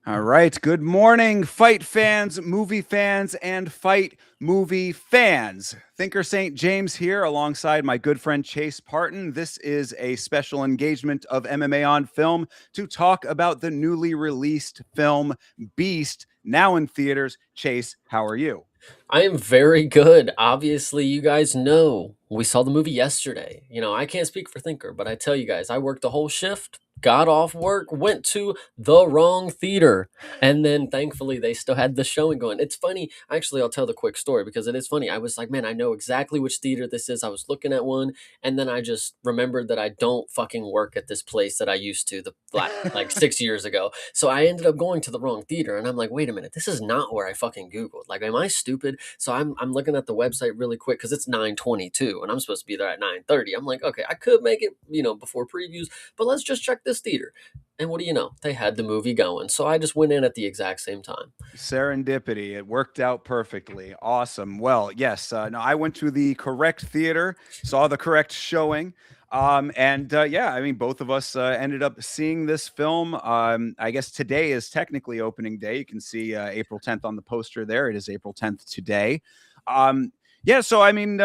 All right. Good morning, fight fans, movie fans, and fight movie fans. Thinker St. James here alongside my good friend Chase Parton. This is a special engagement of MMA on Film to talk about the newly released film Beast, now in theaters. Chase, how are you? I am very good. Obviously, you guys know we saw the movie yesterday. I can't speak for Thinker, but I tell you guys, I worked the whole shift, got off work, went to the wrong theater, and then thankfully they still had the showing going. It's funny. Actually, I'll tell the quick story because it is funny. I was like, man, I know exactly which theater this is. I was looking at one, and then I just remembered that I don't fucking work at this place that I used to like 6 years ago. So I ended up going to the wrong theater, and I'm like, wait a minute, this is not where I fucking Googled. Like, am I stupid? So I'm looking at the website really quick because it's 9:22, and I'm supposed to be there at 9:30. I'm like, okay, I could make it, before previews, but let's just check this theater. And what do you know? They had the movie going, so I just went in at the exact same time. Serendipity. It worked out perfectly. Awesome. Well, yes. No, I went to the correct theater, saw the correct showing. And yeah, I mean, both of us ended up seeing this film. I guess today is technically opening day. You can see April 10th on the poster there. It is April 10th today. Um, yeah, so I mean,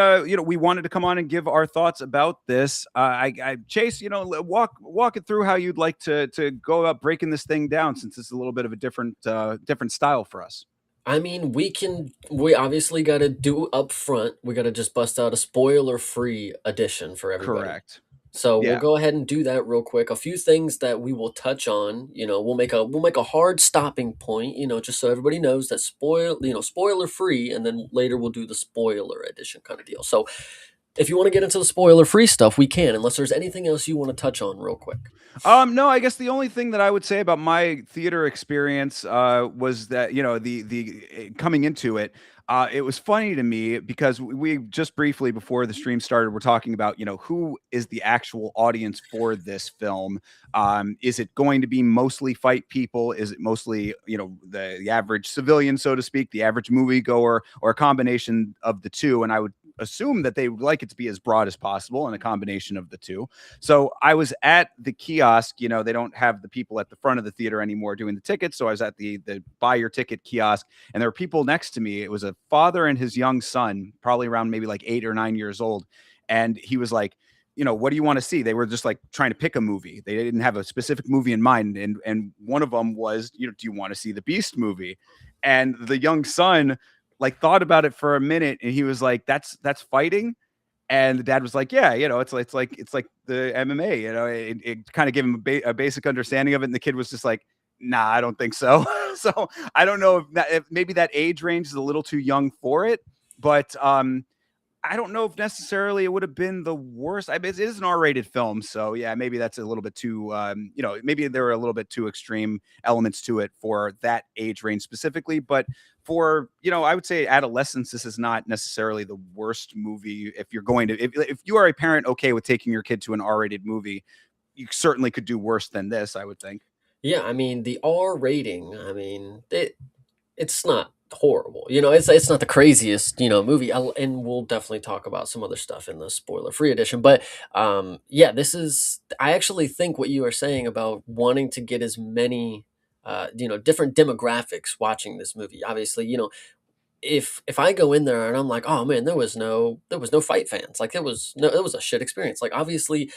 we wanted to come on and give our thoughts about this. Chase, walk it through how you'd like to go about breaking this thing down, since it's a little bit of a different style for us. I mean, we obviously got to do up front. We got to just bust out a spoiler free edition for everybody. Correct. So we'll Yeah. go ahead and do that real quick. A few things that we will touch on. We'll make a hard stopping point. Just so everybody knows that spoiler free, and then later we'll do the spoiler edition kind of deal. So if you want to get into the spoiler free stuff, we can. Unless there's anything else you want to touch on real quick. No, I guess the only thing that I would say about my theater experience was that the coming into it, it was funny to me because we just briefly before the stream started, we're talking about who is the actual audience for this film. Is it going to be mostly fight people? Is it mostly the average civilian, so to speak, the average moviegoer, or a combination of the two? And I would assume that they would like it to be as broad as possible and a combination of the two. So I was at the kiosk. They don't have the people at the front of the theater anymore doing the tickets. So I was at the buy your ticket kiosk, and there were people next to me. It was a father and his young son, probably around maybe like 8 or 9 years old. And he was like, what do you want to see? They were just like trying to pick a movie. They didn't have a specific movie in mind. And one of them was, do you want to see the Beast movie? And the young son like thought about it for a minute, and he was like, that's fighting. And the dad was like, yeah, it's like the MMA, it kind of gave him a basic understanding of it. And the kid was just like, nah, I don't think so. So I don't know if maybe that age range is a little too young for it, but I don't know if necessarily it would have been the worst. I mean, it is an R-rated film, so yeah, maybe that's a little bit too, maybe there were a little bit too extreme elements to it for that age range specifically. But for I would say adolescence, this is not necessarily the worst movie. If you're going to, if you are a parent okay with taking your kid to an R-rated movie, you certainly could do worse than this, I would think. Yeah, I mean the R rating. I mean it's not horrible. It's not the craziest movie, and we'll definitely talk about some other stuff in the spoiler free edition. But yeah, this is. I actually think what you are saying about wanting to get as many different demographics watching this movie. Obviously, if I go in there and I'm like, oh man, there was no fight fans. Like it was a shit experience. Like obviously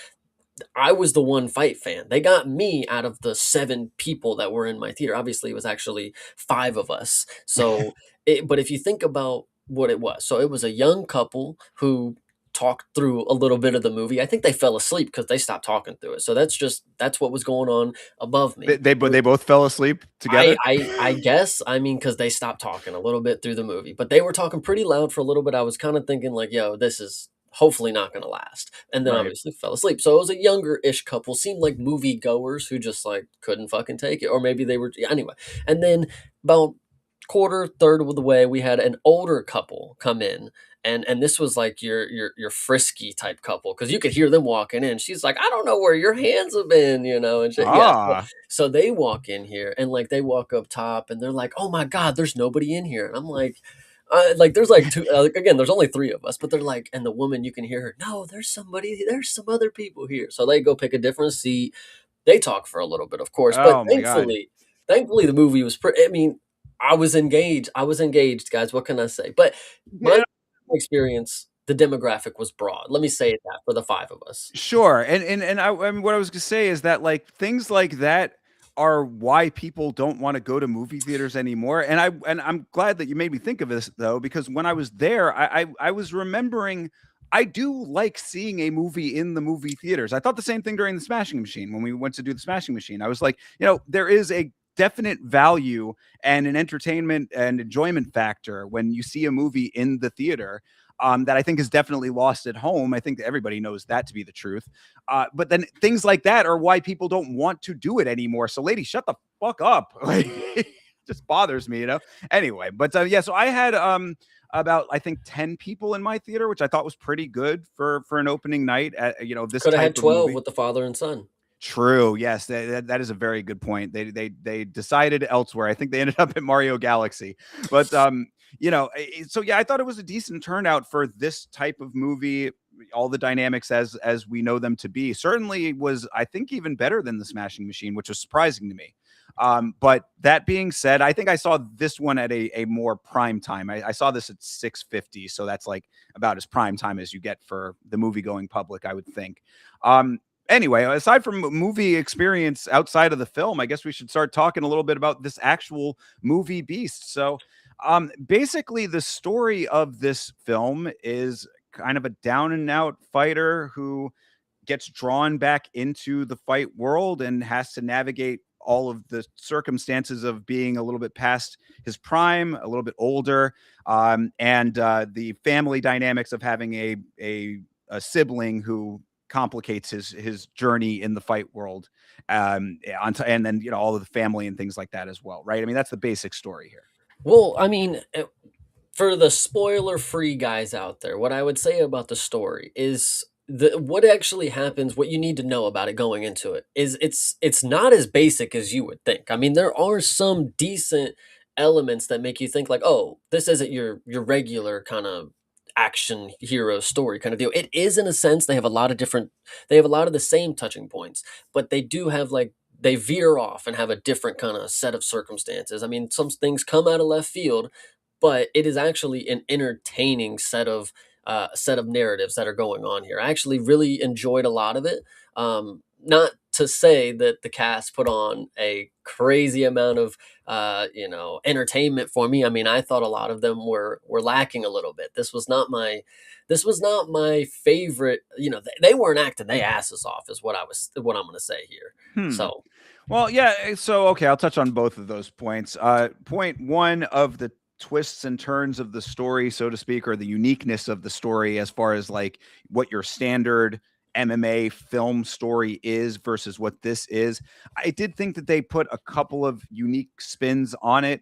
I was the one fight fan. They got me out of the seven people that were in my theater. Obviously, it was actually five of us. But if you think about what it was, so it was a young couple who talked through a little bit of the movie. I think they fell asleep because they stopped talking through it. So that's what was going on above me. They both fell asleep I together. I I guess, I mean, because they stopped talking a little bit through the movie, but they were talking pretty loud for a little bit. I was kinda thinking like, "Yo, this is hopefully not gonna last," and then Right. obviously fell asleep. So it was a younger-ish couple, seemed like moviegoers who just, like, couldn't fucking take it, or maybe they were, yeah, anyway. And then about quarter, third of the way, we had an older couple come in, and this was like your frisky type couple because you could hear them walking in. She's like, "I don't know where your hands have been," and shit. Yeah, Ah. so they walk in here and like they walk up top and they're like, "Oh my god, there's nobody in here." And I'm like there's like two like, again, there's only three of us, but they're like, and the woman, you can hear her, "No, there's somebody, there's some other people here." So they go pick a different seat. They talk for a little bit, of course, but Oh my god. thankfully the movie was pretty. I mean, I was engaged. I was engaged, guys. What can I say? But my Yeah. experience, the demographic was broad. Let me say that for the five of us. Sure, and I mean, what I was gonna say is that like things like that are why people don't want to go to movie theaters anymore. And I'm glad that you made me think of this though, because when I was there, I was remembering I do like seeing a movie in the movie theaters. I thought the same thing during the Smashing Machine when we went to do the Smashing Machine. I was like, there is a definite value and an entertainment and enjoyment factor when you see a movie in the theater that I think is definitely lost at home. I think that everybody knows that to be the truth. But then things like that are why people don't want to do it anymore. So, lady, shut the fuck up. Like, it just bothers me. Anyway, but yeah, so I had about I think 10 people in my theater, which I thought was pretty good for an opening night at this Could have had type of 12 movie. with the father and son. True. Yes, that is a very good point. They decided elsewhere. I think they ended up at Mario Galaxy. But so yeah, I thought it was a decent turnout for this type of movie. All the dynamics as we know them to be certainly was, I think, even better than the Smashing Machine, which was surprising to me. But that being said, I think I saw this one at a more prime time. I saw this at 6:50, so that's like about as prime time as you get for the movie going public, I would think. Anyway, aside from movie experience outside of the film, I guess we should start talking a little bit about this actual movie beast. So, basically, the story of this film is kind of a down and out fighter who gets drawn back into the fight world and has to navigate all of the circumstances of being a little bit past his prime, a little bit older, and the family dynamics of having a sibling who complicates his journey in the fight world, and then all of the family and things like that as well, right? I mean, that's the basic story here. Well, I mean, for the spoiler-free guys out there, what I would say about the story is what actually happens, what you need to know about it going into it is it's not as basic as you would think. I mean, there are some decent elements that make you think like, "Oh, this isn't your regular kind of action hero story kind of deal." It is in a sense. They have a lot of the same touching points, but they do have like they veer off and have a different kind of set of circumstances. I mean, some things come out of left field, but it is actually an entertaining set of narratives that are going on here. I actually really enjoyed a lot of it. Not to say that the cast put on a crazy amount of entertainment for me. I mean, I thought a lot of them were lacking a little bit. This was not my favorite. They weren't acting their asses off, is what I'm going to say here. Hmm. So Well, yeah. So, okay, I'll touch on both of those points. Point one of the twists and turns of the story, so to speak, or the uniqueness of the story, as far as like what your standard MMA film story is versus what this is. I did think that they put a couple of unique spins on it,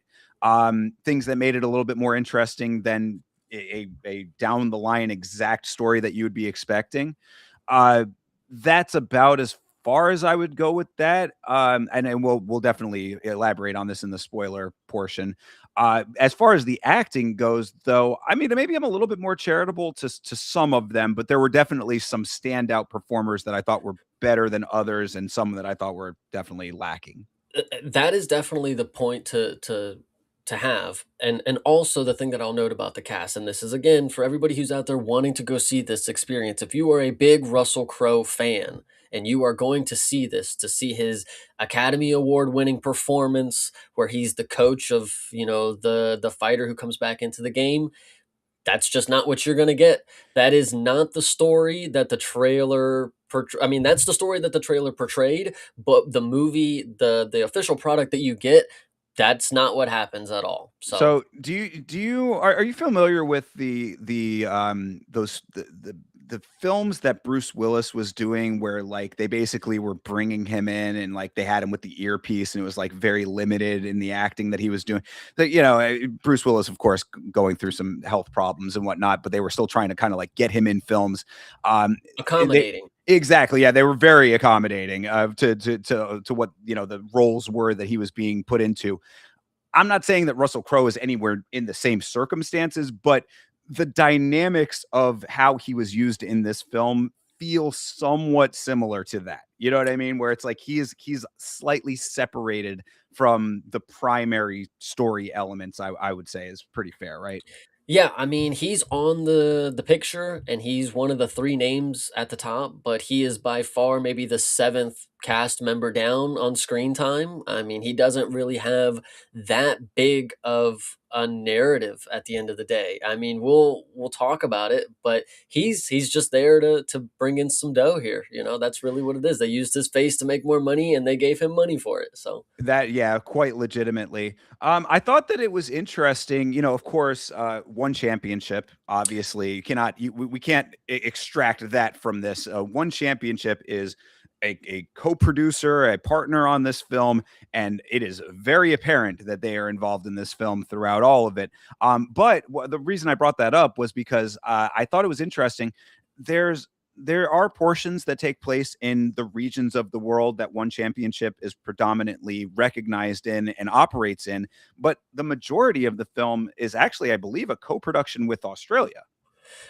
things that made it a little bit more interesting than a down the line exact story that you would be expecting. Uh, that's about as far as I would go with that. And we'll definitely elaborate on this in the spoiler portion. As far as the acting goes, though, I mean, maybe I'm a little bit more charitable to some of them, but there were definitely some standout performers that I thought were better than others, and some that I thought were definitely lacking. that is definitely the point to have, and also the thing that I'll note about the cast, and this is again for everybody who's out there wanting to go see this experience. If you are a big Russell Crowe fan and you are going to see this to see his Academy Award winning performance where he's the coach of the fighter who comes back into the game, that's just not what you're gonna get. That is not the story that the trailer I mean, that's the story that the trailer portrayed, but the movie, the official product that you get, that's not what happens at all. So So, are you familiar with the films that Bruce Willis was doing where, like, they basically were bringing him in and, like, they had him with the earpiece and it was, like, very limited in the acting that he was doing? That, Bruce Willis, of course, going through some health problems and whatnot, but they were still trying to kinda, like, get him in films. Um, they accommodating. Exactly, yeah, they were very accommodating, to what, the roles were that he was being put into. I'm not saying that Russell Crowe is anywhere in the same circumstances, but the dynamics of how he was used in this film feel somewhat similar to that. You know what I mean? Where it's like he's slightly separated from the primary story elements, I would say is pretty fair, right? Yeah, I mean, he's on the picture and he's one of the 3 names at the top, but he is by far maybe the 7th cast member down on screen time. I mean, he doesn't really have that big of a narrative at the end of the day. I mean, we'll talk about it, but he's just there to bring in some dough here. You know, that's really what it is. They used his face to make more money and they gave him money for it. So That yeah, quite legitimately. I thought that it was interesting, of course, one championship, obviously, you cannot we can't extract that from this. One championship is a co-producer, a partner on this film, and it is very apparent that they are involved in this film throughout all of it. But the reason I brought that up was because I thought it was interesting. There's there are portions that take place in the regions of the world that one championship is predominantly recognized in and operates in, but the majority of the film is actually, I believe, a co-production with Australia.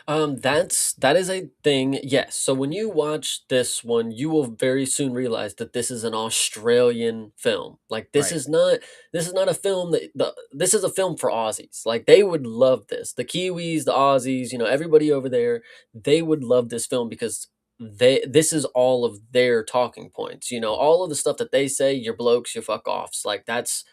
that is a thing. Yes. So when you watch this one, you will very soon realize that this is an Australian film. Like Right. this is not a film this is a film for Aussies. Like they would love this. The Kiwis, the Aussies, everybody over there, they would love this film because this is all of their talking points. All of the stuff that they say, you're blokes, you fuck offs. Like that's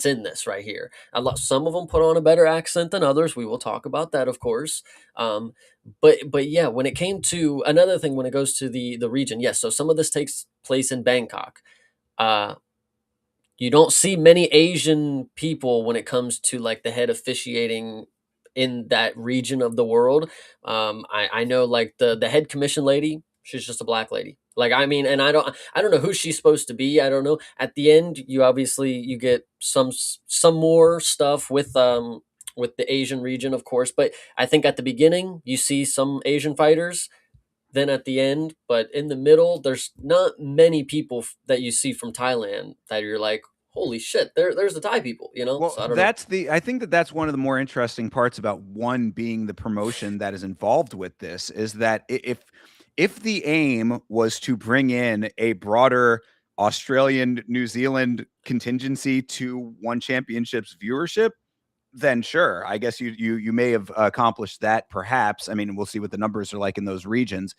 in this right here. Some of them put on a better accent than others. We will talk about that, of course. Um, but yeah, when it came to another thing, when it goes to the region, yes. So some of this takes place in Bangkok. Uh, you don't see many Asian people when it comes to like the head officiating in that region of the world. I know like the head commission lady, she's just a black lady. Like I mean, and I don't know who she's supposed to be. I don't know. At the end, you get some more stuff with the Asian region, of course. But I think at the beginning you see some Asian fighters, then at the end, but in the middle, there's not many people that you see from Thailand that you're like, holy shit, there's the Thai people, Well, So I don't know. I think that that's one of the more interesting parts about one being the promotion that is involved with this is that if the aim was to bring in a broader Australian New Zealand contingency to one championship's viewership, then sure, I guess you may have accomplished that perhaps. I mean, we'll see what the numbers are like in those regions.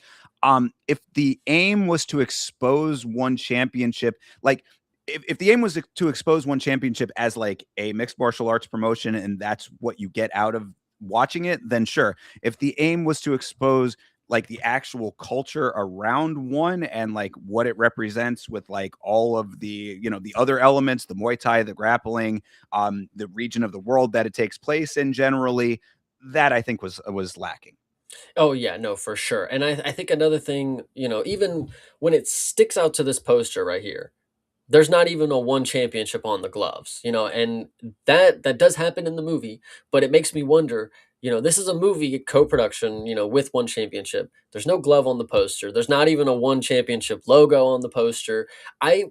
If the aim was to expose one championship, like if the aim was to expose one championship as like a mixed martial arts promotion and that's what you get out of watching it, then sure. If the aim was to expose like the actual culture around one and like what it represents with like all of the the other elements, the Muay Thai, the grappling, the region of the world that it takes place in generally, that I think was lacking. Oh yeah, no, for sure. And I think another thing, even when it sticks out to this poster right here, there's not even a one championship on the gloves, and that does happen in the movie, but it makes me wonder, this is a movie co-production, with one championship. There's no glove on the poster. There's not even a one championship logo on the poster.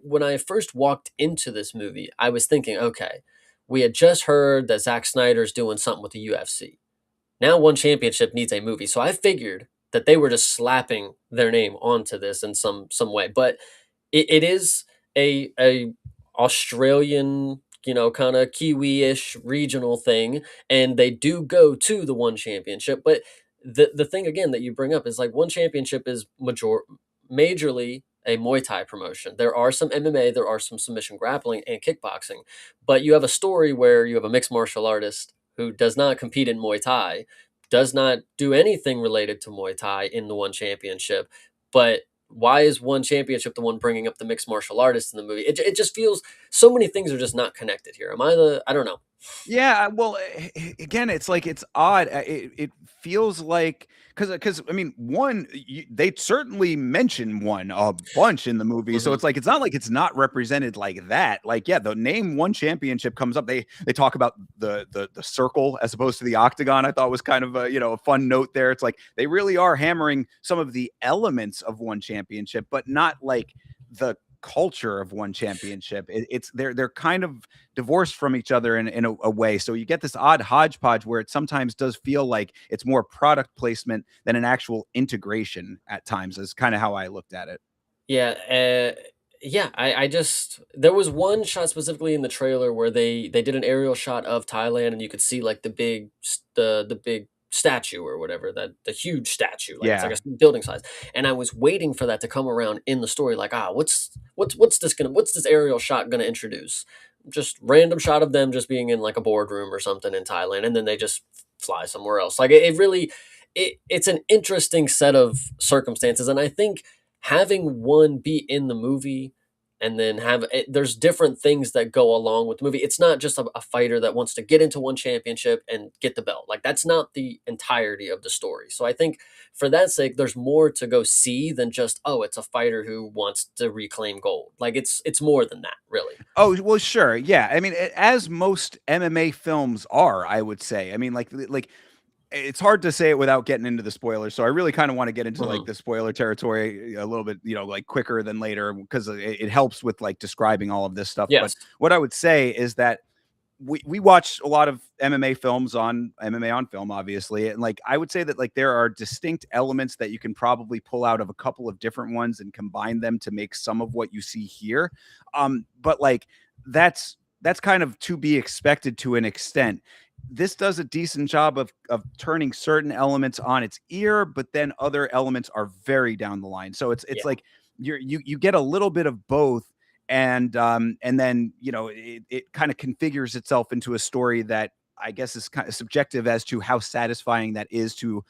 When I first walked into this movie, I was thinking, okay, we had just heard that Zack Snyder's doing something with the UFC. Now one championship needs a movie. So I figured that they were just slapping their name onto this in some way. But it is a Australian, kind of Kiwi-ish regional thing, and they do go to the one championship. But the thing again that you bring up is like one championship is majorly a Muay Thai promotion. There are some MMA, there are some submission grappling and kickboxing, but you have a story where you have a mixed martial artist who does not compete in Muay Thai does not do anything related to Muay Thai in the one championship. But why is one championship the one bringing up the mixed martial artists in the movie? It just feels so many things are just not connected here. Am I the? I don't know. Yeah, well, again, it's like it's odd. It feels like because I mean, they certainly mention one a bunch in the movie, so Hmm. it's like it's not like it's not represented like that. Like, yeah, the name one championship comes up. They talk about the circle as opposed to the octagon. I thought was kind of a a fun note there. It's like they really are hammering some of the elements of one championship, but not like the culture of one championship. It's they're kind of divorced from each other in a way. So you get this odd hodgepodge where it sometimes does feel like it's more product placement than an actual integration at times, is kind of how I looked at it. Yeah, yeah. I just there was one shot specifically in the trailer where they did an aerial shot of Thailand, and you could see like the big statue or whatever, that the huge statue, like it's like Yeah. a building size. And I was waiting for that to come around in the story, like what's this aerial shot gonna introduce? Just random shot of them just being in like a boardroom or something in Thailand, and then they just fly somewhere else. Like it really, it's an interesting set of circumstances, and I think having one be in the movie and then there's different things that go along with the movie. It's not just a fighter that wants to get into one championship and get the belt. Like that's not the entirety of the story. So I think for that sake, there's more to go see than just, oh, it's a fighter who wants to reclaim gold. Like it's more than that, really. Oh, well, sure. Yeah. I mean, as most MMA films are, I would say. I mean, like it's hard to say it without getting into the spoilers. So I really kind of want to get into like Hmm. the spoiler territory a little bit, like quicker than later because it helps with like describing all of this stuff. But Yes. what I would say is that we watch a lot of MMA films on MMA on film, obviously, and like I would say that like there are distinct elements that you can probably pull out of a couple of different ones and combine them to make some of what you see here. But like that's kind of to be expected to an extent. This does a decent job of turning certain elements on its ear, but then other elements are very down the line. So it's Yeah. like you get a little bit of both, and then it kind of configures itself into a story that I guess is kind of subjective as to how satisfying that is to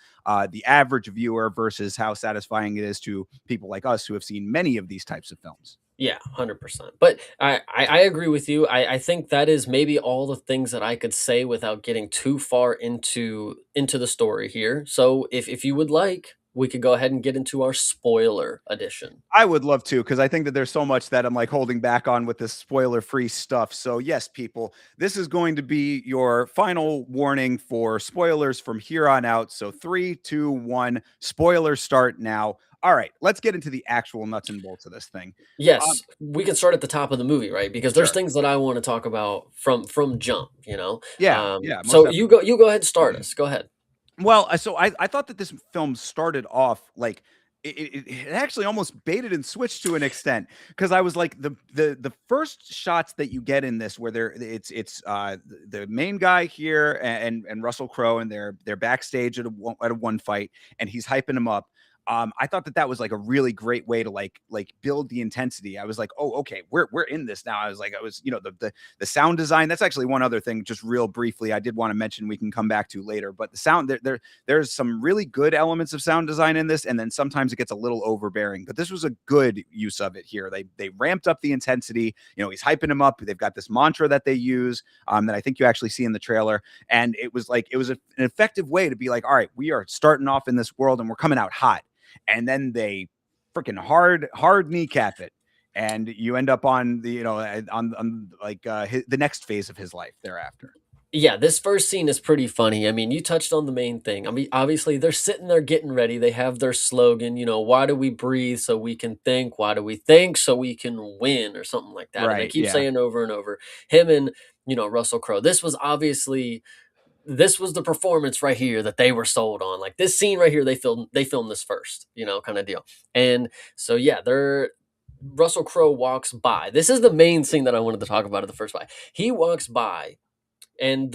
the average viewer versus how satisfying it is to people like us who have seen many of these types of films. Yeah, 100%. But I agree with you. I think that is maybe all the things that I could say without getting too far into the story here. So if you would like, we could go ahead and get into our spoiler edition. I would love to because I think that there's so much that I'm like holding back on with this spoiler free stuff. So, yes, people, this is going to be your final warning for spoilers from here on out. So, three, two, one, spoilers start now. All right, let's get into the actual nuts and bolts of this thing. Um, Yes, we can start at the top of the movie, right? Because there's sure. things that I want to talk about from jump, you know. Yeah, yeah, most So definitely. you go ahead and start us. Go ahead. Well, so I thought that this film started off like it actually almost baited and switched to an extent because I was like the first shots that you get in this where it's the main guy here and Russell Crowe and they're backstage at a one fight and he's hyping him up. I thought that that was like a really great way to like build the intensity. I was like, oh, okay, we're in this now. I was the sound design. That's actually one other thing, just real briefly. I did want to mention we can come back to later, but the sound there's some really good elements of sound design in this, and then sometimes it gets a little overbearing. But this was a good use of it here. They ramped up the intensity. He's hyping him up. They've got this mantra that they use that I think you actually see in the trailer, and it was like an effective way to be like, all right, we are starting off in this world and we're coming out hot, and then they freaking hard kneecap it and you end up on the on like the next phase of his life thereafter. Yeah, this first scene is pretty funny. I mean, you touched on the main thing. I mean, obviously, they're sitting there getting ready. They have their slogan, why do we breathe so we can think? Why do we think so we can win? Or something like that. And they Right, keep yeah. saying over and over, him and, Russell Crowe. This was the performance right here that they were sold on. Like this scene right here, they filmed this first, kind of deal. And so yeah, Russell Crowe walks by. This is the main scene that I wanted to talk about at the first fight. He walks by and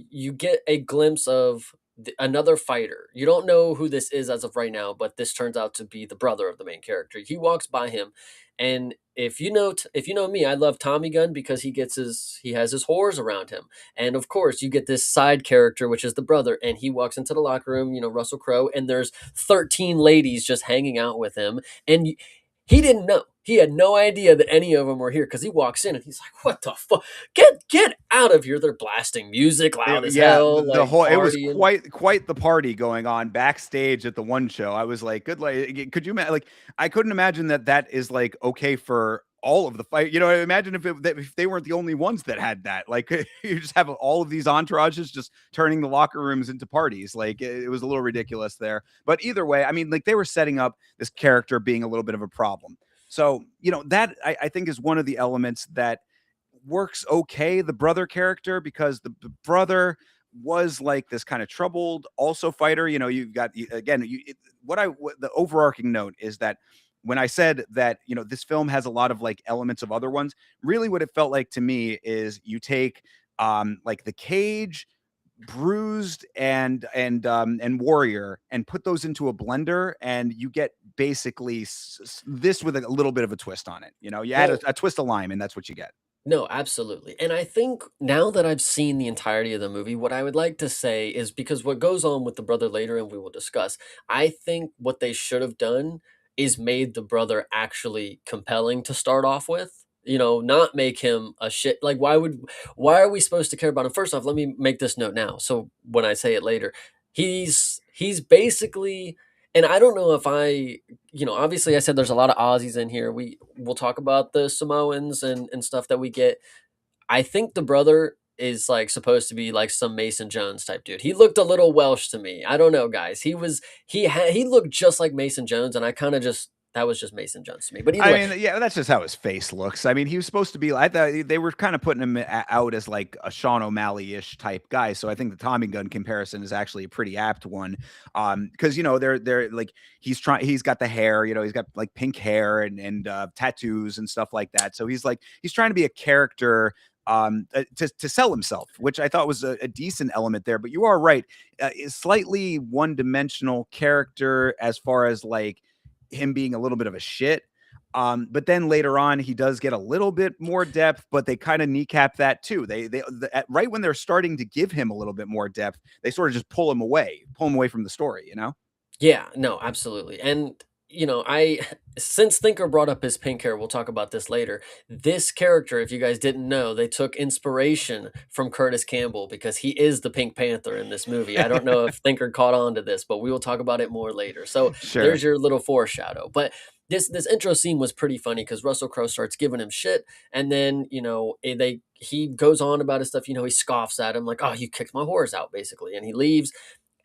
you get a glimpse of another fighter. You don't know who this is as of right now, but this turns out to be the brother of the main character. He walks by him, and if you know me, I love Tommy Gun because he has his whores around him, and of course you get this side character which is the brother, and he walks into the locker room, Russell Crowe, and there's 13 ladies just hanging out with him, and he didn't know. He had no idea that any of them were here because he walks in and he's like, "What the fuck? Get out of here!" They're blasting music loud as Yeah, hell, the like whole it was partying. quite the party going on backstage at the one show. I was like, good, like, could you like, I couldn't imagine that that is like okay for all of the fight. Imagine if they weren't the only ones that had that. Like, you just have all of these entourages just turning the locker rooms into parties. Like, it was a little ridiculous there. But either way, I mean, like, they were setting up this character being a little bit of a problem. So, that I think is one of the elements that works okay, the brother character, because the brother was like this kind of troubled also fighter. You've got again, what the overarching note is that when I said that, this film has a lot of like elements of other ones, really what it felt like to me is you take like the Cage, Bruised, and Warrior, and put those into a blender, and you get basically this with a little bit of a twist on it. You add Well, a twist of lime, and that's what you get. no, absolutely. And I think now that I've seen the entirety of the movie, what I would like to say is because what goes on with the brother later, and we will discuss, I think what they should have done is made the brother actually compelling to start off with. Not make him a shit. Like, why are we supposed to care about him? First off, let me make this note now. So when I say it later, he's basically, and I don't know if obviously I said there's a lot of Aussies in here. We'll talk about the Samoans and stuff that we get. I think the brother is like supposed to be like some Mason Jones type dude. He looked a little Welsh to me. I don't know, guys. He looked just like Mason Jones, and I kind of just that was just Mason Jones to me. But either I way, mean, yeah, that's just how his face looks. I mean, he was supposed to be. I thought they were kind of putting him out as like a Sean O'Malley-ish type guy. So I think the Tommy Gun comparison is actually a pretty apt one. Because they're like he's got the hair. He's got like pink hair and tattoos and stuff like that. So he's trying to be a character to sell himself, which I thought was a decent element there. But you are right, slightly one-dimensional character as far as like him being a little bit of a shit. But then later on, he does get a little bit more depth, but they kind of kneecap that too. Right when they're starting to give him a little bit more depth, they sort of just pull him away from the story. yeah, no, absolutely. And I since Thinker brought up his pink hair, we'll talk about this later. This character, if you guys didn't know, they took inspiration from Curtis Campbell because he is the Pink Panther in this movie. I don't know if Thinker caught on to this, but we will talk about it more later. So Sure. there's your little foreshadow. But this intro scene was pretty funny because Russell Crowe starts giving him shit, and then he goes on about his stuff. He scoffs at him like, "Oh, you kicked my whores out," basically, and he leaves.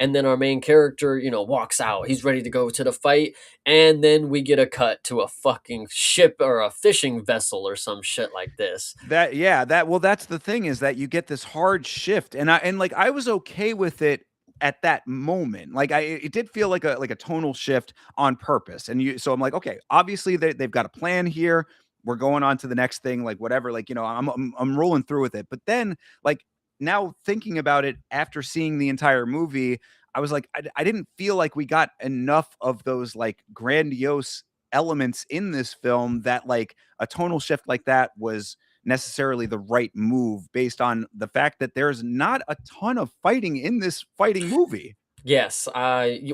And then our main character, walks out. He's ready to go to the fight. And then we get a cut to a fucking ship or a fishing vessel or some shit like this. Well, that's the thing, is that you get this hard shift, and like I was okay with it at that moment. Like it did feel like a tonal shift on purpose, so I'm like, okay, obviously they've got a plan here. We're going on to the next thing, like whatever. Like, I'm rolling through with it. But then, like, now thinking about it after seeing the entire movie, I was like, I didn't feel like we got enough of those like grandiose elements in this film, that like a tonal shift like that was necessarily the right move, based on the fact that there's not a ton of fighting in this fighting movie. Yes,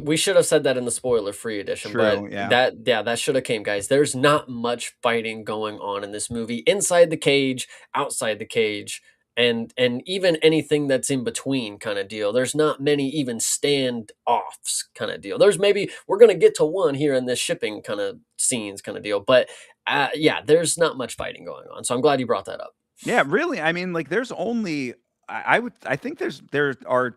we should have said that in the spoiler-free edition, but True. Yeah. that should have came, guys. There's not much fighting going on in this movie, inside the cage, outside the cage, and even anything that's in between kind of deal. There's not many even stand-offs kind of deal. There's maybe we're gonna get to one here in this shipping kind of scenes kind of deal, but yeah, there's not much fighting going on. So I'm glad you brought that up. Yeah, really. I mean, like, there's only I think there are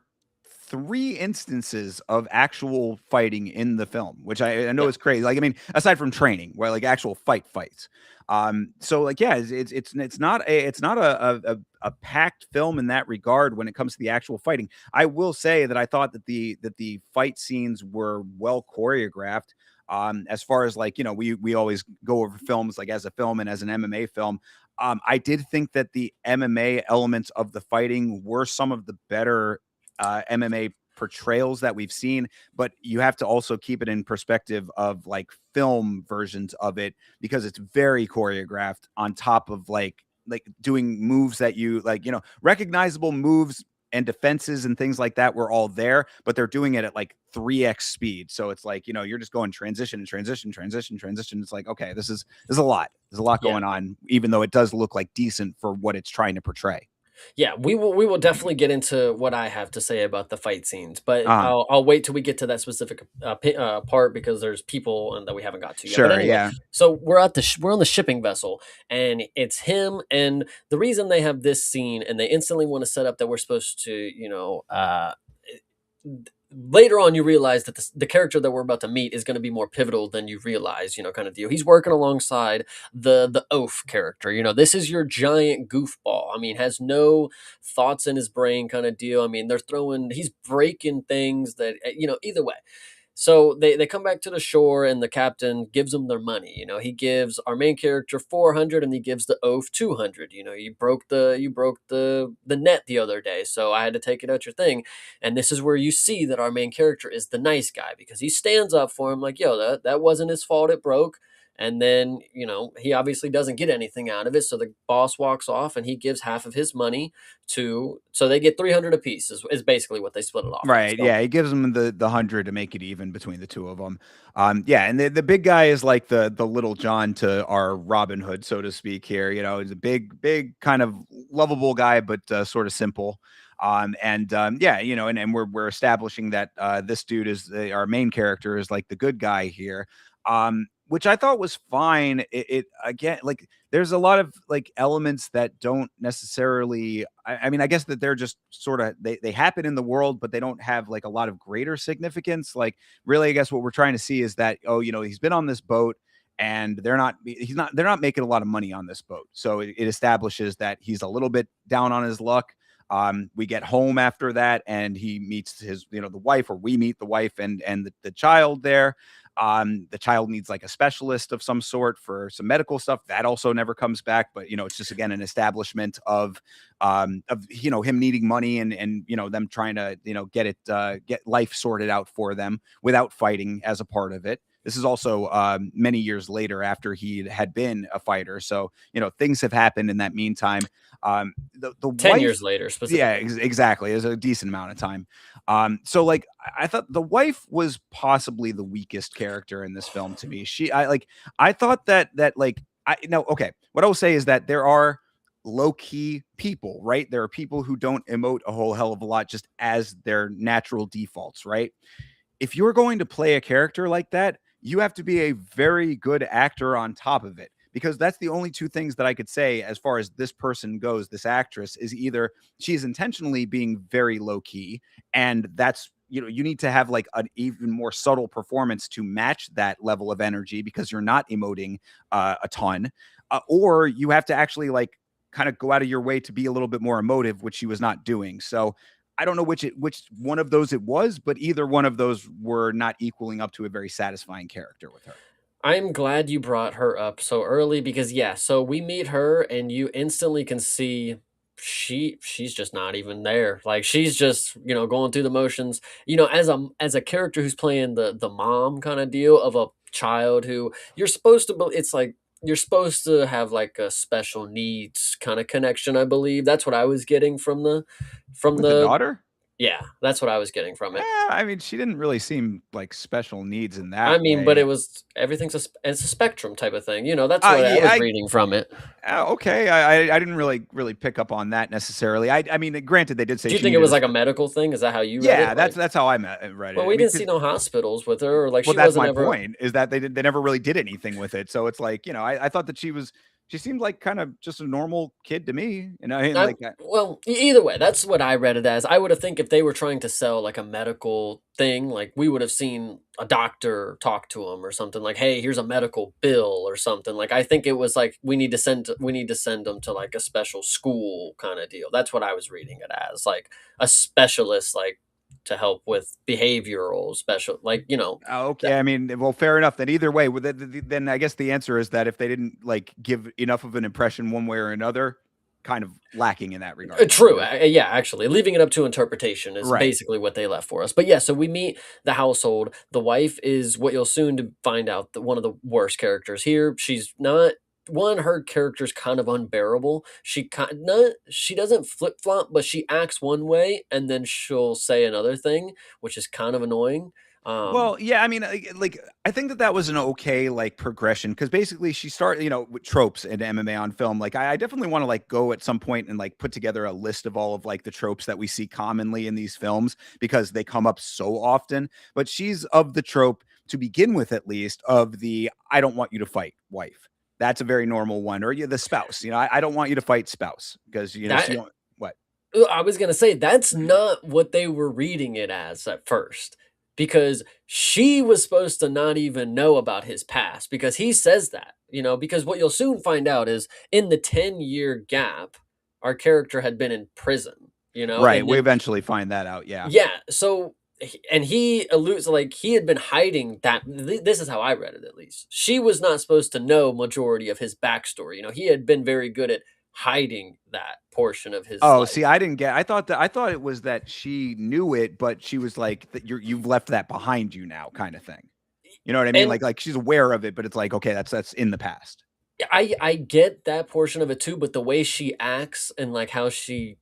3 instances of actual fighting in the film, which I know Yeah. is crazy. Like, I mean, aside from training, where like actual fights. So like, yeah, it's not a packed film in that regard when it comes to the actual fighting. I will say that I thought that the fight scenes were well choreographed. As far as like, we always go over films like as a film and as an MMA film. I did think that the MMA elements of the fighting were some of the better MMA portrayals that we've seen, but you have to also keep it in perspective of like film versions of it because it's very choreographed on top of like doing moves that you like, recognizable moves and defenses and things like that were all there, but they're doing it at like 3x speed. So it's like, you're just going transition and transition, transition, transition. It's like, okay, this is a lot. There's a lot Yeah. going on, even though it does look like decent for what it's trying to portray. Yeah, we will definitely get into what I have to say about the fight scenes, but Uh I'll wait till we get to that specific part because there's people and that we haven't got to yet. But sure, anyway, yeah. so we're on the shipping vessel, and it's him. And the reason they have this scene and they instantly want to set up that we're supposed to, later on you realize that the character that we're about to meet is going to be more pivotal than you realize, kind of deal. He's working alongside the oaf character. This is your giant goofball. I mean, has no thoughts in his brain, kind of deal. I mean, he's breaking things that, either way. So they come back to the shore, and the captain gives them their money. He gives our main character 400, and he gives the oaf 200. You broke the net the other day, so I had to take it out your thing. And this is where you see that our main character is the nice guy, because he stands up for him like, yo, that wasn't his fault, it broke. And then, he obviously doesn't get anything out of it. So the boss walks off, and he gives half of his money so they get 300 apiece is basically what they split it off as. Right. So Yeah. He gives them the hundred to make it even between the two of them. Yeah. And the big guy is like the little John to our Robin Hood, so to speak. Here, he's a big kind of lovable guy, but sort of simple. Yeah, and we're establishing that this dude is our main character is like the good guy here. Which I thought was fine. It again, like there's a lot of like elements that don't necessarily I mean, I guess that they're just sort of they happen in the world, but they don't have like a lot of greater significance. Like really, I guess what we're trying to see is that, oh, he's been on this boat and they're not making a lot of money on this boat. So it establishes that he's a little bit down on his luck. We get home after that and he meets the wife, or we meet the wife and the child there. The child needs like a specialist of some sort for some medical stuff that also never comes back, but it's just again an establishment of him needing money and them trying to get life sorted out for them without fighting as a part of it. This is also many years later after he had been a fighter, so things have happened in that meantime. The 10 wife, years later, yeah, specifically. exactly, is a decent amount of time. So like I thought the wife was possibly the weakest character in this film to me. I thought that like I no okay. What I will say is that there are low key people, right? There are people who don't emote a whole hell of a lot just as their natural defaults, right? If you're going to play a character like that, you have to be a very good actor on top of it. Because that's the only two things that I could say as far as this person goes, this actress is either she's intentionally being very low key, and that's you need to have like an even more subtle performance to match that level of energy because you're not emoting a ton, or you have to actually like kind of go out of your way to be a little bit more emotive, which she was not doing. So I don't know which one of those it was, but either one of those were not equaling up to a very satisfying character with her. I'm glad you brought her up so early because yeah, so we meet her and you instantly can see she's just not even there. Like she's just, going through the motions. As a character who's playing the mom kind of deal of a child who you're supposed to it's like you're supposed to have like a special needs kind of connection, I believe. That's what I was getting from With the the daughter, yeah, that's what I was getting from it. I mean, she didn't really seem like special needs in I that mean, but way. it's a spectrum type of thing. That's what I Yeah, was reading from it. okay. I didn't really pick up on that necessarily. I mean, granted, they did say Do you she think it needed was like a medical thing? Is that how you read it? yeah, Like, that's how read well, it. I we mean, didn't see no hospitals with her, or like well, she that's wasn't my ever. point. Is that they never really did anything with it. So it's like I thought that she seemed like kind of just a normal kid to me. And like Well, either way, that's what I read it as. I would have think if they were trying to sell like a medical thing, like we would have seen a doctor talk to him or something like, "Hey, here's a medical bill" or something. Like I think it was like we need to send them to like a special school kind of deal. That's what I was reading it as, like a specialist, like to help with behavioral special, like okay, I mean, well, fair enough. Then either way, then I guess the answer is that if they didn't like give enough of an impression one way or another, kind of lacking in that regard, don't you True. think? Yeah, actually, leaving it up to interpretation is Right. basically what they left for us. But yeah, so we meet the household. The wife is what you'll soon to find out that one of the worst characters here. She's not one. Her character's kind of unbearable. She doesn't flip flop, but she acts one way and then she'll say another thing, which is kind of annoying. Um, Well, yeah, I mean, like, I think that that was an okay like progression because basically she started, with tropes in MMA on film. Like, I definitely want to like go at some point and like put together a list of all of like the tropes that we see commonly in these films because they come up so often. But she's of the trope to begin with, at least, of the "I don't want you to fight" wife. That's a very normal one, or the spouse. I don't want you to fight spouse because she that don't what. I was gonna say that's not what they were reading it as at first, because she was supposed to not even know about his past because he says that, because what you'll soon find out is in the 10-year gap, our character had been in prison, Right, and we then eventually find that out. Yeah. yeah, so and he alludes like he had been hiding that. This is how I read it, at least. She was not supposed to know majority of his backstory. He had been very good at hiding that portion of his Oh, see, life. I didn't get I thought it was that she knew it, but she was like that you've left that behind you now kind of thing. You know what I mean? And Like she's aware of it, but it's like, okay, that's in the past. yeah, I get that portion of it too, but the way she acts and like how she's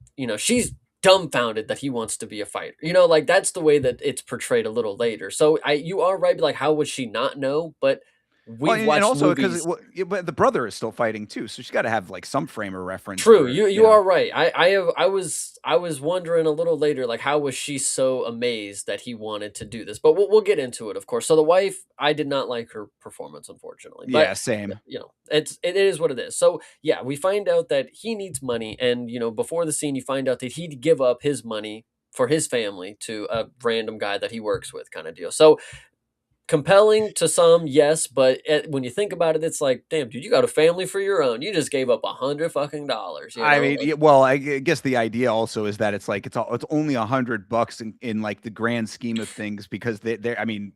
dumbfounded that he wants to be a fighter. Like that's the way that it's portrayed a little later. So you are right, like how would she not know? But Well, we've and watched also because movies. but the brother is still fighting too, so she's got to have like some frame of reference True, for you are right. I was wondering a little later, like how was she so amazed that he wanted to do this? But we'll get into it, of course. So the wife, I did not like her performance, unfortunately. But yeah, same. it is what it is. So yeah, we find out that he needs money, and before the scene, you find out that he'd give up his money for his family to a random guy that he works with, kind of deal. So compelling to some, yes, but when you think about it, it's like, damn, dude, you got a family for your own. You just gave up $100 fucking, I mean, Like, well, guess the idea also is that it's like it's only $100 in like the grand scheme of things because they I mean,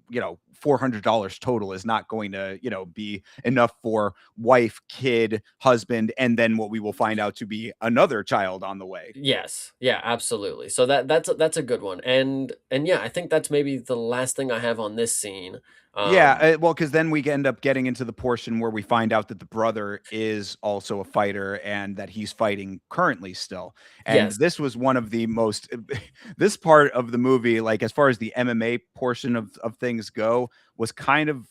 $400 total is not going to be enough for wife, kid, husband, and then what we will find out to be another child on the way. yes, yeah, absolutely. So that's a good one, and yeah, I think that's maybe the last thing I have on this scene. Yeah, Um, well, because then we end up getting into the portion where we find out that the brother is also a fighter and that he's fighting currently still. And yes, this was one of the most, this part of the movie, like as far as the MMA portion of things go, was kind of,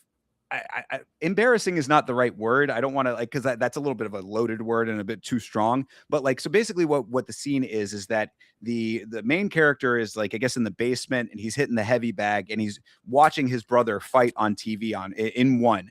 embarrassing is not the right word. I don't want to like because that's a little bit of a loaded word and a bit too strong. But like, so basically, what the scene is that the main character is like I guess in the basement and he's hitting the heavy bag and he's watching his brother fight on TV in one,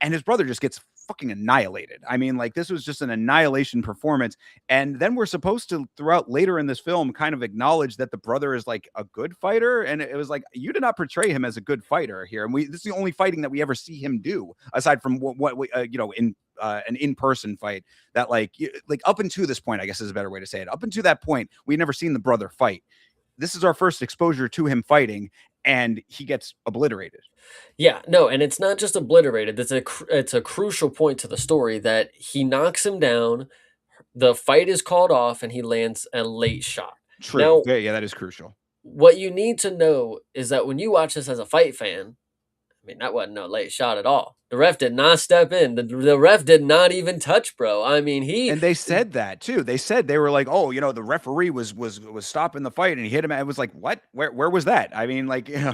and his brother just gets fucking annihilated. I mean, like this was just an annihilation performance. And then we're supposed to throughout later in this film kind of acknowledge that the brother is like a good fighter, and it was like you did not portray him as a good fighter here. And this is the only fighting that we ever see him do aside from what we, in an in-person fight that like up until this point, I guess is a better way to say it. Up until that point, we never seen the brother fight. This is our first exposure to him fighting, and he gets obliterated. yeah, no, and it's not just obliterated. It's a crucial point to the story that he knocks him down. The fight is called off, and he lands a late shot. True. Now, Yeah, yeah, that is crucial. what you need to know is that when you watch this as a fight fan, I mean, that wasn't no late shot at all. The ref did not step in. The ref did not even touch, bro. I mean, And they said that too. They said they were like, "Oh, the referee was stopping the fight and he hit him." I was like, "What? Where was that?" I mean, like, yeah,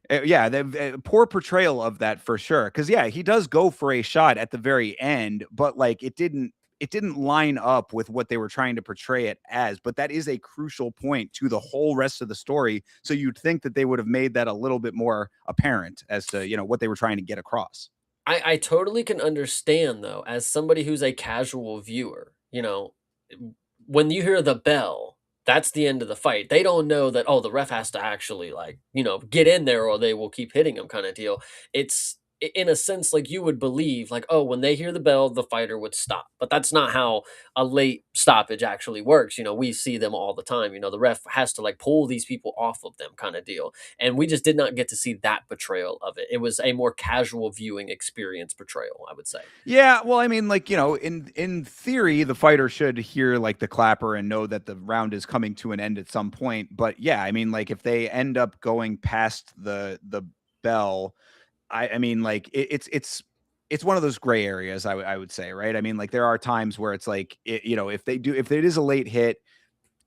yeah, the poor portrayal of that for sure. Because yeah, he does go for a shot at the very end, but like it didn't line up with what they were trying to portray it as. But that is a crucial point to the whole rest of the story. So you'd think that they would have made that a little bit more apparent as to what they were trying to get across. I totally can understand though, as somebody who's a casual viewer, when you hear the bell, that's the end of the fight. They don't know that, oh, the ref has to actually like, get in there or they will keep hitting him kind of deal. It's in a sense, like you would believe, like, oh, when they hear the bell, the fighter would stop. But that's not how a late stoppage actually works. We see them all the time. The ref has to like pull these people off of them, kind of deal. And we just did not get to see that portrayal of it. It was a more casual viewing experience portrayal, I would say. Yeah, well, I mean, like, in theory, the fighter should hear like the clapper and know that the round is coming to an end at some point. But yeah, I mean, like if they end up going past the bell, I mean, like it's one of those gray areas. I would say, right? I mean, like there are times where it's like, if it is a late hit,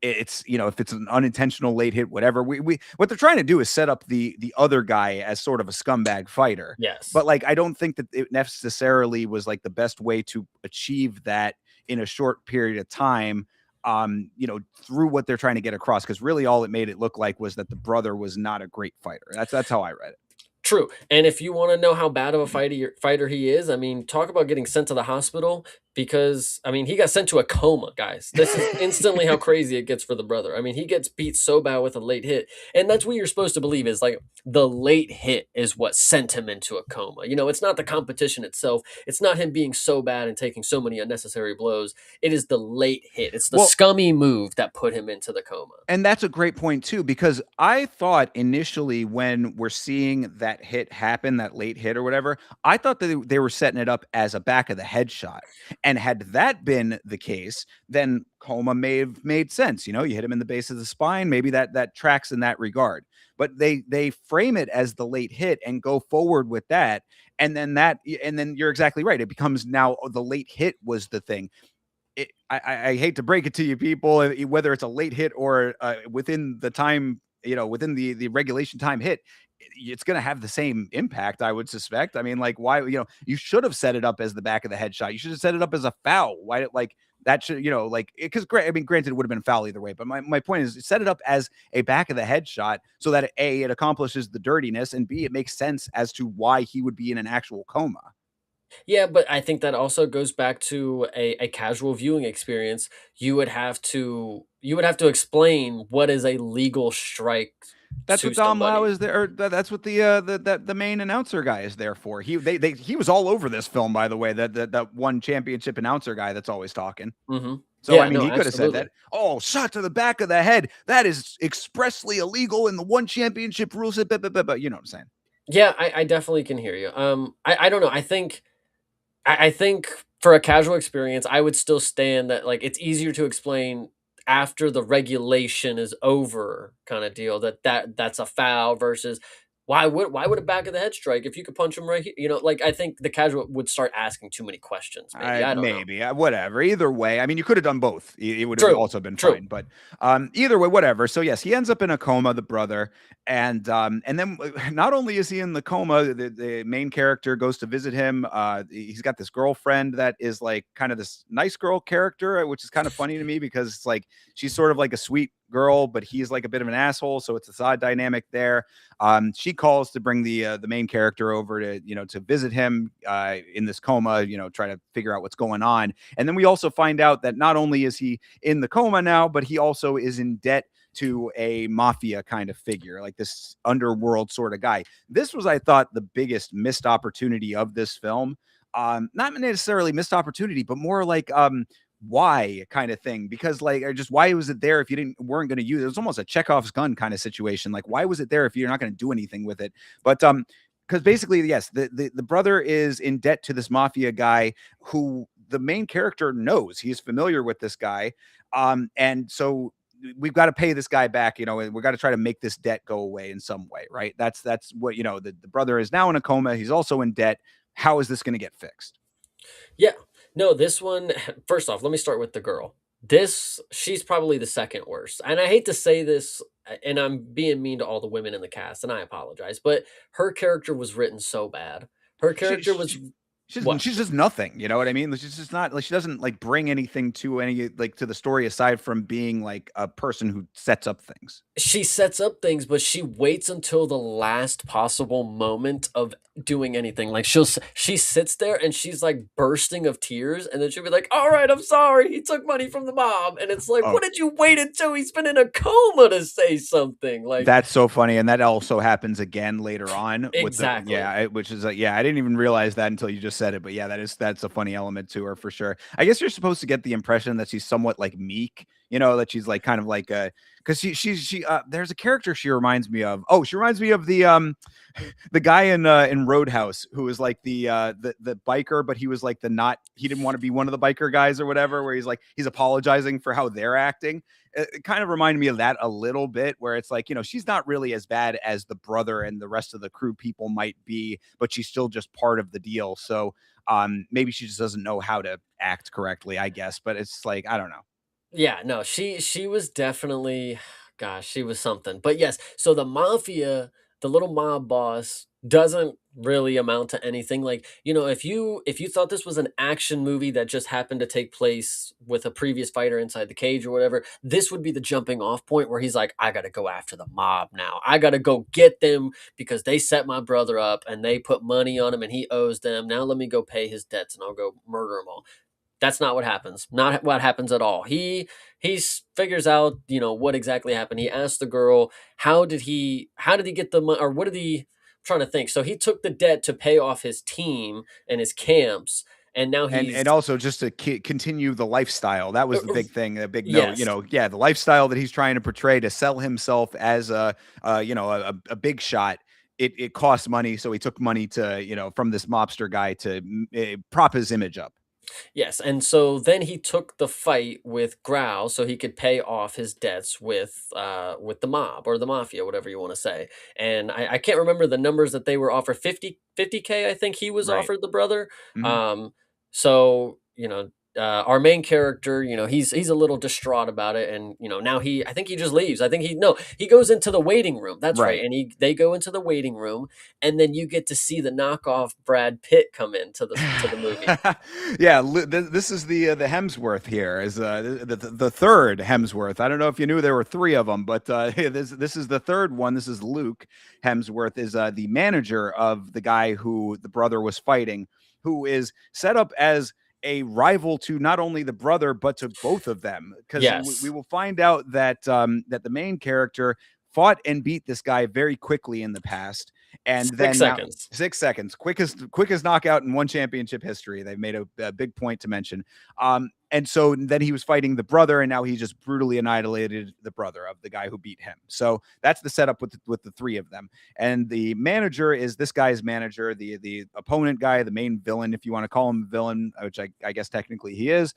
it's if it's an unintentional late hit, whatever. We what they're trying to do is set up the other guy as sort of a scumbag fighter. Yes. But like I don't think that it necessarily was like the best way to achieve that in a short period of time. Through what they're trying to get across, because really all it made it look like was that the brother was not a great fighter. That's how I read it. True. And if you want to know how bad of a fighter he is, I mean, talk about getting sent to the hospital because I mean, he got sent to a coma, guys. This is instantly how crazy it gets for the brother. I mean, he gets beat so bad with a late hit. And that's what you're supposed to believe is like the late hit is what sent him into a coma. It's not the competition itself. It's not him being so bad and taking so many unnecessary blows. It is the late hit. It's the Well, scummy move that put him into the coma. and that's a great point too, because I thought initially when we're seeing that hit happen, that late hit or whatever, I thought that they were setting it up as a back of the head shot. And had that been the case, then coma may have made sense. You hit him in the base of the spine, maybe that tracks in that regard. But they frame it as the late hit and go forward with that. And then you're exactly right. It becomes now the late hit was the thing. I hate to break it to you people, whether it's a late hit or within the time, within the regulation time hit, it's going to have the same impact, I would suspect. I mean, like, why, you should have set it up as the back of the headshot. You should have set it up as a foul. Why, like, that should, like, because I mean, granted, it would have been a foul either way, but my point is set it up as a back of the headshot so that A, it accomplishes the dirtiness, and B, it makes sense as to why he would be in an actual coma. Yeah, but I think that also goes back to a casual viewing experience. You would have to explain what is a legal strike That's to what Dom Lau somebody. is there. Or that's what the main announcer guy is there for. He was all over this film, by the way. That one championship announcer guy that's always talking. Mhm. So I Yeah, mean, no, he could have said absolutely. that. Oh, shot to the back of the head. That is expressly illegal in the one championship rules. But you know what I'm saying? Yeah, I definitely can hear you. I don't know. I think for a casual experience, I would still stand that like it's easier to explain after the regulation is over, kind of deal. That's a foul versus why would a back of the head strike if you could punch him right here? Like I think the casual would start asking too many questions. Maybe I I don't know. maybe whatever. Either way, I mean, you could have done both. It would have True, also been true. fine. But either way, whatever. So yes, he ends up in a coma, the brother, and then not only is he in the coma, the main character goes to visit him. He's got this girlfriend that is like kind of this nice girl character, which is kind of funny to me because it's like she's sort of like a sweet girl, but he's like a bit of an asshole. So it's a side dynamic there. She calls to bring the main character over to to visit him in this coma, try to figure out what's going on. And then we also find out that not only is he in the coma now, but he also is in debt to a mafia kind of figure, like this underworld sort of guy. This was, I thought, the biggest missed opportunity of this film. Not necessarily missed opportunity, but more like why kind of thing, because like just why was it there if you weren't going to use it? It was almost a Chekhov's gun kind of situation. Like why was it there if you're not going to do anything with it? But because basically yes, the brother is in debt to this mafia guy who the main character knows. He's familiar with this guy, and so we've got to pay this guy back, and we've got to try to make this debt go away in some way, right? That's what the brother is now in a coma. He's also in debt. How is this going to get fixed? Yeah. No, this one, first off, let me start with the girl. She's probably the second worst. And I hate to say this, and I'm being mean to all the women in the cast, and I apologize, but her character was written so bad. Her She, character was she What? She's just nothing, you know what I mean? She's just not like she doesn't like bring anything to any like to the story aside from being like a person who sets up things. She sets up things, but she waits until the last possible moment of doing anything. Like she sits there and she's like bursting of tears, and then she'll be like, "All right, I'm sorry. He took money from the mob." And it's like, Oh, "What did you wait until he's been in a coma to say something?" Like, that's so funny, and that also happens again later on with the exactly. which is like yeah, I didn't even realize that until you just said it, but yeah, that's a funny element to her for sure. I guess you're supposed to get the impression that she's somewhat like meek, you know, that she's like kind of like a because she there's a character she reminds me of. Oh, she reminds me of the guy in Roadhouse who was like the biker, but he was like the not he didn't want to be one of the biker guys or whatever, where he's like he's apologizing for how they're acting. It kind of reminded me of that a little bit, where it's like, you know, she's not really as bad as the brother and the rest of the crew people might be, but she's still just part of the deal. So maybe she just doesn't know how to act correctly, I guess. But it's like, I don't know. Yeah, no, she was definitely gosh, she was something. But yes, so the mafia, the little mob boss doesn't really amount to anything. Like, if you thought this was an action movie that just happened to take place with a previous fighter inside the cage or whatever, this would be the jumping off point where he's like, I got to go after the mob now. I got to go get them because they set my brother up and they put money on him and he owes them. Now let me go pay his debts and I'll go murder them all. That's not what happens. Not what happens at all. He figures out, what exactly happened. He asks the girl, how did he get the money, or what did he? I'm trying to think. So he took the debt to pay off his team and his camps, and now And he's also just to continue the lifestyle. That was the big thing, a big note. You yes, know, yeah, the lifestyle that he's trying to portray to sell himself as a big shot. It costs money, so he took money to from this mobster guy to prop his image up. yes, and so then he took the fight with Growl so he could pay off his debts with the mob or the mafia, whatever you want to say. And I can't remember the numbers that they were offered. 50K, I think he was Right. offered, the brother. Mhm. So our main character, he's a little distraught about it, and now I think he just leaves. I think he goes into the waiting room. That's right, Right. and they go into the waiting room, and then you get to see the knockoff Brad Pitt come into the movie. Yeah, this is the Hemsworth here is the third Hemsworth. I don't know if you knew there were three of them, but this is the third one. This is Luke Hemsworth is the manager of the guy who the brother was fighting, who is set up as a rival to not only the brother but to both of them, because we Yes. will find out that that the main character fought and beat this guy very quickly in the past, and 6 then now seconds. 6 seconds, quickest knockout in one championship history. They've made a big point to mention. And so then he was fighting the brother, and now he just brutally annihilated the brother of the guy who beat him. So that's the setup with the three of them. And the manager is this guy's manager, the opponent guy, the main villain, if you want to call him a villain, which I guess technically he is.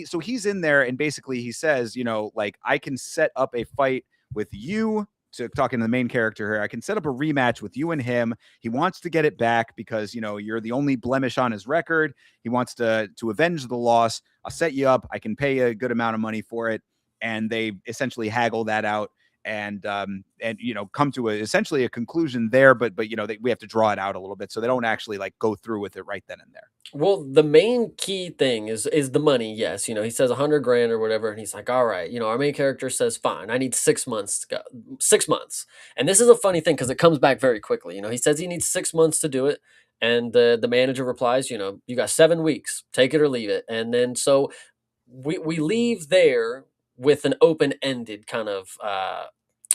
So he's in there, and basically he says, like I can set up a fight with you. So talking to the main character here, I can set up a rematch with you and him. He wants to get it back because you're the only blemish on his record. He wants to avenge the loss. I'll set you up. I can pay a good amount of money for it, and they essentially haggle that out and come to essentially a conclusion there. But we have to draw it out a little bit, so they don't actually like go through with it right then and there. Well, the main key thing is the money. Yes, he says 100 grand or whatever, and he's like, "All right." Our main character says, "Fine, I need 6 months to go. 6 months." And this is a funny thing because it comes back very quickly. He says he needs 6 months to do it, and the manager replies, "You got 7 weeks. Take it or leave it." And then so we leave there with an open ended kind of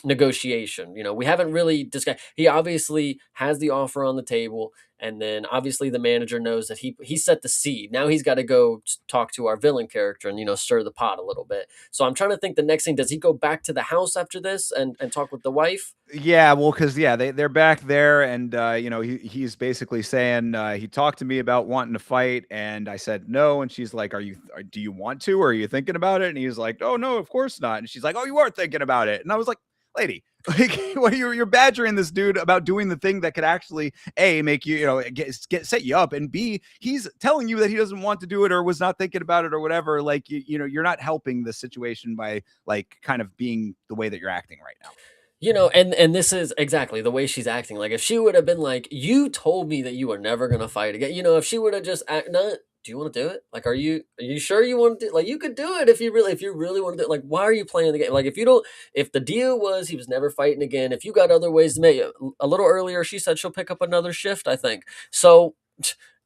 negotiation. We haven't really discussed. He obviously has the offer on the table, and then obviously the manager knows that he set the seed. Now he's got to go talk to our villain character and stir the pot a little bit. So I'm trying to think the next thing. Does he go back to the house after this and talk with the wife? Yeah, well, because they're back there, and he's basically saying he talked to me about wanting to fight, and I said no, and she's like, do you want to, or are you thinking about it? And he's like, oh no, of course not. And she's like, oh, you are thinking about it, and I was like, lady, like, well, you're badgering this dude about doing the thing that could actually a make you get set you up, and b he's telling you that he doesn't want to do it or was not thinking about it or whatever. Like you're not helping the situation by like kind of being the way that you're acting right now. You know, and this is exactly the way she's acting. Like, if she would have been like, "You told me that you were never gonna fight again," you know, if she would have just act, "No, do you want to do it? Like, are you sure you want to do? Like, you could do it if you really want to do it. Like, why are you playing the game? Like, if you don't, if the deal was he was never fighting again, if you got other ways to make it, a little earlier, she said she'll pick up another shift. I think so.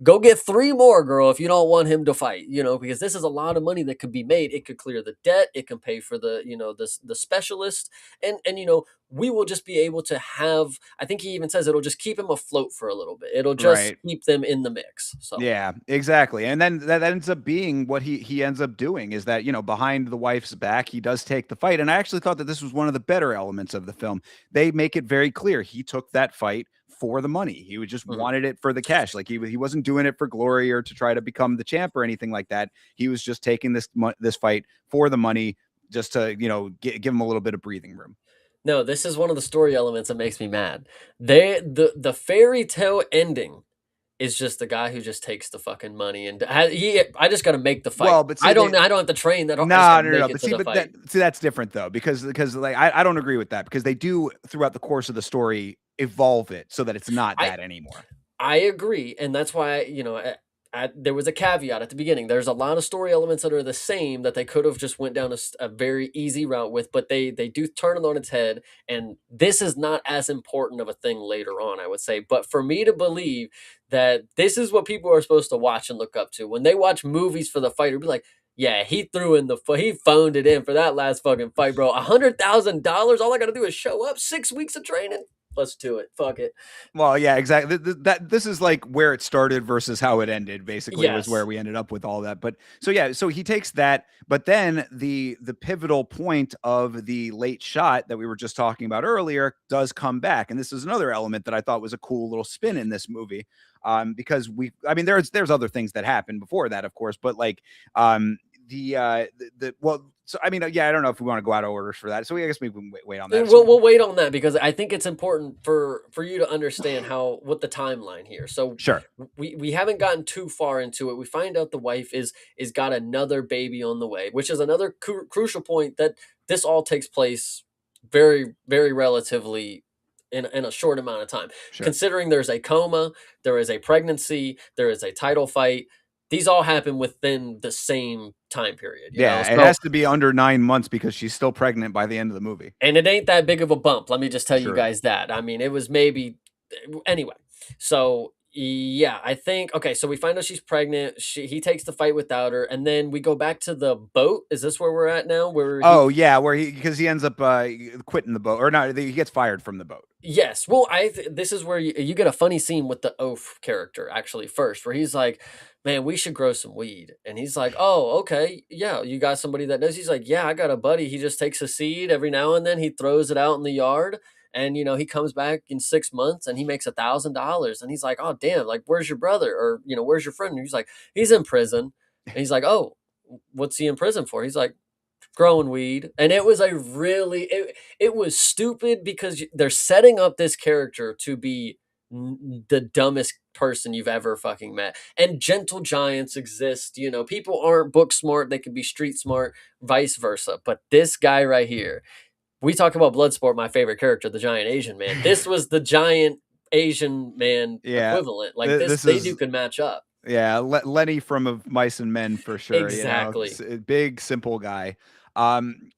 Go get three more, girl, if you don't want him to fight, you know, because this is a lot of money that could be made. It could clear the debt. It can pay for the, you know, the specialist, and you know, we will just be able to have, I think he even says it'll just keep him afloat for a little bit. It'll just Right. keep them in the mix. So, Yeah, exactly. And then that ends up being what he ends up doing is that, behind the wife's back, he does take the fight. And I actually thought that this was one of the better elements of the film. They make it very clear he took that fight for the money. He would just mhm. wanted it for the cash. Like he wasn't doing it for glory or to try to become the champ or anything like that. He was just taking this fight for the money just to, give him a little bit of breathing room. No, this is one of the story elements that makes me mad. The fairy tale ending is just the guy who just takes the fucking money and I just got to make the fight. Well, but see, they I don't have to train that hard. I just got No, to no, no, make no. it But to see, the fight. that's different though, because like I don't agree with that because they do throughout the course of the story evolve it so that it's not I that anymore. I agree, and that's why, you know, there was a caveat at the beginning. There's a lot of story elements that are the same that they could have just went down a very easy route with, but they do turn it on its head, and this is not as important of a thing later on, I would say. But for me to believe that this is what people are supposed to watch and look up to when they watch movies for the fighter, be like, yeah, he threw in he phoned it in for that last fucking fight, bro. $100,000. All I got to do is show up. 6 weeks of training. Let's do it. Fuck it. Well, yeah, exactly. That this is like where it started versus how it ended. Basically, was where Yes. we ended up with all that. But so yeah, so he takes that, but then the pivotal point of the late shot that we were just talking about earlier does come back, and this is another element that I thought was a cool little spin in this movie. Because I mean, there's other things that happened before that, of course, but like, well, so I mean, yeah, I don't know if we want to go out of orders for that. So I guess we can wait on that. So We'll wait on that because I think it's important for you to understand how what the timeline here. So sure, we haven't gotten too far into it. We find out the wife is got another baby on the way, which is another crucial point that this all takes place very relatively in a short amount of time. sure. Considering there's a coma, there is a pregnancy, there is a title fight. These all happen within the same time period, you know. Yeah, it So has to be under 9 months because she's still pregnant by the end of the movie. and it ain't that big of a bump. Let me just tell you True. guys that. I mean, it was maybe anyway. So yeah, I think okay. So we find out she's pregnant. He takes the fight without her, and then we go back to the boat. Is this where we're at now? Where he Oh yeah, where because he ends up quitting the boat, or not? He gets fired from the boat. Yes. Well, this is where you get a funny scene with the oaf character actually first, where he's like, "Man, we should grow some weed," and he's like, "Oh, okay, yeah, you got somebody that knows." He's like, "Yeah, I got a buddy. He just takes a seed every now and then. He throws it out in the yard, and you know he comes back in 6 months and he makes $1,000." And he's like, "Oh, damn! Like, where's your brother? Or you know, where's your friend?" And he's like, "He's in prison." And he's like, "Oh, what's he in prison for?" He's like, growing weed. And it was a really it was stupid because they're setting up this character to be the dumbest person you've ever fucking met. And gentle giants exist, you know, people aren't book smart, they can be street smart, vice versa. But this guy right here, we talk about Bloodsport, my favorite character, the giant Asian man. This was the giant Asian man Yeah, equivalent. Like this, this they do is can match up. yeah Lenny from Of Mice and Men for sure. Exactly. Big simple guy.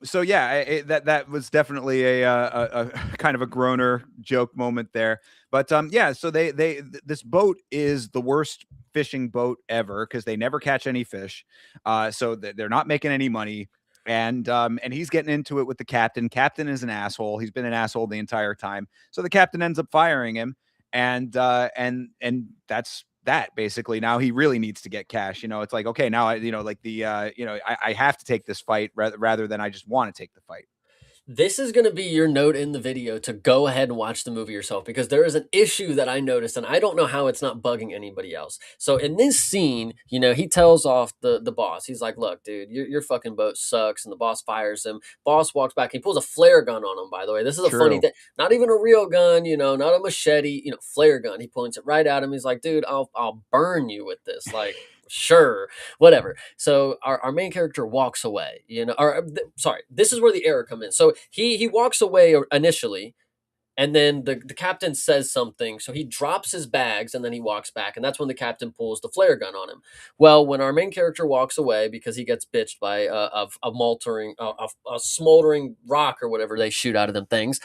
So yeah, that was definitely a kind of a groaner joke moment there. But yeah, so this boat is the worst fishing boat ever because they never catch any fish. So they're not making any money. And he's getting into it with the captain. Captain is an asshole. He's been an asshole the entire time. So the captain ends up firing him, and that's that basically. Now he really needs to get cash. It's like, okay, now like I have to take this fight rather than I just want to take the fight. This is going to be your note in the video to go ahead and watch the movie yourself because there is an issue that I noticed and I don't know how it's not bugging anybody else. So in this scene, you know, he tells off the boss. He's like, "Look, dude, your fucking boat sucks." And the boss fires him. Boss walks back. He pulls a flare gun on him, by the way. This is a funny True. thing. Not even a real gun, you know, not a machete, you know, flare gun. He points it right at him. He's like, "Dude, I'll burn you with this." Like Sure, whatever. So our main character walks away, you know, or sorry, this is where the error come in. So he walks away initially, and then the captain says something, so he drops his bags and then he walks back, and that's when the captain pulls the flare gun on him. Well, when our main character walks away because he gets bitched by a smoldering rock or whatever they shoot out of them things,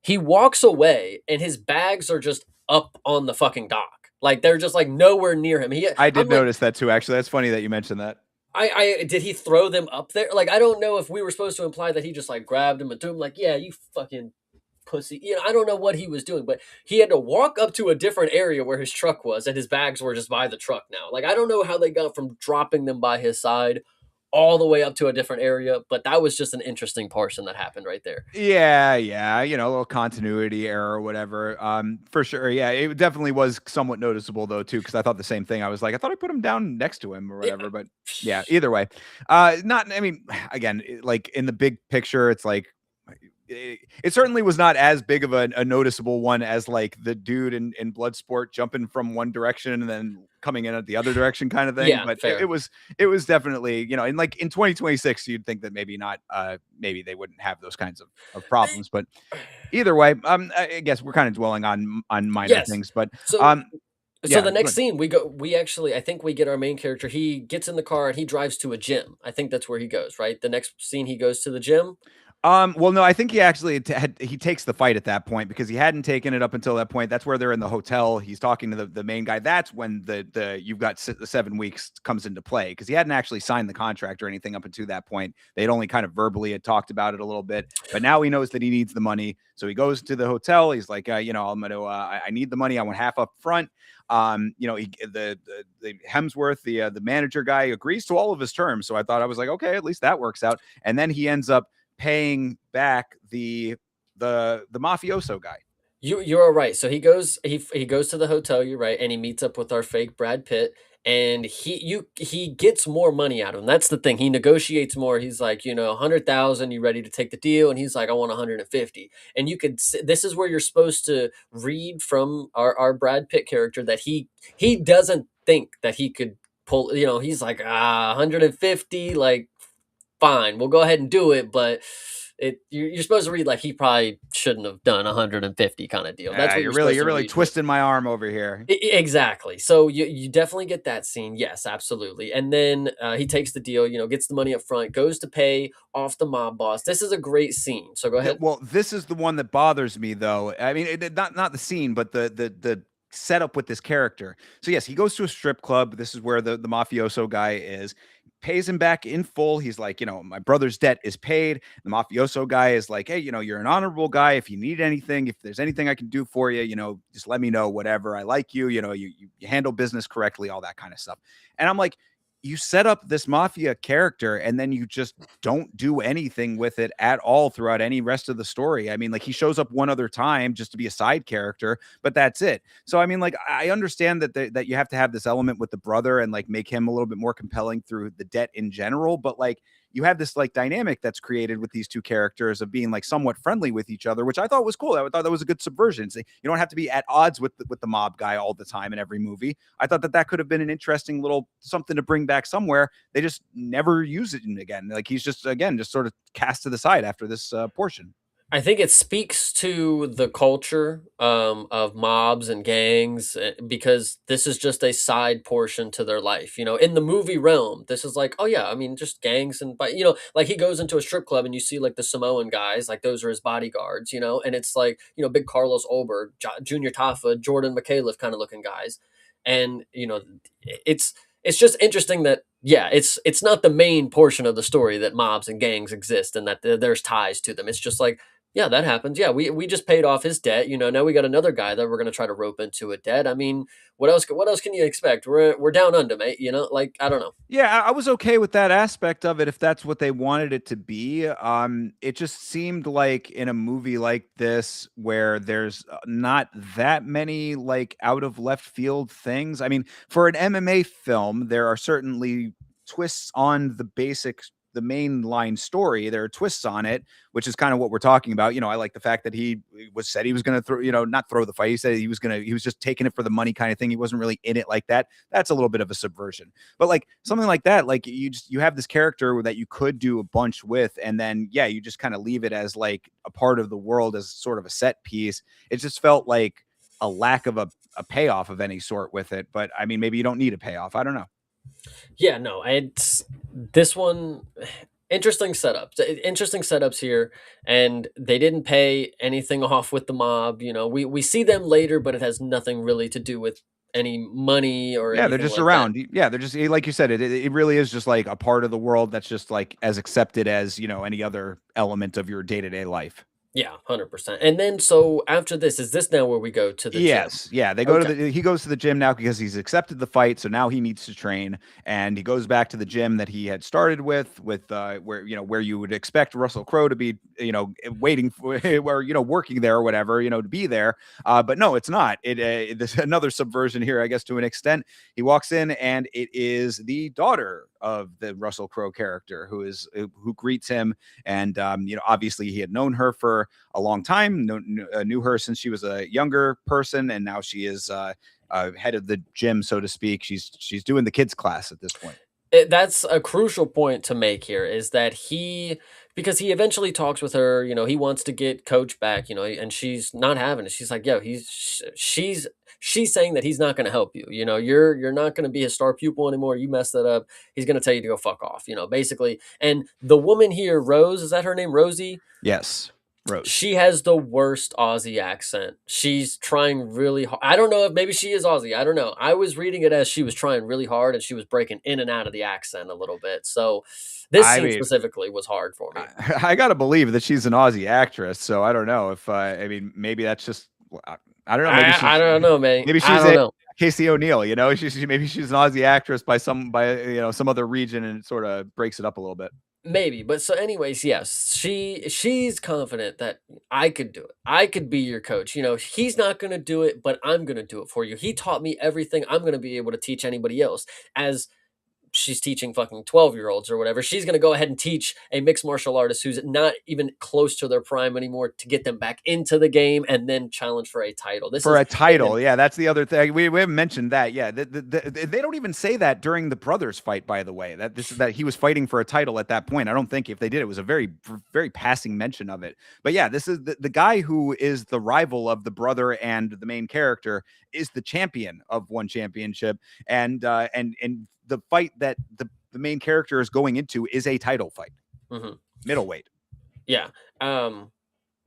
he walks away and his bags are just up on the fucking dock. Like they're just like nowhere near him. I I'm did like, notice that too. Actually, that's funny that you mentioned that. I did he throw them up there? Like I don't know if we were supposed to imply that he just like grabbed him and threw him. Like yeah, you fucking pussy. You know, I don't know what he was doing, but he had to walk up to a different area where his truck was, and his bags were just by the truck now. Like I don't know how they got from dropping them by his side all the way up to a different area, but that was just an interesting portion that happened right there. Yeah, yeah, a little continuity error or whatever. For sure. Yeah, it definitely was somewhat noticeable though too, because I thought the same thing. I was like, I thought I put him down next to him or Yeah. whatever. But yeah, either way, not. I mean, again, like in the big picture, it's like it certainly was not as big of a noticeable one as like the dude in Bloodsport jumping from one direction and then coming in at the other direction kind of thing. Yeah, But it fair. was it was definitely, in like in 2026, you'd think that maybe not, maybe they wouldn't have those kinds of problems. But either way, I guess we're kind of dwelling on minor Yes. things. But So um, so yeah, the next good. scene we actually I think we get our main character. He gets in the car and he drives to a gym. I think that's where he goes, right? The next scene he goes to the gym. Well, no, I think he actually he takes the fight at that point because he hadn't taken it up until that point. That's where they're in the hotel. He's talking to the main guy. That's when the you've got the 7 weeks comes into play because he hadn't actually signed the contract or anything up until that point. They'd only kind of verbally had talked about it a little bit, but now he knows that he needs the money. So he goes to the hotel. He's like, I'm gonna, I need the money. I want half up front. The Hemsworth, the manager guy, agrees to all of his terms. So I was like, okay, at least that works out. And then he ends up paying back the mafioso guy. You're all right. So he goes to the hotel, you're right, and he meets up with our fake Brad Pitt, and he gets more money out of him. That's the thing. He negotiates more. He's like, 100,000, you ready to take the deal? And he's like, I want 150. And this is where you're supposed to read from our Brad Pitt character that he doesn't think that he could pull, he's like, 150, like fine, we'll go ahead and do it, but you're supposed to read like he probably shouldn't have done 150 kind of deal. That's what You're you're really supposed you're to really read from it. twisting my arm over here. Exactly. So you definitely get that scene. Yes, absolutely. And then he takes the deal, gets the money up front, goes to pay off the mob boss. This is a great scene. So go ahead. Well, this is the one that bothers me, though. I mean, not the scene, but the setup with this character. So yes, he goes to a strip club. This is where the mafioso guy is. Pays him back in full. He's like, my brother's debt is paid. The mafioso guy is like, hey, you're an honorable guy. If you need anything, if there's anything I can do for you, just let me know. Whatever. I like you. You handle business correctly. All that kind of stuff. And I'm like, you set up this mafia character and then you just don't do anything with it at all throughout any rest of the story. I mean, like he shows up one other time just to be a side character, but that's it. So I mean, like I understand that you have to have this element with the brother and like make him a little bit more compelling through the debt in general, but like you have this like dynamic that's created with these two characters of being like somewhat friendly with each other, which I thought was cool. I thought that was a good subversion. So you don't have to be at odds with the mob guy all the time in every movie. I thought that could have been an interesting little something to bring back somewhere. They just never use it again. Like he's just again just sort of cast to the side after this portion. I think it speaks to the culture of mobs and gangs because this is just a side portion to their life. In the movie realm, this is like, oh yeah, I mean, just gangs but like he goes into a strip club and you see like the Samoan guys, like those are his bodyguards, and it's like big Carlos Oberg, Junior Taffa, Jordan McAuliffe kind of looking guys, and it's just interesting that yeah, it's not the main portion of the story that mobs and gangs exist and that there's ties to them. It's just like yeah, that happens. Yeah, we just paid off his debt. Now we got another guy that we're gonna try to rope into a debt. I mean, what else can you expect? We're down under, mate. Like I don't know. Yeah, I was okay with that aspect of it if that's what they wanted it to be. It just seemed like in a movie like this where there's not that many like out of left field things. I mean, for an MMA film, there are certainly twists on the basic the mainline story. There are twists on it, which is kind of what we're talking about. I like the fact that he was said he was going to throw, not throw the fight. He said he was just taking it for the money kind of thing. He wasn't really in it like that. That's a little bit of a subversion. But like something like that, like you have this character that you could do a bunch with, and then yeah, you just kind of leave it as like a part of the world as sort of a set piece. It just felt like a lack of a payoff of any sort with it. But I mean, maybe you don't need a payoff. I don't know. Yeah, no, it's this one. Interesting setups here, and they didn't pay anything off with the mob. We see them later, but it has nothing really to do with any money or Yeah, they're anything just like that. around. Yeah, they're just like you said. It really is just like a part of the world that's just like as accepted as any other element of your day to day life. Yeah, 100%. And then so after this, is this now where we go to the gym? Yes, yeah, they go to Okay. the he goes to the gym now because he's accepted the fight, so now he needs to train, and he goes back to the gym that he had started with where where you would expect Russell Crowe to be, waiting for or working there or whatever, to be there. But no, it's not. There's another subversion here, I guess, to an extent. He walks in, and it is the daughter of the Russell Crowe character who greets him, and obviously he had known her for a long time, knew her since she was a younger person, and now she is head of the gym, so to speak. She's doing the kids class at this point. That's a crucial point to make here is that because he eventually talks with her, he wants to get coach back, and she's not having it. She's like, yo, she's saying that he's not going to help you. You're not going to be his star pupil anymore. You messed that up. He's going to tell you to go fuck off, basically. And the woman here, Rose, is that her name? Rosie? Yes, Rose. She has the worst Aussie accent. She's trying really hard. I don't know if maybe she is Aussie. I don't know. I was reading it as she was trying really hard and she was breaking in and out of the accent a little bit. So this I scene mean, specifically was hard for me. I gotta believe that she's an Aussie actress, so I don't know if I mean maybe that's just I don't know. I don't know, man. Maybe I she's don't a know. Casey O'Neill. Maybe she's an Aussie actress by some other region, and it sort of breaks it up a little bit. Maybe, but so anyways, yes, she's confident that I could do it. I could be your coach. He's not going to do it, but I'm going to do it for you. He taught me everything I'm going to be able to teach anybody else. As she's teaching fucking 12-year-olds or whatever. She's going to go ahead and teach a mixed martial artist who's not even close to their prime anymore to get them back into the game and then challenge for a title. This For is a again, title, yeah, that's the other thing. We haven't mentioned that. Yeah, they don't even say that during the brothers fight. By the way, that he was fighting for a title at that point. I don't think if they did, it was a very very passing mention of it. But yeah, this is the guy who is the rival of the brother and the main character is the champion of one championship, and the fight that the main character is going into is a title fight, mhm, middleweight. yeah.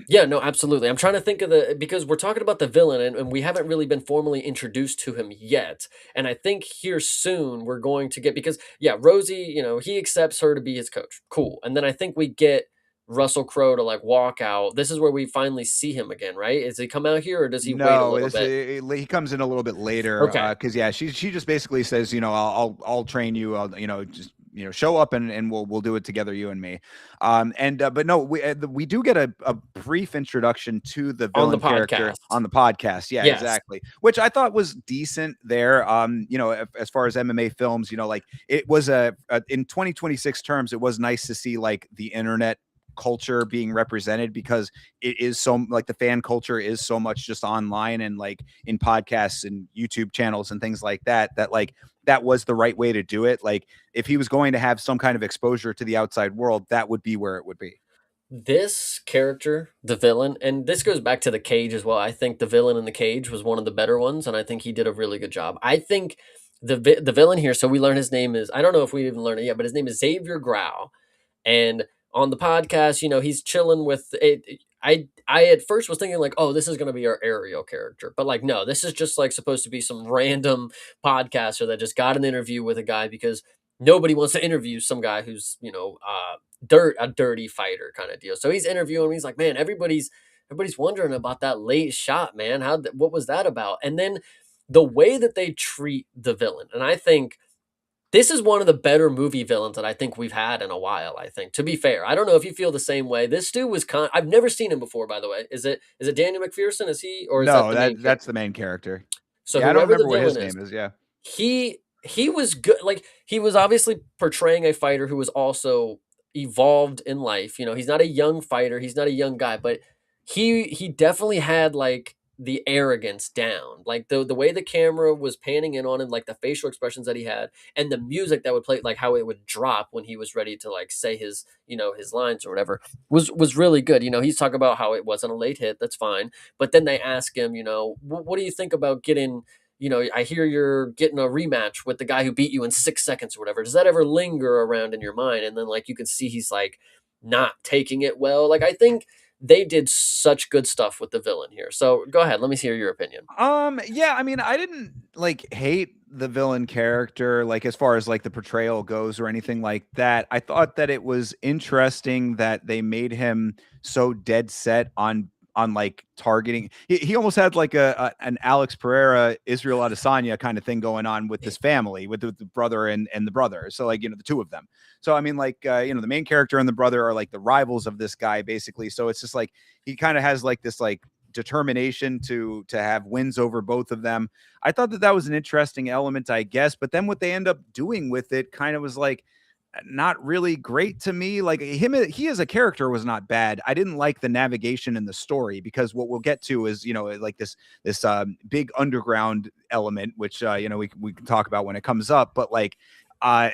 Yeah, no, absolutely. I'm trying to think of because we're talking about the villain and we haven't really been formally introduced to him yet. And I think here soon we're going to get because yeah, Rosie, he accepts her to be his coach. Cool. And then I think we get Russell Crowe to like walk out. This is where we finally see him again, right? Does he come out here or does he wait a No, little bit? he comes in a little bit later Okay. because yeah, she just basically says, I'll train you. I'll just show up and we'll do it together, you and me. And but no, we do get a brief introduction to the On the villain character podcast. on the podcast. Yeah, Yes. exactly. Which I thought was decent there. As far as MMA films, like it was in 2026 terms, it was nice to see like the internet culture being represented because it is so like the fan culture is so much just online and like in podcasts and YouTube channels and things like that like that was the right way to do it. Like if he was going to have some kind of exposure to the outside world, that would be where it would be. This character, the villain, and this goes back to the cage as well. I think the villain in the cage was one of the better ones, and I think he did a really good job. I think the villain here. So we learn his name is I don't know if we even learned it yet, but his name is Xavier Grau, and on the podcast, he's chilling with it. I at first was thinking like, oh, this is gonna be our Ariel character, but like, no, this is just like supposed to be some random podcaster that just got an interview with a guy because nobody wants to interview some guy who's a dirty fighter kind of deal. So he's interviewing. He's like, man, everybody's wondering about that late shot, man. What was that about? And then the way that they treat the villain, and I think this is one of the better movie villains that I think we've had in a while. I think, to be fair, I don't know if you feel the same way. This dude was I've never seen him before, by the way. Is it Daniel McPherson? Is he or is that No, the main that's character? the main character. So Yeah, I don't whoever the remember what villain his is, name is. Yeah. he was good. Like he was obviously portraying a fighter who was also evolved in life. You know, he's not a young fighter, he's not a young guy, but he definitely had like the arrogance down. Like the way the camera was panning in on him, like the facial expressions that he had, and the music that would play, like how it would drop when he was ready to like say his, you know, his lines or whatever, was really good. You know, he's talking about how it wasn't a late hit, that's fine. But then they ask him, you know, what do you think about getting, you know, I hear you're getting a rematch with the guy who beat you in 6 seconds or whatever. Does that ever linger around in your mind? And then like you can see he's like not taking it well. Like I think they did such good stuff with the villain here. So go ahead, let me hear your opinion. Yeah, I mean, I didn't like hate the villain character, like as far as like the portrayal goes or anything like that. I thought that it was interesting that they made him so dead set on like targeting. He almost had like an Alex Pereira, Israel Adesanya kind of thing going on with this family, with the brother and the brother. So like, you know, the two of them. So I mean, like you know, the main character and the brother are like the rivals of this guy, basically. So it's just like he kind of has like this like determination to have wins over both of them. I thought that that was an interesting element, I guess, but then what they end up doing with it kind of was like not really great to me. Like he as a character was not bad. I didn't like the navigation in the story because what we'll get to is, you know, like this big underground element, which you know, we can talk about when it comes up, but I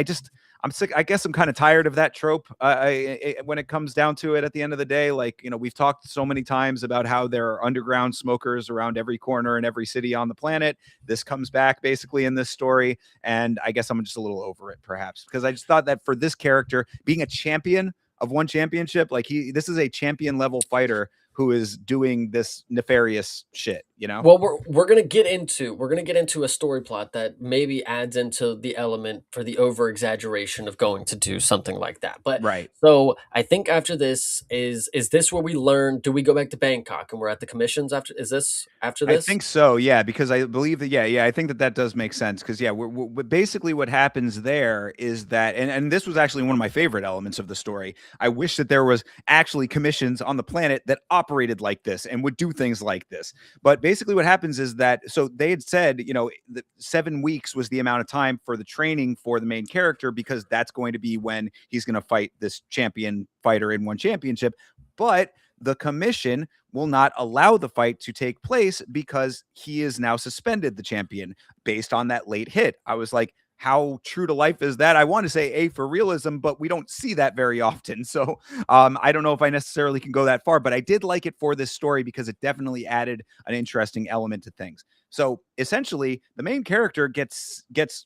just I'm sick. I guess I'm kind of tired of that trope. When it comes down to it, at the end of the day, like, you know, we've talked so many times about how there are underground smokers around every corner in every city on the planet. This comes back basically in this story, and I guess I'm just a little over it, perhaps, because I just thought that for this character being a champion of one championship, like this is a champion level fighter who is doing this nefarious shit, you know? Well, we're gonna get into a story plot that maybe adds into the element for the over exaggeration of going to do something like that. But Right. so I think after this is this where we learn? Do we go back to Bangkok and we're at the commissions after? Is this after I this? think so, yeah, because I believe that, yeah, I think that that does make sense because, yeah, we're basically what happens there is that, and this was actually one of my favorite elements of the story. I wish that there was actually commissions on the planet that operated like this and would do things like this. But basically, what happens is that, so they had said, you know, that 7 weeks was the amount of time for the training for the main character because that's going to be when he's going to fight this champion fighter in one championship. But the commission will not allow the fight to take place because he is now suspended the champion based on that late hit. I was like, how true to life is that? I want to say A for realism, but we don't see that very often. So I don't know if I necessarily can go that far, but I did like it for this story because it definitely added an interesting element to things. So essentially, the main character gets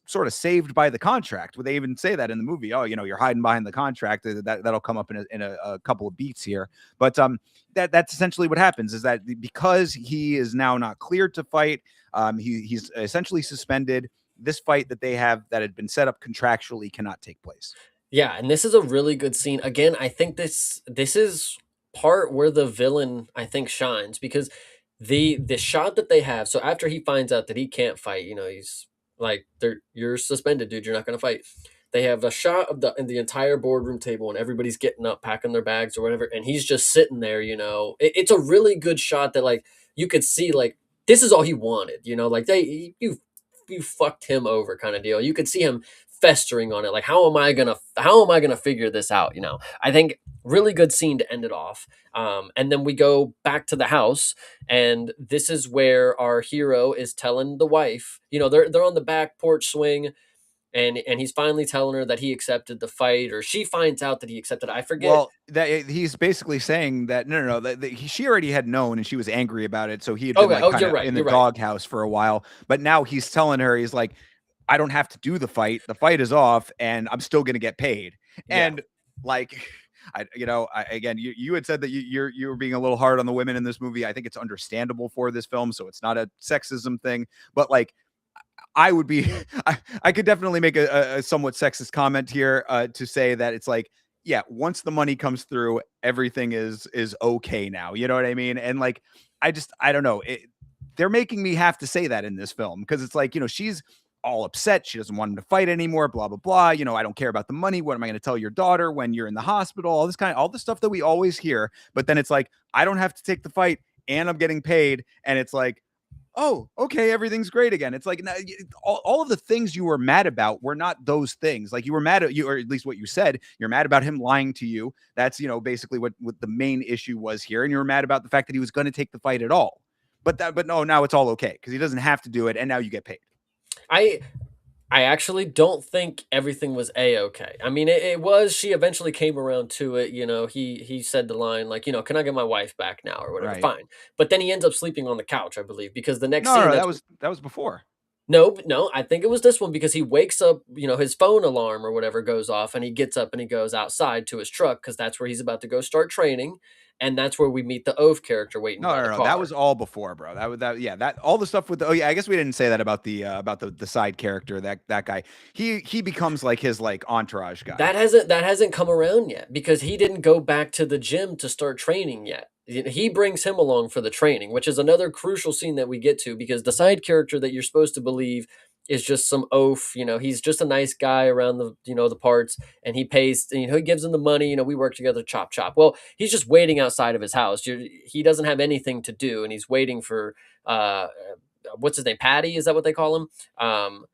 sort of saved by the contract. They even say that in the movie. Oh, you know, you're hiding behind the contract. That'll come up in a couple of beats here. But that's essentially what happens is that because he is now not cleared to fight, he's essentially suspended. This fight that they have that had been set up contractually cannot take place. Yeah, and this is a really good scene. Again, I think this is part where the villain I think shines because the shot that they have. So after he finds out that he can't fight, you know, he's like, "They're you're suspended, dude. You're not gonna fight." They have a shot of the entire boardroom table and everybody's getting up, packing their bags or whatever, and he's just sitting there. You know, it's a really good shot that like you could see like this is all he wanted. You know, like you fucked him over kind of deal. You could see him festering on it like how am I gonna figure this out, you know. I think really good scene to end it off. And then we go back to the house, and this is where our hero is telling the wife, you know, they're on the back porch swing, and he's finally telling her that he accepted the fight, or she finds out that he accepted, I forget. Well, he's basically saying that no, she already had known and she was angry about it. So he had been Okay, like oh, kind you're of right, in the you're right. doghouse for a while. But now he's telling her, he's like, I don't have to do the fight. The fight is off and I'm still going to get paid. Yeah. And like, again, you had said that you were being a little hard on the women in this movie. I think it's understandable for this film. So it's not a sexism thing, but like, I would be, I could definitely make a somewhat sexist comment here to say that it's like, yeah, once the money comes through, everything is okay now. You know what I mean? And like, I don't know. They're making me have to say that in this film because it's like, you know, she's all upset. She doesn't want him to fight anymore. Blah blah blah. You know, I don't care about the money. What am I going to tell your daughter when you're in the hospital? All the stuff that we always hear. But then it's like, I don't have to take the fight, and I'm getting paid, and it's like, oh, okay, everything's great again. It's like all of the things you were mad about were not those things. Like you were mad at you, or at least what you said. You're mad about him lying to you. That's basically what the main issue was here, and you were mad about the fact that he was going to take the fight at all. But no, now it's all okay because he doesn't have to do it, and now you get paid. I I actually don't think everything was a-okay. I mean, it was. She eventually came around to it. He said the line like, "Can I get my wife back now or whatever?" Right. Fine, but then he ends up sleeping on the couch, I believe, because the next No, no, scene no, that's that was before. no, no, I think it was this one because he wakes up, his phone alarm or whatever goes off, and he gets up and he goes outside to his truck because that's where he's about to go start training, and that's where we meet the Oath character waiting No, by no, the no, that was car. all before, bro. Yeah, that all the stuff with the, oh yeah, I guess we didn't say that about the side character, that guy. He becomes like his like entourage guy. That hasn't come around yet because he didn't go back to the gym to start training yet. He brings him along for the training, which is another crucial scene that we get to because the side character that you're supposed to believe is just some oaf, he's just a nice guy around the parts, and he pays, he gives him the money, we work together, chop chop. Well, he's just waiting outside of his house. He doesn't have anything to do, and he's waiting for what's his name, Patty, is that what they call him? Go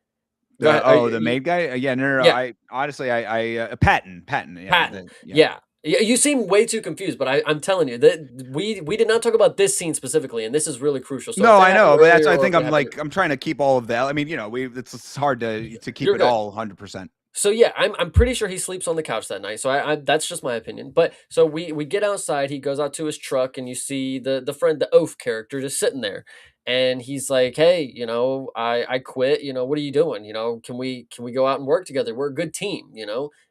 The ahead. the maid guy. Yeah, no, no, no. Yeah, I honestly, I Patton. Yeah, Patton. yeah. Yeah. You seem way too confused, but I'm telling you that we did not talk about this scene specifically, and this is really crucial. So if No, that I happened know, but that's earlier I or think if it I'm happened, like I'm trying to keep all of that. I mean, it's hard to keep you're it good. all 100%. So yeah, I'm pretty sure he sleeps on the couch that night. So I that's just my opinion. But so we get outside. He goes out to his truck, and you see the friend, the Oaf character, just sitting there, and he's like, "Hey, I quit. What are you doing? Can we go out and work together? We're a good team.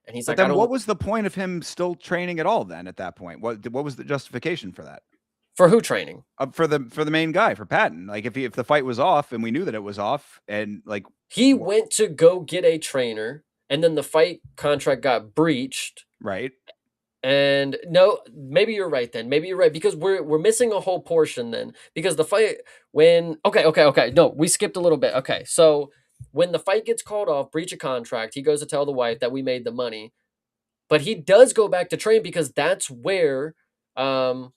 And he's But like, "I then what don't." was the point of him still training at all then at that point? What was the justification for that? For who training? For the main guy, for Patton. Like if the fight was off and we knew that it was off and like He wh- went to go get a trainer, and then the fight contract got breached. right? And no, maybe you're right then. Maybe you're right because we're missing a whole portion then. Because the fight when okay. No, we skipped a little bit. Okay, so when the fight gets called off, breach of contract, he goes to tell the wife that we made the money, but he does go back to train because that's where um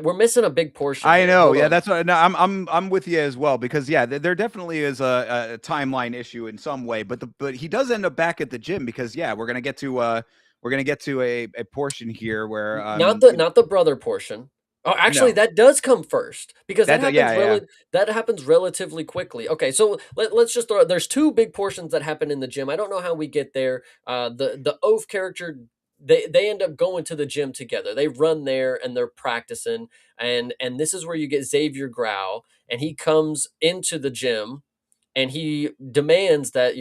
we're missing a big portion I here. know. Hold Yeah, on. that's what no, I'm with you as well because yeah, there definitely is a timeline issue in some way, but he does end up back at the gym because yeah, we're gonna get to a portion here where Not the brother portion. Oh, actually, no, that does come first because that yeah, yeah. that happens relatively quickly. Okay, so let's just throw. There's two big portions that happen in the gym. I don't know how we get there. The Oath character, they end up going to the gym together. They run there and they're practicing, and this is where you get Xavier Grau, and he comes into the gym and he demands that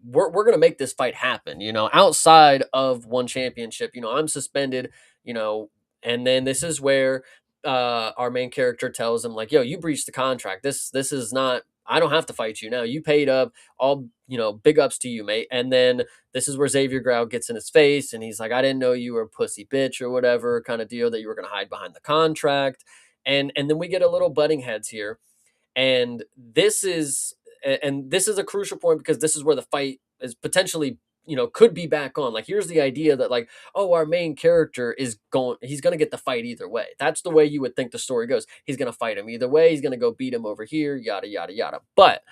we're going to make this fight happen, outside of one championship. I'm suspended, you know and then this is where our main character tells him like, yo, you breached the contract. This is not, I don't have to fight you now. You paid up. All, big ups to you, mate. And then this is where Xavier Grau gets in his face and he's like, I didn't know you were a pussy bitch or whatever kind of deal, that you were going to hide behind the contract. And then we get a little butting heads here, and this is a crucial point because this is where the fight is potentially, could be back on. Like, here's the idea that like, oh, our main character he's going to get the fight either way. That's the way you would think the story goes. He's going to fight him either way. He's going to go beat him over here, yada yada yada. But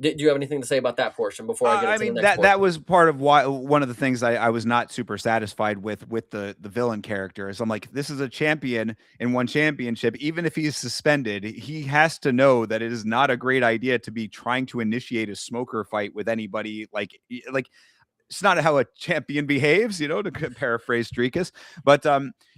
do you have anything to say about that portion before I get I into the mean next that portion? was part of why one of the things I was not super satisfied with the villain character is I'm like, this is a champion in one championship. Even if he's suspended, he has to know that it is not a great idea to be trying to initiate a smoker fight with anybody. Like it's not how a champion behaves, to paraphrase Streakus. But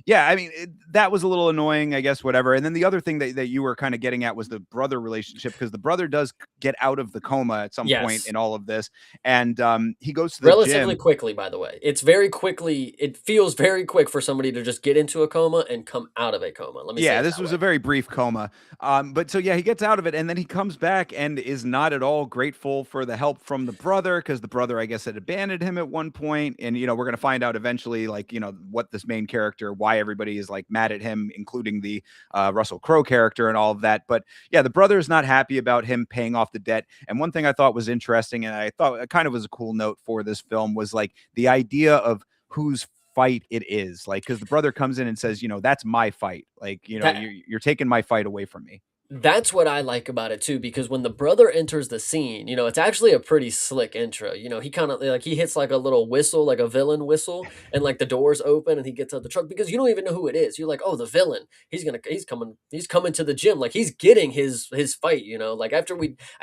yeah, I mean, that was a little annoying, I guess, whatever. And then the other thing that you were kind of getting at was the brother relationship, because the brother does get out of the coma at some point Yes. in all of this. And he goes to the Relatively gym. quickly, by the way. It's very quickly, it feels very quick for somebody to just get into a coma and come out of a coma. Let me say Yeah, it this that was way. a very brief coma. But so yeah, he gets out of it and then he comes back and is not at all grateful for the help from the brother because the brother, I guess, had abandoned him at one point. And we're gonna find out eventually, like, what this main character, why everybody is like mad at him, including the Russell Crowe character and all of that. But yeah, the brother is not happy about him paying off the debt. And one thing I thought was interesting, and I thought it kind of was a cool note for this film, was like the idea of whose fight it is, like, because the brother comes in and says, that's my fight, like, That you're taking my fight away from me. That's what I like about it too, because when the brother enters the scene, it's actually a pretty slick intro. He kind of like he hits like a little whistle, like a villain whistle, and like the doors open and he gets out the truck because you don't even know who it is. You're like, oh, the villain. He's coming to the gym. Like he's getting his fight. Like I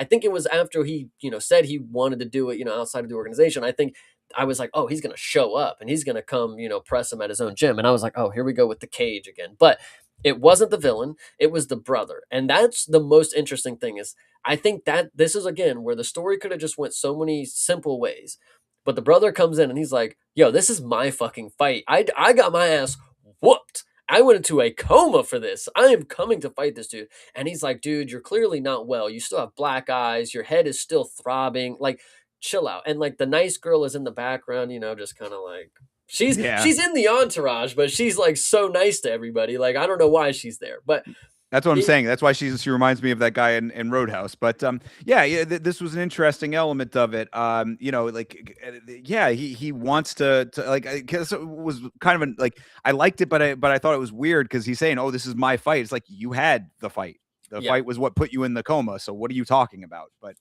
think it was after he, said he wanted to do it, outside of the organization. I think I was like, oh, he's gonna show up and he's gonna come, press him at his own gym. And I was like, oh, here we go with the cage again. But it wasn't the villain, it was the brother. And that's the most interesting thing is I think that this is again where the story could have just went so many simple ways. But the brother comes in and he's like, "Yo, this is my fucking fight. I got my ass whooped. I went into a coma for this. I am coming to fight this dude." And he's like, "Dude, you're clearly not well. You still have black eyes. Your head is still throbbing. Like, chill out." And like the nice girl is in the background, just kind of like she's Yeah. she's in the entourage, but she's like so nice to everybody. Like I don't know why she's there, but That's what I'm it, saying. That's why she reminds me of that guy in Roadhouse. But yeah, this was an interesting element of it. Yeah, he wants to like because it was kind of like I liked it, but I thought it was weird because he's saying, "Oh, this is my fight." It's like you had the fight. The yeah. fight was what put you in the coma. So what are you talking about? But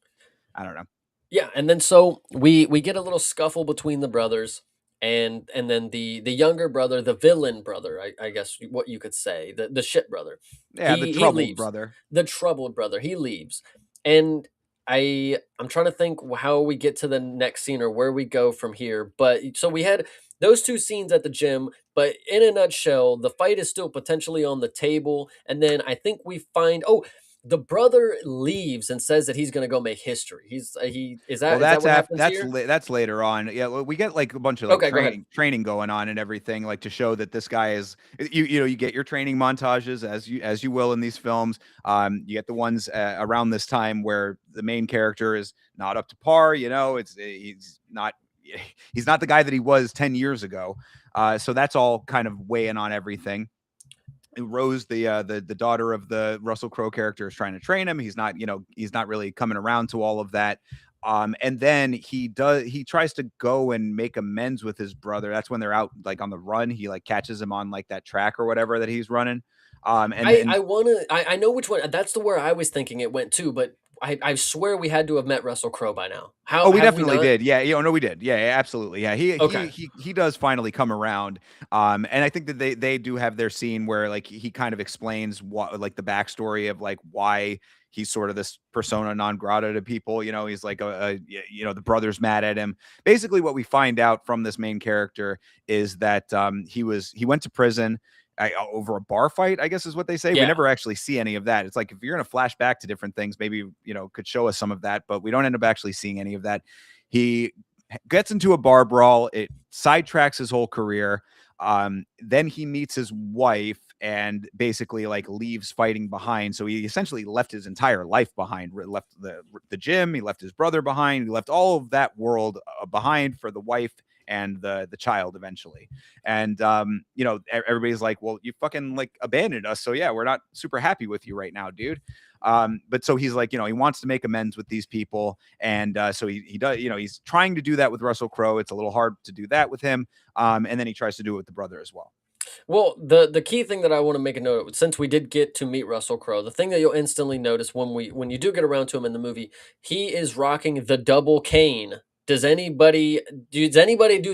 I don't know. Yeah, and then so we get a little scuffle between the brothers, and then the younger brother, the villain brother, I guess what you could say, the shit brother, Yeah, the he troubled leaves. brother. The troubled brother, he leaves, and I'm trying to think how we get to the next scene or where we go from here. But so we had those two scenes at the gym, but in a nutshell, the fight is still potentially on the table, and then I think we find the brother leaves and says that he's gonna go make history. He Well, is that what happens that's here? that's later on. Yeah, well, we get like a bunch of like Okay, go ahead. training going on and everything, like to show that this guy is you get your training montages as you will in these films. You get the ones around this time where the main character is not up to par. He's not the guy that he was 10 years ago. So that's all kind of weighing on everything. Rose, the daughter of the Russell Crowe character, is trying to train him. He's not really coming around to all of that. And then he tries to go and make amends with his brother. That's when they're out like on the run. He like catches him on like that track or whatever that he's running. And I then I wanna I know which one that's the where I was thinking it went to, but I swear we had to have met Russell Crowe by now. How Oh, we have we definitely not? did. Yeah, no, we did. Yeah, yeah, absolutely. Yeah, Okay. he does finally come around. And I think that they do have their scene where like he kind of explains what like the backstory of like why he's sort of this persona non grata to people. He's like the brother's mad at him. Basically, what we find out from this main character is that he went to prison. Over a bar fight, I guess is what they say. We Yeah. never actually see any of that. It's like if you're going to flash back to different things, maybe could show us some of that, but we don't end up actually seeing any of that. He gets into a bar brawl. It sidetracks his whole career. Then he meets his wife and basically like leaves fighting behind. So he essentially left his entire life behind. Left the gym. He left his brother behind. He left all of that world behind for the wife and the child eventually. And everybody's like, well, you fucking like abandoned us, so yeah, we're not super happy with you right now, dude. But so he's like, he wants to make amends with these people, and so he does. He's trying to do that with Russell Crowe. It's a little hard to do that with him, and then he tries to do it with the brother as well. Well, the key thing that I want to make a note of, since we did get to meet Russell Crowe, the thing that you'll instantly notice when you do get around to him in the movie, he is rocking the double cane. Does anybody do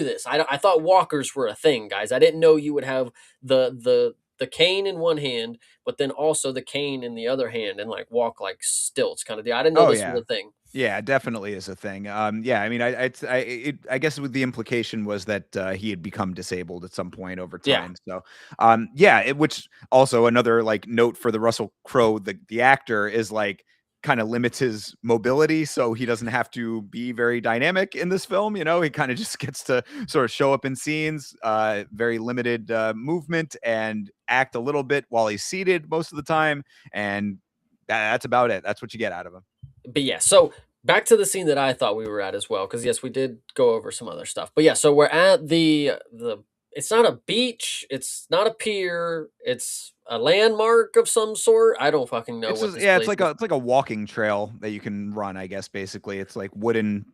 this? I thought walkers were a thing, guys. I didn't know you would have the cane in one hand, but then also the cane in the other hand, and like walk like stilts kind of deal. I didn't know Oh this was yeah. a thing. Yeah, definitely is a thing. Yeah, I mean, I guess the implication was that he had become disabled at some point over Yeah. time. So, yeah, which also another like note for the Russell Crowe, the actor, is like kind of limits his mobility, so he doesn't have to be very dynamic in this film. He kind of just gets to sort of show up in scenes, very limited movement, and act a little bit while he's seated most of the time, and that's about it. That's what you get out of him. But yeah, so back to the scene that I thought we were at as well, because yes, we did go over some other stuff. But yeah, so we're at the. It's not a beach. It's not a pier. It's a landmark of some sort. I don't fucking know It's what just, this yeah, place is. it's like a walking trail that you can run, I guess. Basically, it's like wooden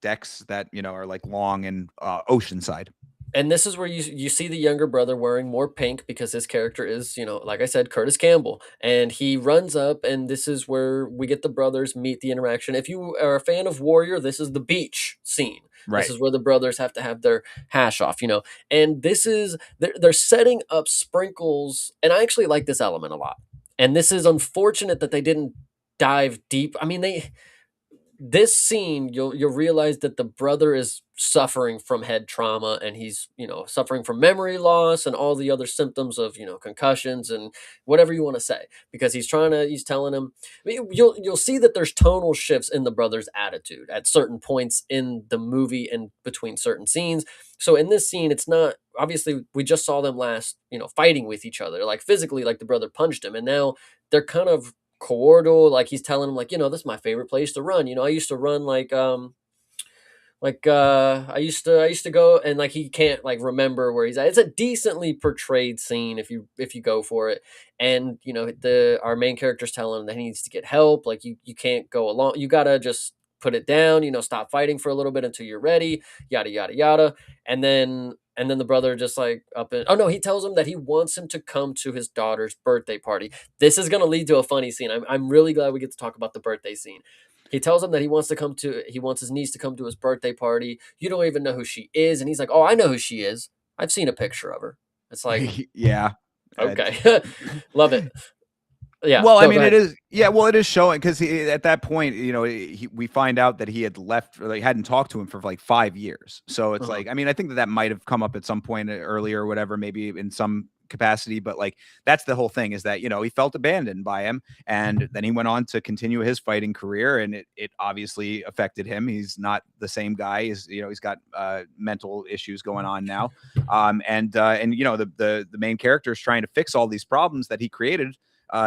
decks that are like long and oceanside. And this is where you see the younger brother wearing more pink because his character is, like I said, Curtis Campbell, and he runs up, and this is where we get the brothers meet the interaction. If you are a fan of Warrior, this is the beach scene. This Right. is where the brothers have to have their hash off, and this is they're setting up sprinkles, and I actually like this element a lot. And this is unfortunate that they didn't dive deep. I mean, this scene, you'll realize that the brother is suffering from head trauma, and he's, suffering from memory loss and all the other symptoms of, concussions and whatever you want to say, because he's telling him. I mean, you'll see that there's tonal shifts in the brother's attitude at certain points in the movie and between certain scenes. So in this scene, it's not obviously, we just saw them last, fighting with each other, like physically, like the brother punched him, and now they're kind of corridor, like he's telling him, like, this is my favorite place to run. I used to run I used to go, and like he can't like remember where he's at. It's a decently portrayed scene if you go for it. And the our main character's telling him that he needs to get help. Like you can't go along. You gotta just put it down, stop fighting for a little bit until you're ready, yada yada yada. And then the brother just like up and, oh no, he tells him that he wants him to come to his daughter's birthday party. This is gonna lead to a funny scene. I'm really glad we get to talk about the birthday scene. He tells him that he wants his niece to come to his birthday party. You don't even know who she is. And he's like, oh, I know who she is. I've seen a picture of her. It's like, Yeah. okay. Love it. Yeah. Well, I No, go mean, it ahead. is, yeah, well, it is showing because at that point, we find out that he had left, or they hadn't talked to him for like 5 years. So it's Uh-huh. like, I mean, I think that might have come up at some point earlier or whatever, maybe in some capacity, but like that's the whole thing is that, he felt abandoned by him. And then he went on to continue his fighting career, and it obviously affected him. He's not the same guy. He's got mental issues going on now. And the main character is trying to fix all these problems that he created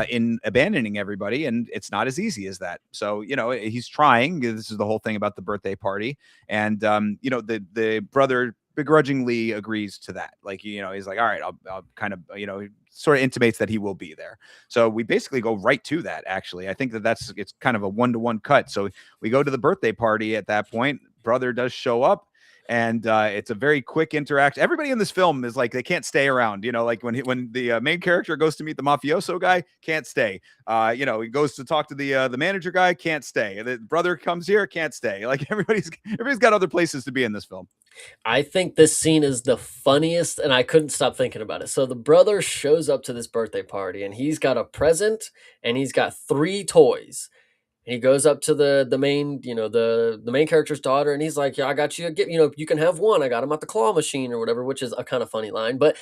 in abandoning everybody, and it's not as easy as that. So he's trying. This is the whole thing about the birthday party, and the brother begrudgingly agrees to that. Like he's like, all right, I'll kind of sort of intimates that he will be there. So we basically go right to that. Actually, I think it's kind of a 1-to-1 cut. So we go to the birthday party at that point. Brother does show up, and it's a very quick interaction. Everybody in this film is like they can't stay around. Like when the main character goes to meet the mafioso guy, can't stay. He goes to talk to the manager guy, can't stay. The brother comes here, can't stay. Like everybody's got other places to be in this film. I think this scene is the funniest, and I couldn't stop thinking about it. So the brother shows up to this birthday party, and he's got a present, and he's got three toys. And he goes up to the main, the main character's daughter, and he's like, "Yeah, I got you. You can have one. I got him at the claw machine or whatever," which is a kind of funny line. But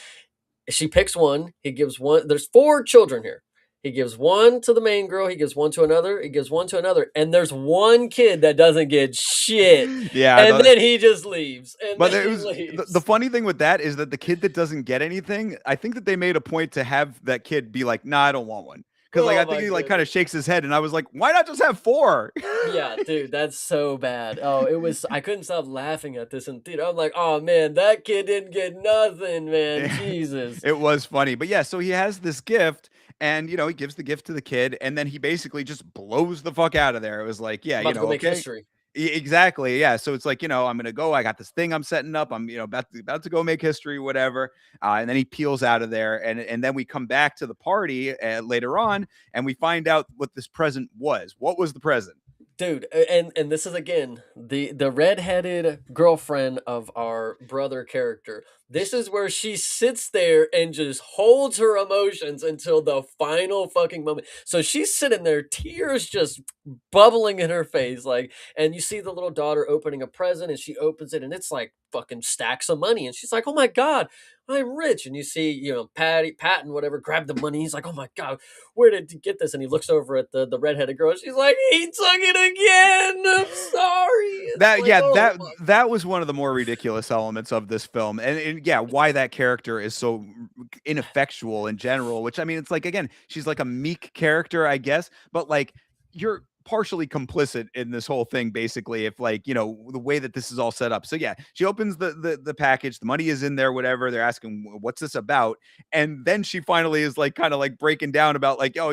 she picks one. He gives one. There's four children here. He gives one to the main girl. He gives one to another. He gives one to another. And there's one kid that doesn't get shit. Yeah, And then he just leaves. And but then it he was the leaves. funny thing with that is that the kid that doesn't get anything, I think that they made a point to have that kid be like, "Nah, I don't want one," because like Oh I think my he like kind of goodness. shakes his head, and I was like, "Why not just have four?" Yeah, dude, that's so bad. Oh, I couldn't stop laughing at this in theater. I'm like, oh man, that kid didn't get nothing, man. Yeah, Jesus. it was funny. But yeah, so he has this gift, and he gives the gift to the kid, and then he basically just blows the fuck out of there. It was like, yeah, About to go make okay. history. Exactly. Yeah. So it's like, I'm gonna go. I got this thing I'm setting up. I'm, about to go make history, whatever. And then he peels out of there, and then we come back to the party later on, and we find out what this present was. What was the present? Dude, and this is again the redheaded girlfriend of our brother character. This is where she sits there and just holds her emotions until the final fucking moment. So she's sitting there, tears just bubbling in her face, like, and you see the little daughter opening a present, and she opens it, and it's like fucking stacks of money, and she's like, "Oh my god, I'm rich." And you see, Patton, whatever, grab the money. He's like, "Oh my god, where did you get this?" And he looks over at the redheaded girl. She's like, "He took it again. I'm sorry." It's That like, yeah, oh that my. that was one of the more ridiculous elements of this film, and yeah, why that character is so ineffectual in general. Which I mean, it's like again, she's like a meek character, I guess, but like you're partially complicit in this whole thing, basically. If like the way that this is all set up. So yeah, she opens the package, the money is in there, whatever. They're asking, what's this about? And then she finally is like kind of like breaking down about like, oh,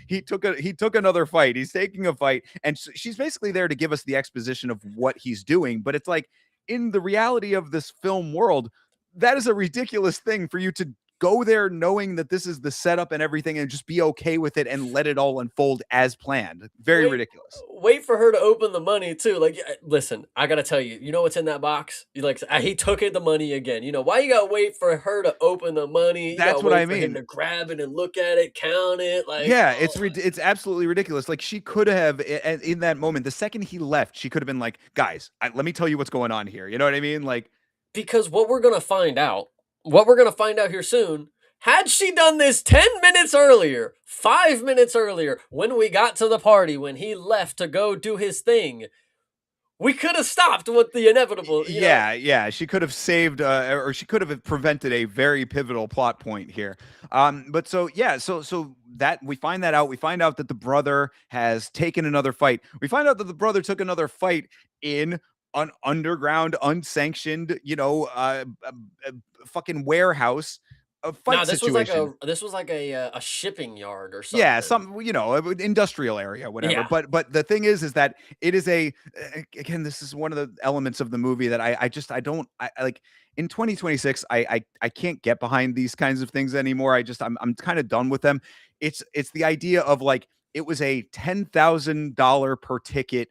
he took another fight, he's taking a fight, and she's basically there to give us the exposition of what he's doing. But it's like in the reality of this film world, that is a ridiculous thing for you to go there knowing that this is the setup and everything and just be okay with it and let it all unfold as planned. Very Wait, ridiculous. wait for her to open the money too. Like, listen, I gotta tell you, you know what's in that box? You like, he took it the money again. You know why you gotta wait for her to open the money? You gotta That's what wait I for him mean. to grab it and look at it, count it. Like, Yeah, oh, it's absolutely ridiculous. Like she could have in that moment, the second he left, she could have been like, "Guys, let me tell you what's going on here." You know what I mean? Like, because what we're gonna find out here soon. Had she done this 10 minutes earlier, 5 minutes earlier, when we got to the party, when he left to go do his thing, we could have stopped with the inevitable. You know, yeah, yeah, she could have saved, or she could have prevented a very pivotal plot point here. But so yeah, so that we find that out. We find out that the brother has taken another fight. We find out that the brother took another fight in an underground, unsanctioned, fucking warehouse, a no, fight situation. this was like a shipping yard or Yeah, something. some industrial area, whatever. Yeah. But the thing is that it is again, this is one of the elements of the movie that I don't I like in 2026. I can't get behind these kinds of things anymore. I'm kind of done with them. It's the idea of like it was a $10,000 per ticket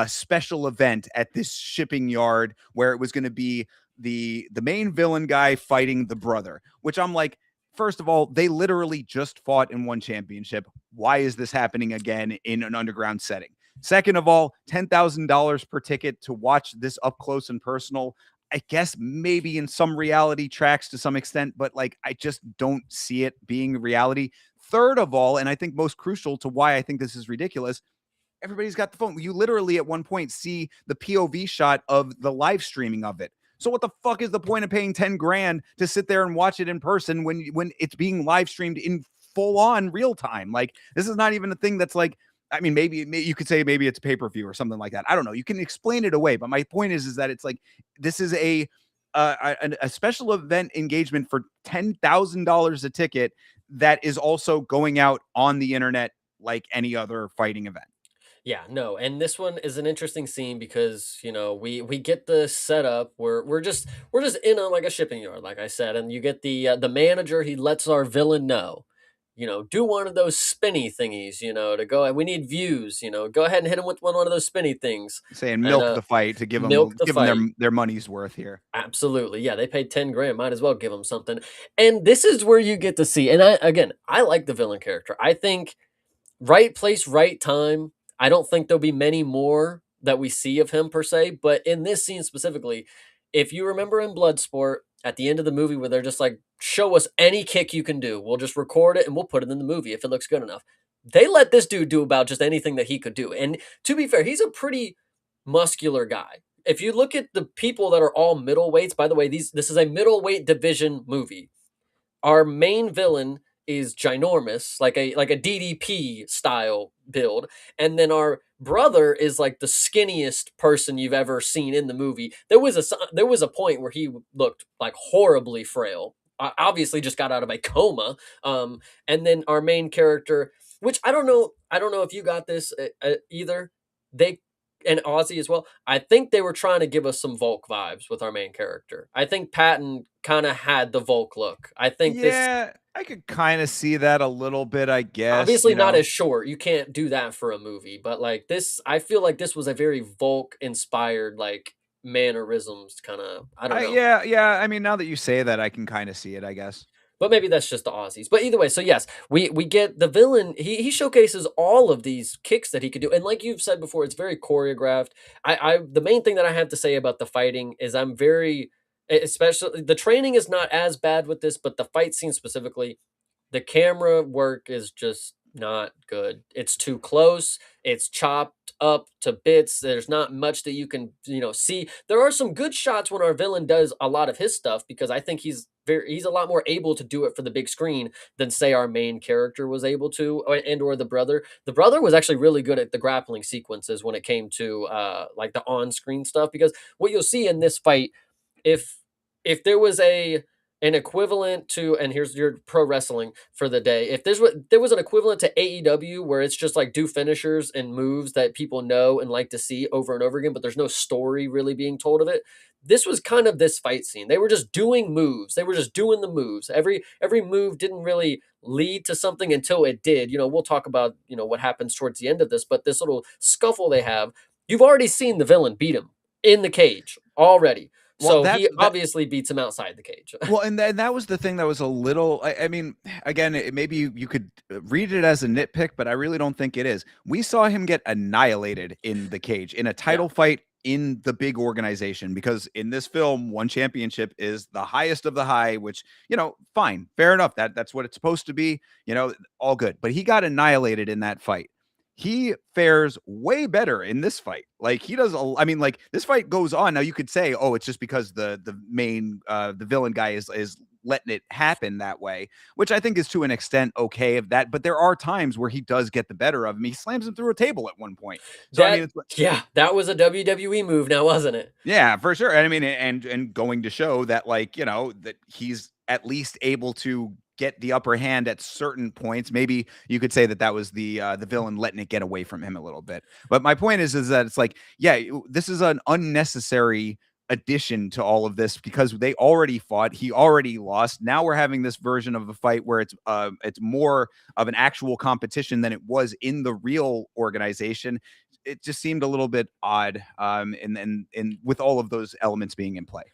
special event at this shipping yard where it was going to be the main villain guy fighting the brother, which I'm like, first of all, they literally just fought in one championship. Why is this happening again in an underground setting? Second of all, $10,000 per ticket to watch this up close and personal. I guess maybe in some reality tracks to some extent, but like I just don't see it being reality. Third of all, and I think most crucial to why I think this is ridiculous, everybody's got the phone. You literally at one point see the POV shot of the live streaming of it. So what the fuck is the point of paying 10 grand to sit there and watch it in person when it's being live streamed in full on real time? Like this is not even a thing that's like, I mean, maybe you could say maybe it's pay-per-view or something like that. I don't know. You can explain it away, but my point is that it's like this is a special event engagement for $10,000 a ticket that is also going out on the internet like any other fighting event. Yeah, no, and this one is an interesting scene because you know we get the setup where we're just in on like a shipping yard, like I said, and you get the manager. He lets our villain know, you know, do one of those spinny thingies, you know, to go. We need views, you know, go ahead and hit him with one of those spinny things, Saying and milk the fight to milk the give them fight. their money's worth here. Absolutely, yeah, they paid 10 grand. Might as well give them something. And this is where you get to see. And I like the villain character. I think right place, right time. I don't think there'll be many more that we see of him per se, but in this scene specifically, if you remember in Bloodsport at the end of the movie where they're just like, show us any kick you can do, we'll just record it and we'll put it in the movie if it looks good enough. They let this dude do about just anything that he could do. And to be fair, he's a pretty muscular guy. If you look at the people that are all middleweights, by the way, this is a middleweight division movie. Our main villain is ginormous, like a DDP style build, and then our brother is like the skinniest person you've ever seen in the movie. There was a point where he looked like horribly frail. Obviously, just got out of a coma. And then our main character, which I don't know if you got this either. They and Ozzy as well. I think they were trying to give us some Volk vibes with our main character. I think Patton kind of had the Volk look. I think this Yeah, I could kind of see that a little bit, I guess, obviously not as short. You can't do that for a movie, but like this, I feel like this was a very Volk inspired like mannerisms kind of. I don't know. Yeah, I mean, now that you say that, I can kind of see it, I guess. But maybe that's just the Aussies. But either way, so yes, we get the villain. He showcases all of these kicks that he could do, and like you've said before, it's very choreographed. I the main thing that I have to say about the fighting is I'm very, especially the training is not as bad with this, but the fight scene specifically, the camera work is just not good. It's too close. It's chopped up to bits. There's not much that you can, you know, see. There are some good shots when our villain does a lot of his stuff because I think he's a lot more able to do it for the big screen than say our main character was able to and or the brother. The brother was actually really good at the grappling sequences when it came to like the on-screen stuff because what you'll see in this fight if if there was an equivalent to, and here's your pro wrestling for the day. If there was an equivalent to AEW where it's just like do finishers and moves that people know and like to see over and over again, but there's no story really being told of it. This was kind of this fight scene. They were just doing moves. They were just doing the moves. Every move didn't really lead to something until it did. We'll talk about, what happens towards the end of this, but this little scuffle they have, you've already seen the villain beat him in the cage already. Well, So that's he that. obviously beats him outside the cage. Well, and that was the thing that was a little. I mean, again, maybe you could read it as a nitpick, but I really don't think it is. We saw him get annihilated in the cage in a Yeah. title fight in the big organization, because in this film, one championship is the highest of the high, which, fine, fair enough. That's what it's supposed to be, all good. But he got annihilated in that fight. He fares way better in this fight. Like, he does. I mean, like, this fight goes on. Now you could say, oh, it's just because the main the villain guy is letting it happen that way, which I think is to an extent okay of that. But there are times where he does get the better of him. He slams him through a table at one point. So I mean, That yeah, that was a WWE move now, wasn't it? yeah, for sure. And I mean, and going to show that, like, that he's at least able to get the upper hand at certain points. Maybe you could say that that was the villain letting it get away from him a little bit. But my point is that it's like, yeah, this is an unnecessary addition to all of this, because they already fought, he already lost. Now we're having this version of a fight where it's more of an actual competition than it was in the real organization. It just seemed a little bit odd, and with all of those elements being in play.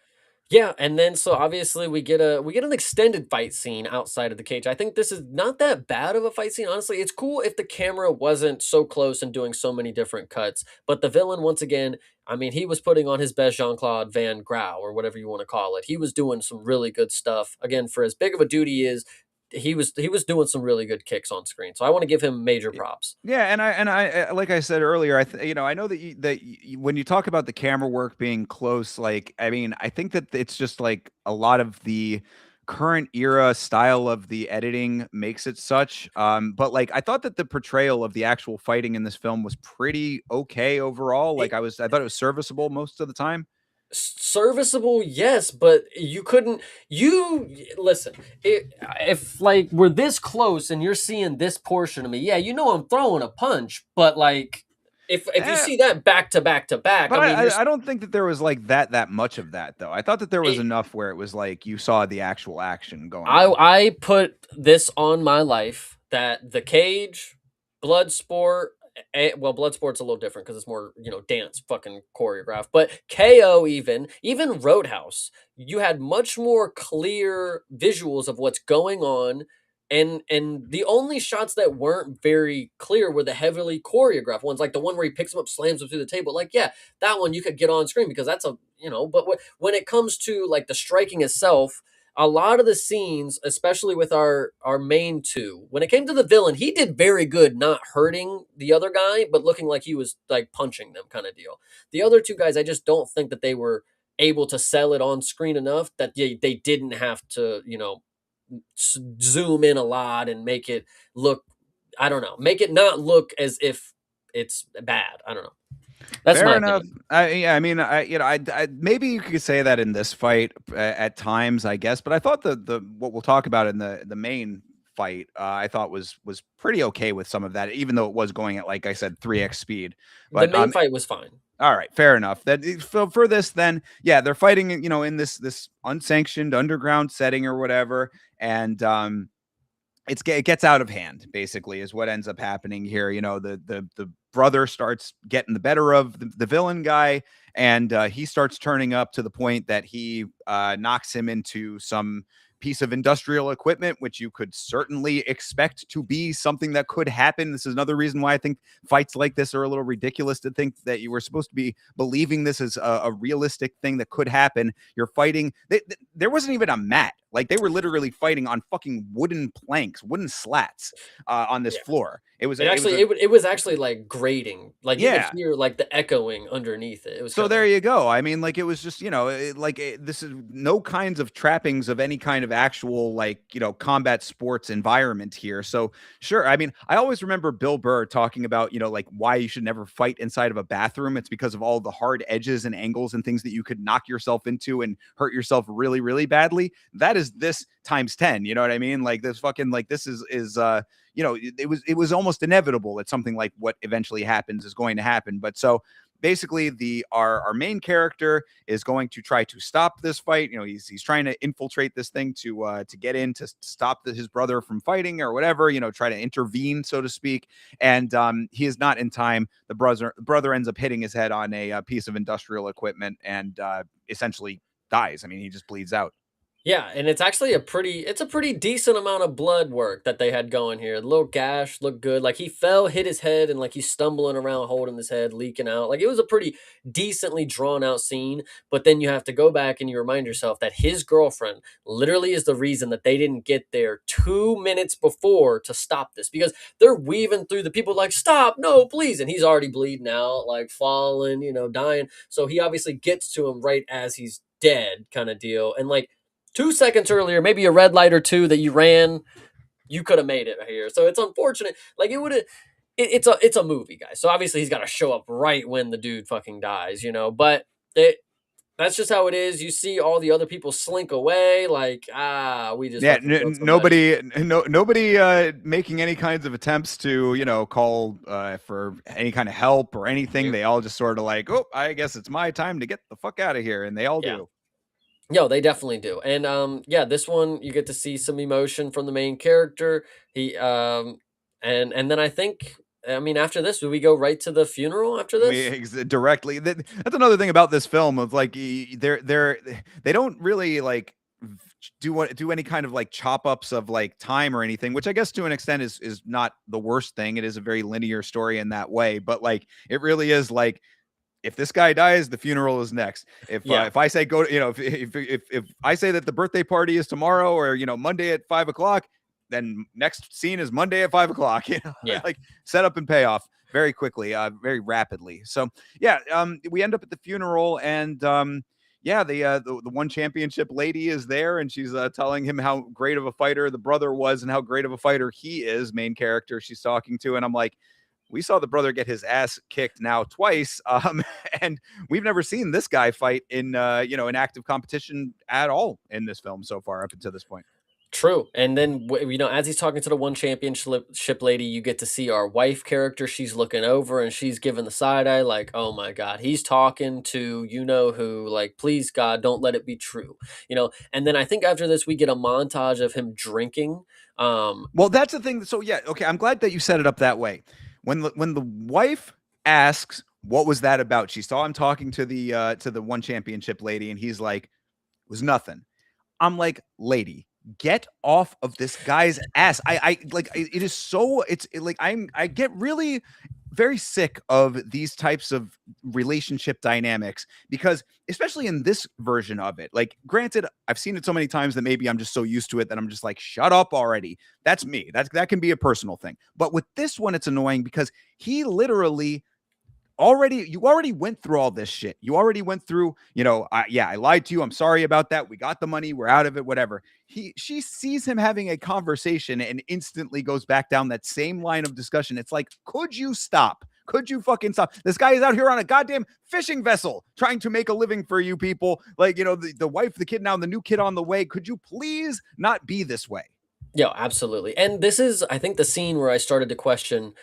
Yeah, and then so obviously we get an extended fight scene outside of the cage. I think this is not that bad of a fight scene. Honestly, it's cool if the camera wasn't so close and doing so many different cuts. But the villain, once again, I mean, he was putting on his best Jean-Claude Van Grau or whatever you want to call it. He was doing some really good stuff. Again, for as big of a dude he is, he was doing some really good kicks on screen. So I want to give him major props. Yeah, and I like I said earlier, I know that when you talk about the camera work being close, like, I mean, I think that it's just like a lot of the current era style of the editing makes it such. But like, I thought that the portrayal of the actual fighting in this film was pretty okay overall. Like, I thought it was serviceable most of the time. Serviceable, yes, but you couldn't. You listen. If like we're this close and you're seeing this portion of me, yeah, I'm throwing a punch. But like, if you Eh, see that back to back to back, But I mean, I don't think that there was like that much of that though. I thought that there was it, enough where it was like you saw the actual action going I on. I put this on my life that the cage, blood sport. Well, blood sport's a little different because it's more dance fucking choreographed. But KO, even Roadhouse, you had much more clear visuals of what's going on, and the only shots that weren't very clear were the heavily choreographed ones, like the one where he picks him up, slams him through the table. Like, yeah, that one you could get on screen because that's a. But when it comes to like the striking itself, a lot of the scenes, especially with our main two, when it came to the villain, he did very good not hurting the other guy, but looking like he was like punching them kind of deal. The other two guys, I just don't think that they were able to sell it on screen enough that they didn't have to, zoom in a lot and make it look, I don't know, make it not look as if it's bad. I don't know. That's Fair my enough. opinion. Yeah, I mean, I maybe you could say that in this fight at times, I guess. But I thought the what we'll talk about in the main fight, I thought was pretty okay with some of that, even though it was going at, like I said, 3x speed. The But main fight was fine. all right, fair enough. That for this, then, yeah, they're fighting, in this unsanctioned underground setting or whatever, and it gets out of hand, basically, is what ends up happening here. The brother starts getting the better of the villain guy, and he starts turning up to the point that he knocks him into some piece of industrial equipment, which you could certainly expect to be something that could happen. This is another reason why I think fights like this are a little ridiculous, to think that you were supposed to be believing this is a realistic thing that could happen. You're fighting. There wasn't even a mat. Like, they were literally fighting on fucking wooden planks, wooden slats on this Yeah. floor. It was actually like grating. Like you could Yeah. hear like the echoing underneath it. It was So kind there of you go. I mean, like, it was just, this is no kinds of trappings of any kind of actual, like, combat sports environment here. So sure. I mean, I always remember Bill Burr talking about, like, why you should never fight inside of a bathroom. It's because of all the hard edges and angles and things that you could knock yourself into and hurt yourself really, really badly. That is this times 10. You know what I mean? Like this fucking like this is it was almost inevitable that something like what eventually happens is going to happen. But so basically the our main character is going to try to stop this fight. He's trying to infiltrate this thing to get in to stop his brother from fighting or whatever, try to intervene, so to speak. And he is not in time. The brother ends up hitting his head on a piece of industrial equipment and essentially dies. I mean, he just bleeds out. Yeah, and it's a pretty decent amount of blood work that they had going here. The little gash looked good. Like he fell, hit his head, and like he's stumbling around holding his head, leaking out. Like it was a pretty decently drawn out scene. But then you have to go back and you remind yourself that his girlfriend literally is the reason that they didn't get there 2 minutes before to stop this, because they're weaving through the people like, stop, no, please. And he's already bleeding out, like falling, dying. So he obviously gets to him right as he's dead, kind of deal. And like 2 seconds earlier, maybe a red light or two that you ran, you could have made it here. So it's unfortunate. Like it would have. It's a movie, guys. So obviously he's got to show up right when the dude fucking dies, But that's just how it is. You see all the other people slink away, like we just Yeah, fucking killed somebody. nobody making any kinds of attempts to call for any kind of help or anything. Yeah, They all just sort of like, oh, I guess it's my time to get the fuck out of here, and they all yeah. do. Yo, they definitely do. And yeah, this one you get to see some emotion from the main character. He and then I mean after this, do we go right to the funeral after this? Directly. That's another thing about this film of like they don't really like do any kind of like chop ups of like time or anything, which I guess to an extent is not the worst thing. It is a very linear story in that way, but like it really is like if this guy dies, the funeral is next. Yeah. If I say go, if I say that the birthday party is tomorrow or Monday at 5 o'clock, then next scene is Monday at 5 o'clock. Yeah. Like set up and payoff very quickly, very rapidly. So yeah, we end up at the funeral and yeah, the one championship lady is there and she's telling him how great of a fighter the brother was and how great of a fighter he is. Main character she's talking to, and I'm like, we saw the brother get his ass kicked now twice, and we've never seen this guy fight in in active competition at all in this film so far up until this point. True. And then, as he's talking to the one championship lady, you get to see our wife character. She's looking over and she's giving the side eye, like, oh my God, he's talking to you know who, like, please God, don't let it be true. And then I think after this, we get a montage of him drinking. Well, that's the thing. So yeah, okay, I'm glad that you set it up that way. When the wife asks, "What was that about?" She saw him talking to the one championship lady, and he's like, "It was nothing." I'm like, lady, get off of this guy's ass. I like it is so like I get really very sick of these types of relationship dynamics because especially in this version of it, like granted, I've seen it so many times that maybe I'm just so used to it that I'm just like, shut up already. That's me. That can be a personal thing. But with this one, it's annoying because he literally you already went through all this shit. You already went through, I lied to you. I'm sorry about that. We got the money. We're out of it, whatever. She sees him having a conversation and instantly goes back down that same line of discussion. It's like, could you stop? Could you fucking stop? This guy is out here on a goddamn fishing vessel trying to make a living for you people. Like, the wife, the kid now, the new kid on the way. Could you please not be this way? Yeah, absolutely. And this is, I think, the scene where I started to question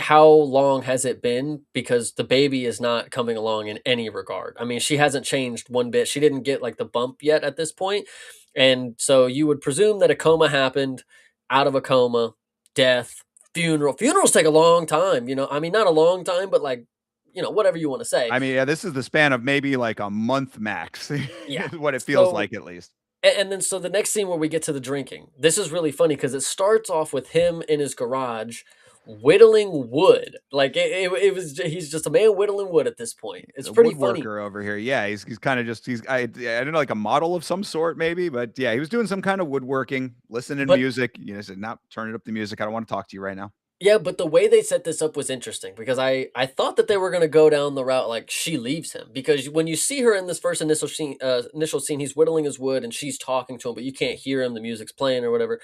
how long has it been, because the baby is not coming along in any regard. I mean, she hasn't changed one bit. She didn't get like the bump yet at this point. And so you would presume that a coma happened, out of a coma, death, funerals take a long time, I mean, not a long time, but like, whatever you want to say. I mean, yeah, this is the span of maybe like a month max, Yeah. is what it feels So like at least. and then so the next scene where we get to the drinking, this is really funny because it starts off with him in his garage whittling wood. Like it was, he's just a man whittling wood at this point. It's The pretty funny. woodworker over here. Yeah, he's kind of just I don't know, like a model of some sort maybe, but yeah, he was doing some kind of woodworking, listening to But music. Said, "No, turn it up the music. I don't want to talk to you right now." yeah, but the way they set this up was interesting because I thought that they were going to go down the route like she leaves him, because when you see her in this first initial scene, he's whittling his wood and she's talking to him, but you can't hear him. The music's playing or whatever.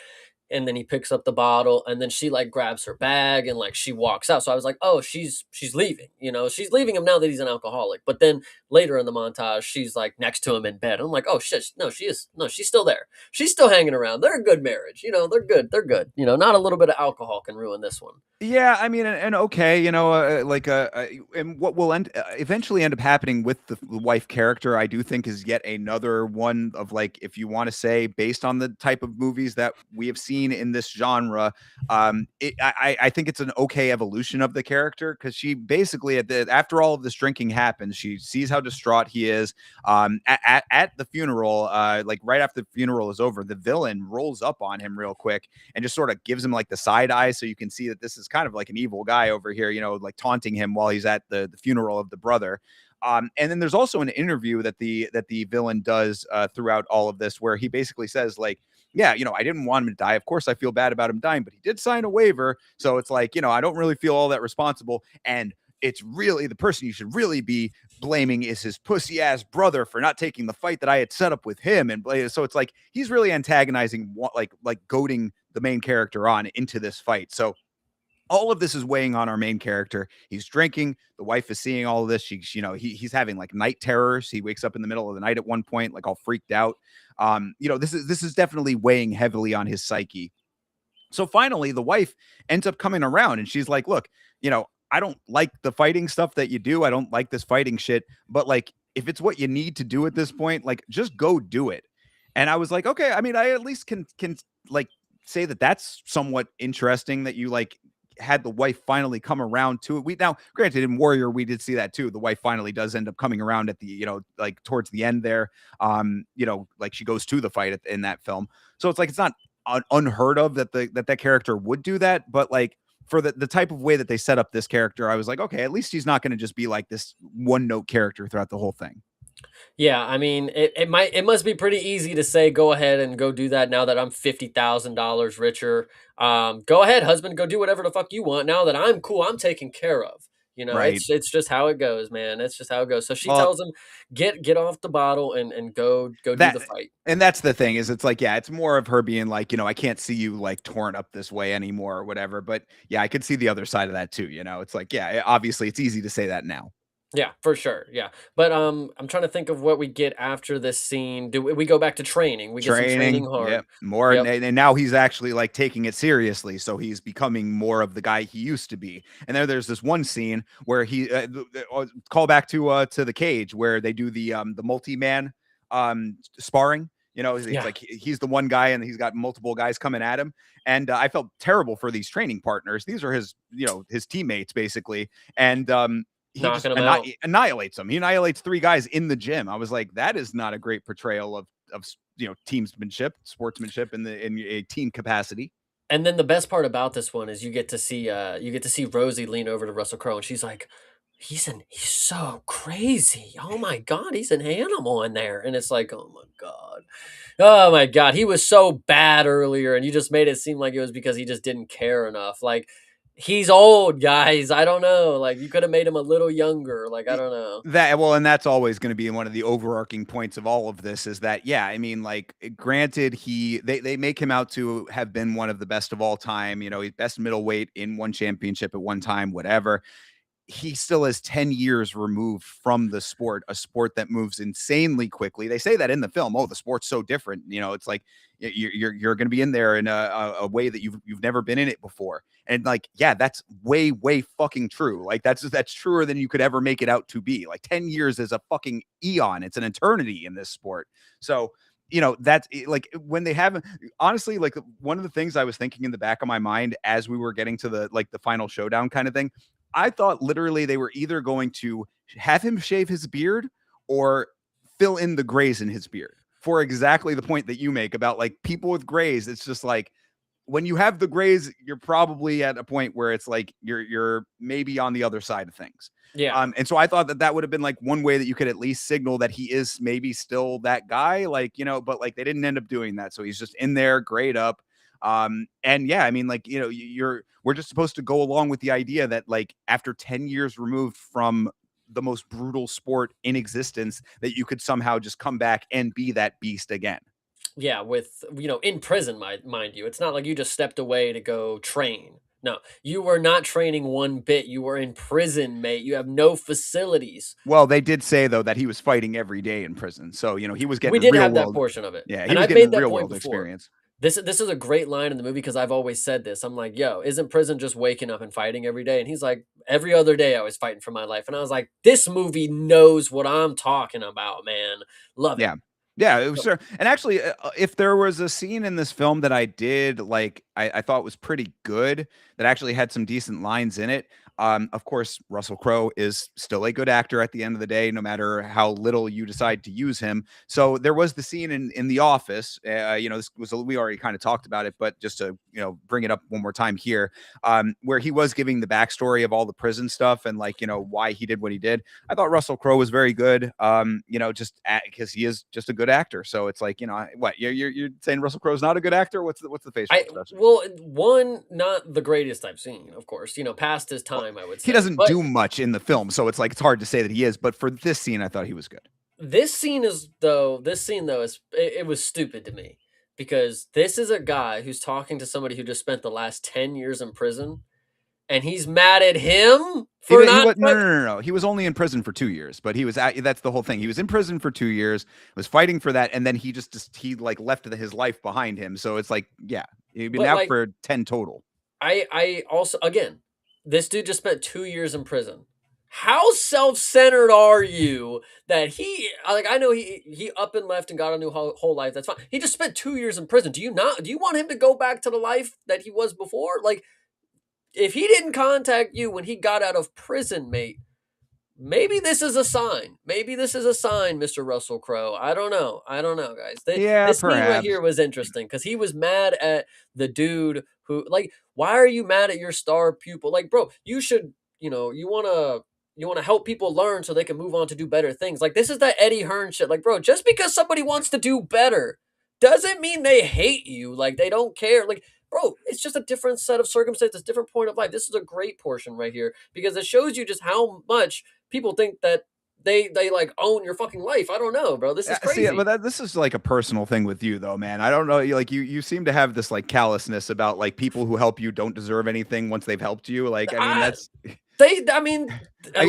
and then he picks up the bottle, and then she like grabs her bag and like she walks out. So I was like, oh, she's leaving, you know, she's leaving him now that he's an alcoholic. But then later in the montage, she's like next to him in bed. I'm like, oh shit, no, she is, no, she's still there, she's still hanging around. They're a good marriage, you know, they're good, you know, not a little bit of alcohol can ruin this one. Yeah, I mean, and okay, you know, and what will eventually end up happening with the wife character, I do think is yet another one of like, if you want to say, based on the type of movies that we have seen in this genre, I think it's an okay evolution of the character because she basically after all of this drinking happens, she sees how distraught he is. At the funeral, like right after the funeral is over, the villain rolls up on him real quick and just sort of gives him like the side eye so you can see that this is kind of like an evil guy over here, you know, like taunting him while he's at the funeral of the brother. And then there's also an interview that the villain does throughout all of this where he basically says like, yeah, you know, I didn't want him to die. Of course, I feel bad about him dying, but he did sign a waiver. So it's like, you know, I don't really feel all that responsible. And it's really the person you should really be blaming is his pussy ass brother for not taking the fight that I had set up with him. And so it's like he's really antagonizing, like goading the main character on into this fight. So all of this is weighing on our main character. He's drinking. The wife is seeing all of this. You know, he's having like night terrors. He wakes up in the middle of the night at one point, like all freaked out. You know, this is definitely weighing heavily on his psyche. So finally, the wife ends up coming around and she's like, look, you know, I don't like the fighting stuff that you do. I don't like this fighting shit. But like, if it's what you need to do at this point, like, just go do it. And I was like, okay, I mean, I at least can like say that that's somewhat interesting that you like had the wife finally come around to it. We now, granted, in Warrior, we did see that too. The wife finally does end up coming around at the, you know, like towards the end there. You know, like she goes to the fight in that film. So it's like it's not unheard of that that character would do that, but like for the type of way that they set up this character, I was like, okay, at least he's not going to just be like this one note character throughout the whole thing. Yeah, I mean, it must be pretty easy to say, go ahead and go do that now that I'm $50,000 richer. Go ahead, husband, go do whatever the fuck you want. Now that I'm cool, I'm taken care of. You know, Right. it's just how it goes, man. It's just how it goes. So she Well, tells him, get off the bottle and go do that the fight. and that's the thing is it's like, yeah, it's more of her being like, you know, I can't see you like torn up this way anymore or whatever. But yeah, I could see the other side of that too. You know, it's like, yeah, obviously it's easy to say that now. Yeah, for sure. Yeah, but I'm trying to think of what we get after this scene. Do we go back to training? We get some training Training, hard. yep, more, Yep. and now he's actually like taking it seriously, so he's becoming more of the guy he used to be. And there's this one scene where he call back to the cage where they do the multi-man sparring. You know, it's Yeah. like he's the one guy and he's got multiple guys coming at him. And I felt terrible for these training partners. These are his, you know, his teammates basically. And he just Knocking them out. annihilates them. He annihilates three guys in the gym. I was like, that is not a great portrayal of you know, teamsmanship, sportsmanship in a team capacity. And then the best part about this one is you get to see Rosie lean over to Russell Crowe and she's like, he's so crazy. Oh my god, he's an animal in there. And it's like, oh my god. Oh my god, he was so bad earlier and you just made it seem like it was because he just didn't care enough. Like he's old, guys. I don't know. Like you could have made him a little younger. Like I don't know. That well, and that's always going to be one of the overarching points of all of this is that, yeah, I mean, like, granted, they make him out to have been one of the best of all time. You know, he's best middleweight in one championship at one time, whatever. He still is 10 years removed from the sport, a sport that moves insanely quickly. They say that in the film. Oh, the sport's so different. You know, it's like you're going to be in there in a way that you've never been in it before. And like, yeah, that's way fucking true. Like that's truer than you could ever make it out to be. Like 10 years is a fucking eon. It's an eternity in this sport. So, you know, that's like when they have honestly, like one of the things I was thinking in the back of my mind as we were getting to the final showdown kind of thing, I thought literally they were either going to have him shave his beard or fill in the grays in his beard for exactly the point that you make about like people with grays. It's just like when you have the grays, you're probably at a point where it's like you're maybe on the other side of things. Yeah. And so I thought that would have been like one way that you could at least signal that he is maybe still that guy, like, you know, but like they didn't end up doing that. So he's just in there, grayed up. And yeah, I mean, like, you know, we're just supposed to go along with the idea that like after 10 years removed from the most brutal sport in existence, that you could somehow just come back and be that beast again. Yeah, with in prison, mind you. It's not like you just stepped away to go train. No, you were not training one bit. You were in prison, mate. You have no facilities. Well, they did say though that he was fighting every day in prison, so he was We getting did real have that world. portion of it, Yeah, he and was I've getting made that real point world before. experience. This is a great line in the movie because I've always said this. I'm like, "Yo, isn't prison just waking up and fighting every day?" And he's like, "Every other day I was fighting for my life." And I was like, "This movie knows what I'm talking about, man. Love it." Yeah. Yeah, it was So sure. And actually, if there was a scene in this film that I did like, I thought was pretty good, that actually had some decent lines in it. Of course, Russell Crowe is still a good actor at the end of the day, no matter how little you decide to use him. So there was the scene in The Office. This was we already kind of talked about it, but just to bring it up one more time here, where he was giving the backstory of all the prison stuff and like why he did what he did. I thought Russell Crowe was very good. Just because he is just a good actor. So it's like, what you're saying Russell Crowe's not a good actor? What's the facial I expression? well, one, not the greatest I've seen, of course, past his Well, time, I would he say. doesn't But do much in the film, so it's like it's hard to say that he is. But for this scene, I thought he was good. this scene though it was stupid to me because this is a guy who's talking to somebody who just spent the last 10 years in prison and he's mad at him for He not was no, no, no, no, no. He was only in prison for 2 years, but he was that's the whole thing. He was in prison for 2 years, was fighting for that, and then he like left his life behind him. So it's like, yeah, he'd been but out like for 10 total. I also, again, this dude just spent 2 years in prison. How self-centered are you that I know he up and left and got a new whole life. That's fine. He just spent 2 years in prison. Do you want him to go back to the life that he was before? Like, if he didn't contact you when he got out of prison, mate, maybe this is a sign. Maybe this is a sign, Mr. Russell Crowe. I don't know. I don't know, guys. Yeah, This scene right perhaps. here was interesting because he was mad at the dude who, like, why are you mad at your star pupil? Like, bro, you should, you wanna help people learn so they can move on to do better things. Like, this is that Eddie Hearn shit. Like, bro, just because somebody wants to do better doesn't mean they hate you. Like, they don't care. Like, bro, it's just a different set of circumstances, different point of life. This is a great portion right here because it shows you just how much people think that they like own your fucking life. I don't know, bro. This is See, but crazy. this is like a personal thing with you, though, man. I don't know. You seem to have this like callousness about like people who help you don't deserve anything once they've helped you. Like, I mean, I that's I mean,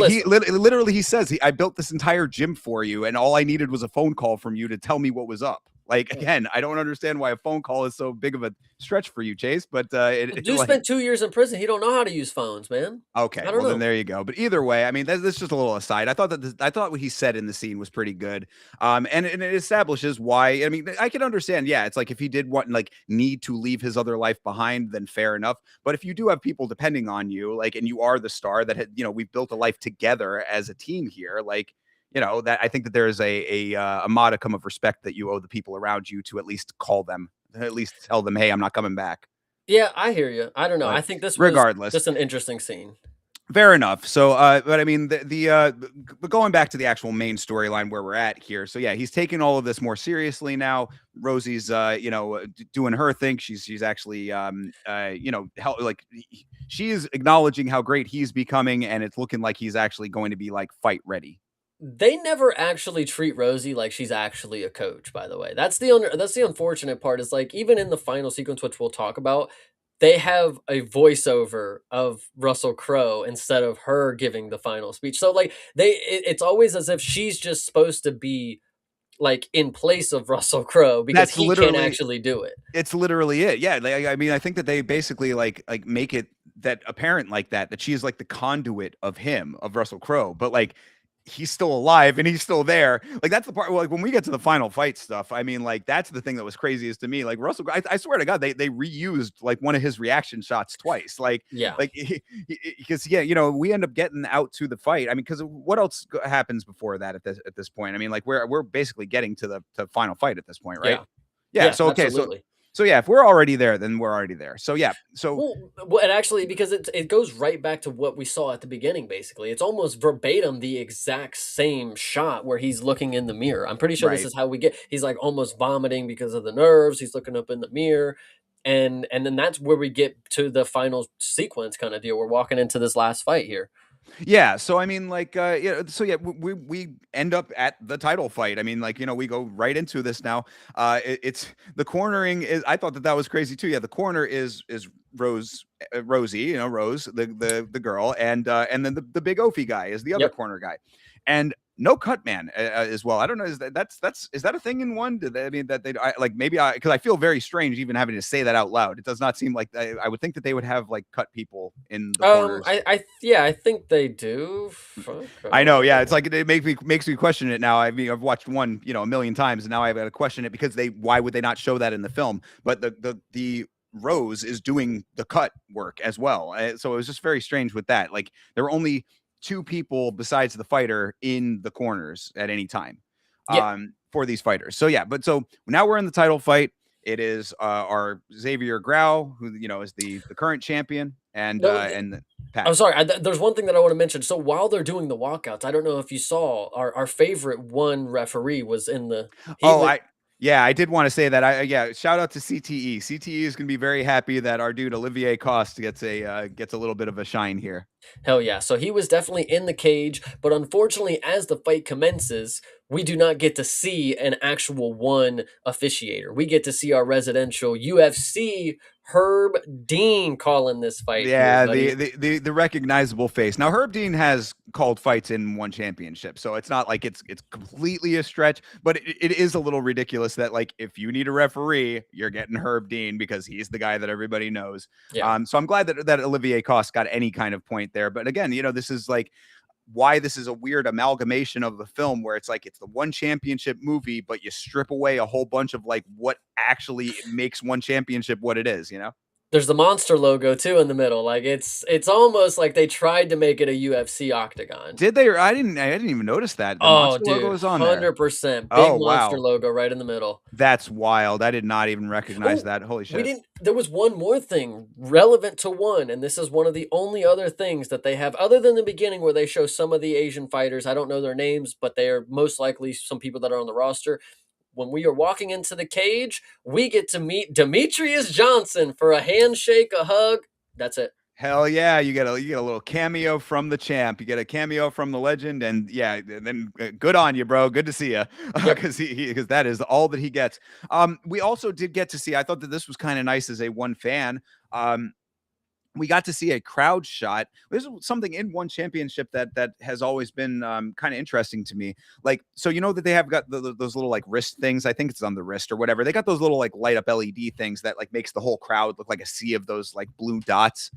he listen. literally he says I built this entire gym for you, and all I needed was a phone call from you to tell me what was up. Like again, I don't understand why a phone call is so big of a stretch for you, Chase. But Dude spent 2 years in prison. He don't know how to use phones, man. okay, I don't well then know. there you go. But either way, I mean that's just a little aside. I thought what he said in the scene was pretty good, and it establishes why. I mean, I can understand. Yeah, it's like if he did want like need to leave his other life behind, then fair enough. But if you do have people depending on you, like, and you are the star that had, we've built a life together as a team here, like. That I think that there is a modicum of respect that you owe the people around you to at least call them, at least tell them, hey, I'm not coming back. Yeah, I hear you. I don't know. But I think this was regardless, just an interesting scene. fair enough. So, but I mean, but going back to the actual main storyline where we're at here. So yeah, he's taking all of this more seriously now. Rosie's, doing her thing. She's actually, she is acknowledging how great he's becoming, and it's looking like he's actually going to be like fight ready. They never actually treat Rosie like she's actually a coach, by the way. That's the unfortunate part is like even in the final sequence which we'll talk about, they have a voiceover of Russell Crowe instead of her giving the final speech. So like it's always as if she's just supposed to be like in place of Russell Crowe because That's he can't literally actually do it. It's literally it. Yeah, I mean, I think that they basically like make it that apparent like that she is like the conduit of him, of Russell Crowe, but like he's still alive and he's still there. Like that's the part. Like when we get to the final fight stuff, I mean, like that's the thing that was craziest to me. Like I swear to God, they reused like one of his reaction shots twice. Yeah. Like because yeah, we end up getting out to the fight. I mean, because what else happens before that at this point? I mean, like we're basically getting to the final fight at this point, right? Yeah. Yeah. Yeah, So okay. absolutely. So yeah, if we're already there, then we're already there. So yeah. So Well, and actually, because it goes right back to what we saw at the beginning. Basically, it's almost verbatim the exact same shot where he's looking in the mirror. I'm pretty sure this right. is how we get. He's like almost vomiting because of the nerves. He's looking up in the mirror, and then that's where we get to the final sequence kind of deal. We're walking into this last fight here. Yeah, so I mean, like, yeah, so yeah, we end up at the title fight. I mean, like, we go right into this now. It's the cornering is. I thought that that was crazy too. Yeah, the corner is Rosie, Rose, the girl, and then the big Ophi guy is the other Yep. corner guy, and no cut man as well. I don't know. Is that's is that a thing in one? Did they, I mean that they like maybe I because I feel very strange even having to say that out loud. It does not seem like I would think that they would have like cut people in the corners. Yeah, I think they do. Fuck, I I don't know, yeah. It's know. like it makes me question it now. I mean, I've watched one, a million times, and now I've got to question it because why would they not show that in the film? But the Rose is doing the cut work as well, so it was just very strange with that. Like there were only two people besides the fighter in the corners at any time, Yeah. for these fighters. So yeah, but so now we're in the title fight. It is our Xavier Grau, who is the current champion, No, and I'm Pat. sorry. There's one thing that I want to mention. So while they're doing the walkouts, I don't know if you saw our favorite one referee was in the he Oh, was yeah, I did want to say that. Yeah, shout out to CTE. CTE is going to be very happy that our dude Olivier Coste gets a little bit of a shine here. hell yeah. So he was definitely in the cage, but unfortunately, as the fight commences, we do not get to see an actual one officiator. We get to see our residential UFC Herb Dean calling this fight here, Yeah, buddy. the recognizable face. Now Herb Dean has called fights in one championship, so it's not like it's completely a stretch, but it is a little ridiculous that like if you need a referee, you're getting Herb Dean because he's the guy that everybody knows. Yeah. So I'm glad that Olivier Coste got any kind of point there. But again, this is like why this is a weird amalgamation of the film where it's like it's the one championship movie, but you strip away a whole bunch of like what actually makes one championship what it is. There's the monster logo too in the middle. Like it's almost like they tried to make it a UFC octagon. Did they? I didn't even notice that the Oh, monster logo dude, is on there. 100%. Big Oh monster wow, logo right in the middle. that's wild. I did not even recognize Oh, that. Holy we shit. didn't there was one more thing relevant to one, and this is one of the only other things that they have other than the beginning where they show some of the Asian fighters. I don't know their names, but they are most likely some people that are on the roster. When we are walking into the cage, we get to meet Demetrius Johnson for a handshake, a hug. That's it. Hell yeah, you get a little cameo from the champ. You get a cameo from the legend, and yeah, then good on you, bro. Good to see you, Yep. because because that is all that he gets. We also did get to see. I thought that this was kind of nice as a one fan. We got to see a crowd shot. This is something in one championship that has always been kind of interesting to me. Like, so that they have got those little like wrist things. I think it's on the wrist or whatever. They got those little like light up LED things that like makes the whole crowd look like a sea of those like blue dots.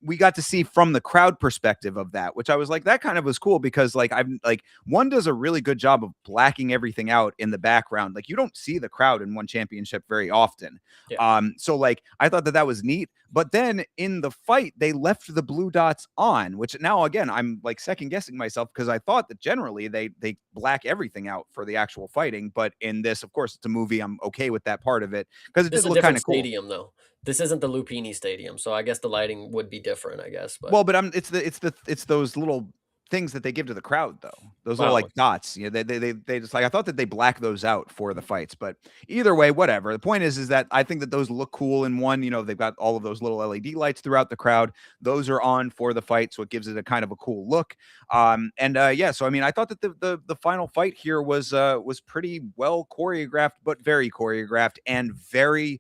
We got to see from the crowd perspective of that, which I was like, that kind of was cool because like I'm like one does a really good job of blacking everything out in the background. Like you don't see the crowd in one championship very often. Yeah. So like I thought that was neat. But then in the fight, they left the blue dots on, which now again I'm like second guessing myself because I thought that generally they black everything out for the actual fighting. But in this, of course, it's a movie. I'm okay with that part of it because it This did is a look kind different of cool. stadium though. This isn't the Lupini Stadium, so I guess the lighting would be different, I guess, but Well, but it's those little things that they give to the crowd though. Those little wow. like dots. They just like I thought that they black those out for the fights, but either way, whatever. The point is that I think that those look cool in one. They've got all of those little LED lights throughout the crowd. Those are on for the fight, so it gives it a kind of a cool look. And yeah, so I mean, I thought that the final fight here was pretty well choreographed, but very choreographed and very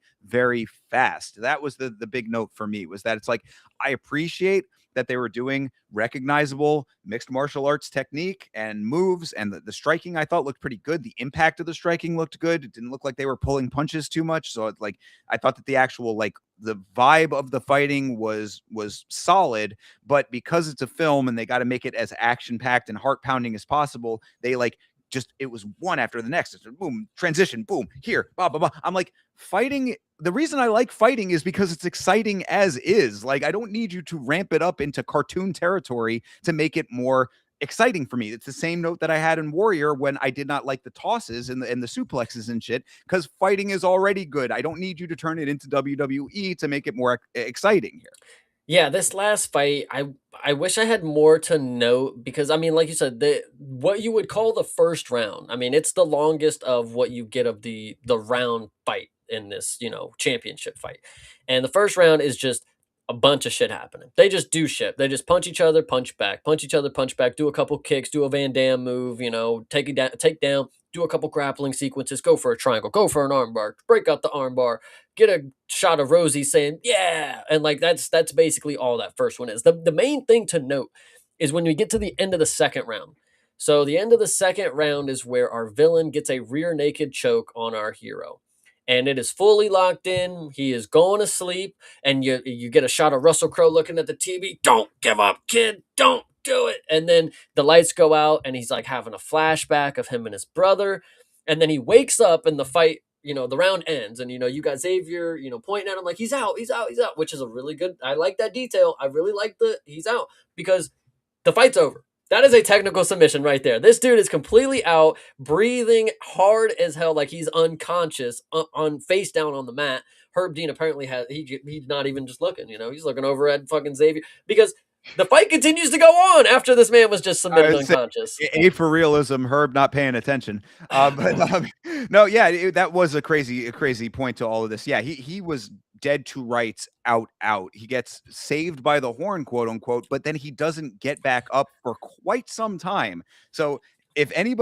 fast. That was the big note for me was that it's like I appreciate that they were doing recognizable mixed martial arts technique and moves, and the striking I thought looked pretty good. The impact of the striking looked good. It didn't look like they were pulling punches too much. So it's like I thought that the actual like the vibe of the fighting was solid, but because it's a film and they got to make it as action packed and heart pounding as possible, they like just it was one after the next. It's boom, transition, boom, here, blah blah blah. I'm like fighting. The reason I like fighting is because it's exciting as is. Like I don't need you to ramp it up into cartoon territory to make it more exciting for me. It's the same note that I had in Warrior when I did not like the tosses and the suplexes and shit because fighting is already good. I don't need you to turn it into WWE to make it more exciting here. Yeah, this last fight, I wish I had more to note because I mean, like you said, the what you would call the first round. I mean, it's the longest of what you get of the round fight in this, championship fight. And the first round is just a bunch of shit happening. They just do shit. They just punch each other, punch back, punch each other, punch back, do a couple kicks, do a Van Damme move, take it down, take down, do a couple grappling sequences, go for a triangle, go for an armbar, break out the armbar, get a shot of Rosie saying, yeah. And like that's basically all that first one is. The main thing to note is when we get to the end of the second round. So the end of the second round is where our villain gets a rear naked choke on our hero. And it is fully locked in. He is going to sleep and you get a shot of Russell Crowe looking at the TV. Don't give up, kid. Don't do it. And then the lights go out and he's like having a flashback of him and his brother. And then he wakes up and the fight, the round ends. And you got Xavier, pointing at him like he's out, he's out, he's out, which is a really good. I like that detail. I really like the he's out because the fight's over. That is a technical submission right there. This dude is completely out, breathing hard as hell, like he's unconscious, on face down on the mat. Herb Dean apparently he's not even just looking. He's looking over at fucking Xavier because the fight continues to go on after this man was just I submitted would say unconscious. A for realism, Herb not paying attention. But no, yeah, that was a crazy point to all of this. Yeah, he was dead to rights, out. He gets saved by the horn, quote unquote, but then he doesn't get back up for quite some time. So if any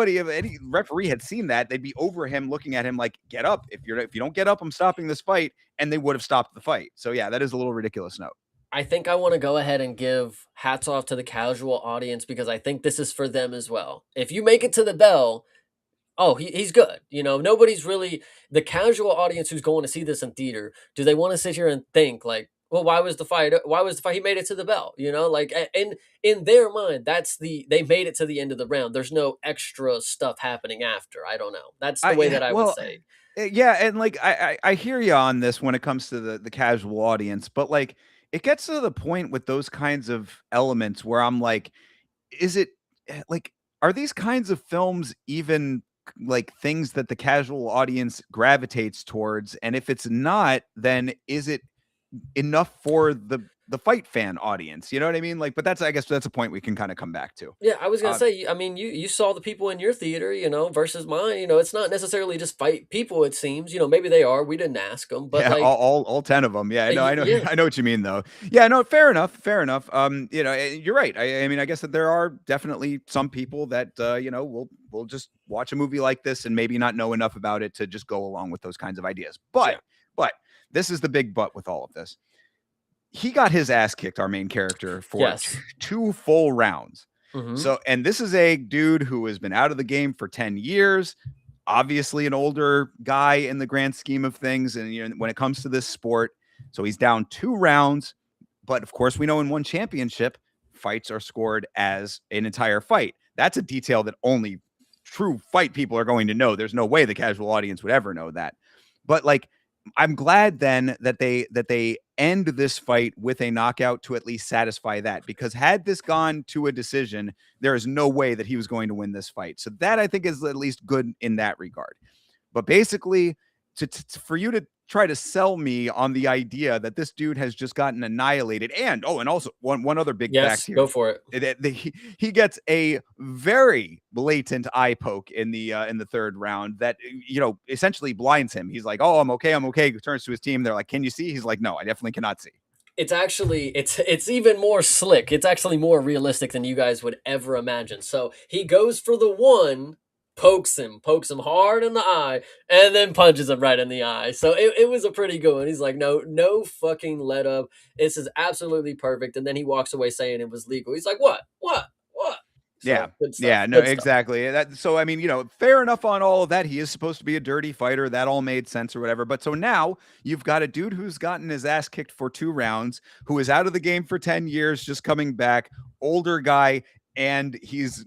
referee had seen that, they'd be over him, looking at him like, "Get up! If you don't get up, I'm stopping this fight," and they would have stopped the fight. So yeah, that is a little ridiculous note. I think I want to go ahead and give hats off to the casual audience because I think this is for them as well. If you make it to the bell, oh, he's good. Nobody's really the casual audience who's going to see this in theater. Do they want to sit here and think like, well, why was the fight? Why was the fight? He made it to the bell. Like in their mind, they made it to the end of the round. There's no extra stuff happening after. I don't know. That's the way that I would Well, say. yeah, and like I hear you on this when it comes to the casual audience, but like it gets to the point with those kinds of elements where I'm like, is it like are these kinds of films even like things that the casual audience gravitates towards? And if it's not, then is it enough for the fight fan audience? You know what I mean? Like, but I guess that's a point we can kind of come back to. Yeah, I was gonna Uh, say. I mean, you saw the people in your theater, versus mine. It's not necessarily just fight people. It seems, maybe they are. We didn't ask them, but Yeah, like, all 10 of them. Yeah, I know, yeah, I know what you mean, though. Yeah, no, fair enough, fair enough. You're right. I mean, I guess that there are definitely some people that will just watch a movie like this and maybe not know enough about it to just go along with those kinds of ideas. yeah, But this is the big but with all of this. He got his ass kicked, our main character, for yes, two full rounds. hmm So, and this is a dude who has been out of the game for 10 years, obviously an older guy in the grand scheme of things. And when it comes to this sport, so he's down 2 rounds. But of course, we know in one championship, fights are scored as an entire fight. That's a detail that only true fight people are going to know. There's no way the casual audience would ever know that. But like, I'm glad then that they end this fight with a knockout to at least satisfy that, because had this gone to a decision, there is no way that he was going to win this fight. So that I think is at least good in that regard. But basically, for you to try to sell me on the idea that this dude has just gotten annihilated, and also one other big fact yes, here, go for it. he gets a very blatant eye poke in the third round that essentially blinds him. He's like, "Oh, I'm okay, I'm okay." He turns to his team. They're like, "Can you see?" He's like, "No, I definitely cannot see." It's actually it's even more slick. It's actually more realistic than you guys would ever imagine. So he goes for the one, pokes him hard in the eye, and then punches him right in the eye. So it was a pretty good one. He's like, no fucking let up. This is absolutely perfect. And then he walks away saying it was legal. He's like, what? Yeah. So good stuff. Yeah, no, Good stuff. exactly. So I mean, fair enough on all of that. He is supposed to be a dirty fighter. That all made sense or whatever. But so now you've got a dude who's gotten his ass kicked for 2 rounds, who is out of the game for 10 years, just coming back, older guy, and he's,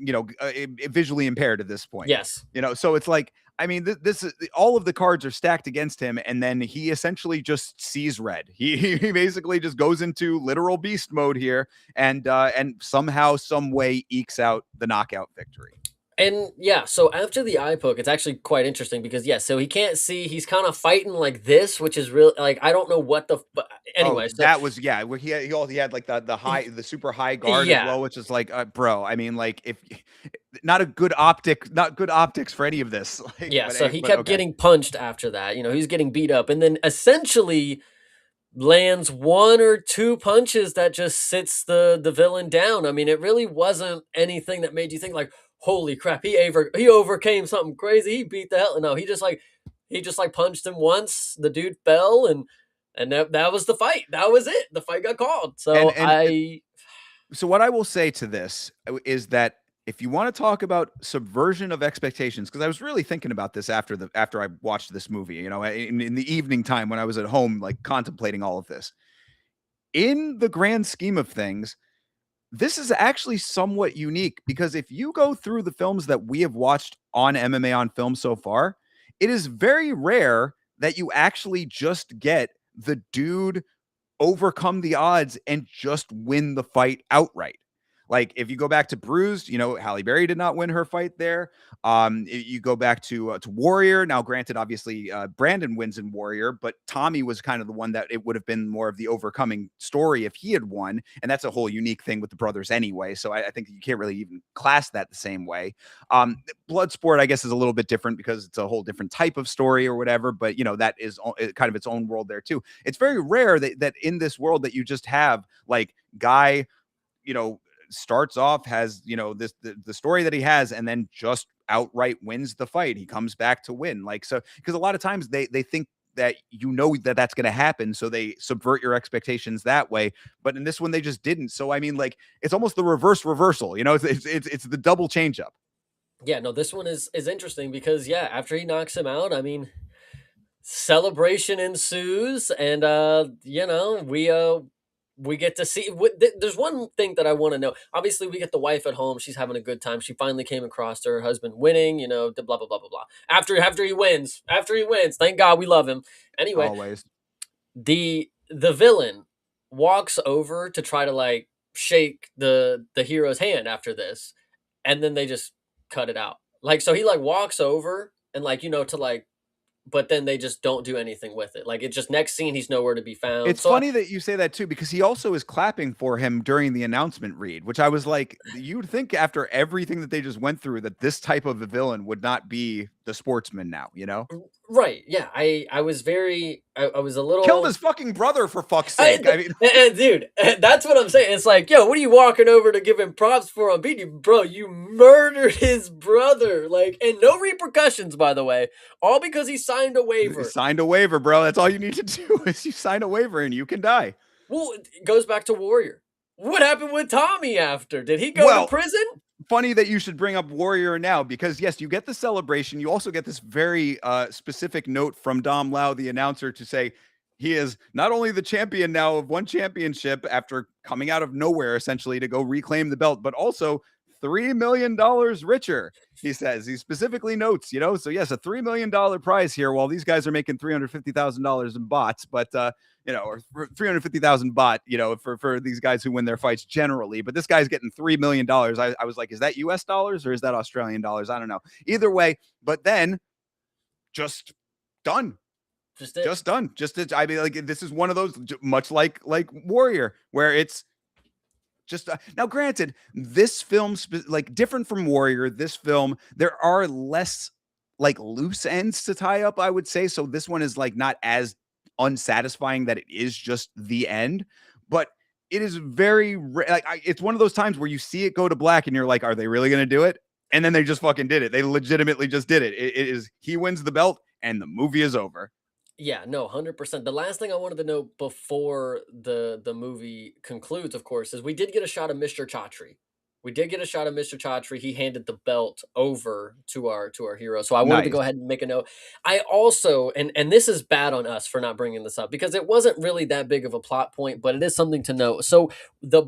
visually impaired at this point. Yes. So it's like, I mean, this is all of the cards are stacked against him, and then he essentially just sees red. He basically just goes into literal beast mode here, and somehow, some way ekes out the knockout victory. And yeah, so after the eye poke, it's actually quite interesting because so he can't see. He's kind of fighting like this, which is real. Like I don't know what the. But Oh, anyway, so that was, yeah. Where he had like the super high guard as yeah, well, which is like, bro. I mean, like if not good optics for any of this. Like, yeah. So he but kept okay. getting punched after that. He was getting beat up, and then essentially lands one or two punches that just sits the villain down. I mean, it really wasn't anything that made you think like, "Holy crap, he overcame something crazy. He beat the hell." No, he just like punched him once. The dude fell, and that was the fight. That was it. The fight got called. And So I so what I will say to this is that if you want to talk about subversion of expectations, because I was really thinking about this after I watched this movie, you know, in the evening time when I was at home, like contemplating all of this. In the grand scheme of things, this is actually somewhat unique because if you go through the films that we have watched on MMA on film so far, it is very rare that you actually just get the dude overcome the odds and just win the fight outright. Like if you go back to Bruised, you know, Halle Berry did not win her fight there. You go back to Warrior. Now, granted, obviously Brandon wins in Warrior, but Tommy was kind of the one that it would have been more of the overcoming story if he had won, and that's a whole unique thing with the brothers anyway. So I think you can't really even class that the same way. Bloodsport, I guess, is a little bit different because it's a whole different type of story or whatever. But you know, that is kind of its own world there too. It's very rare that in this world that you just have like guy, you know, starts off has, you know, the story that he has and then just outright wins the fight. He comes back to win. Like, so because a lot of times they think that you know that that's going to happen, so they subvert your expectations that way. But in this one, they just didn't. So I mean, like, it's almost the reverse reversal. You know, it's the double change up. yeah, no, this one is interesting because yeah, after he knocks him out, I mean, celebration ensues, and we get to see there's one thing that I want to know. Obviously we get the wife at home, she's having a good time, she finally came across her husband winning, the blah blah blah blah blah. After he wins, thank god, we love him. Anyway, Always. the villain walks over to try to like shake the hero's hand after this, and then they just cut it out. Like, so he like walks over and like, to like, but then they just don't do anything with it. Like, it just, next scene he's nowhere to be found. It's So funny that you say that too, because he also is clapping for him during the announcement read, which I was like, you'd think after everything that they just went through that this type of a villain would not be the sportsman now, you know? right, yeah, I was very, I was a Killed little. his fucking brother for fuck's sake. I mean, And dude, that's what I'm saying. It's like, yo, what are you walking over to give him props for on beating you, bro? You murdered his brother, like, and no repercussions, by the way, all because he signed a he waiver. signed a waiver, bro. That's all you need to do is you sign a waiver and you can die. Well, it goes back to Warrior. What happened with Tommy after? Did he go to Well, prison? funny that you should bring up Warrior now because yes, you get the celebration. You also get this very specific note from Dom Lau, the announcer, to say he is not only the champion now of one championship after coming out of nowhere essentially to go reclaim the belt, but also $3 million richer. He specifically notes, you know, so yes, a $3 million prize here while these guys are making $350,000 in bots, but you know, or 350,000 bot, you know, for these guys who win their fights generally. But this guy's getting $3 million. I was like, is that US dollars or is that Australian dollars? I don't know. Either way, but then just done. Just it. Just done. I mean, like this is one of those much like Warrior, where it's just now. Granted, this film like different from Warrior. This film there are less like loose ends to tie up, I would say. So this one is like not as unsatisfying that it is just the end, but it is very like it's one of those times where you see it go to black and you're like, are they really going to do it? And then they just fucking did it. They legitimately just did it. It is he wins the belt and the movie is over. Yeah, no, 100%. The last thing I wanted to know before the movie concludes, of course, is we did get a shot of Mr. Chatri. We did get a shot of Mr. Chatri. He handed the belt over to our hero. So I wanted to Nice. go ahead and make a note. I also, and this is bad on us for not bringing this up because it wasn't really that big of a plot point, but it is something to note. So the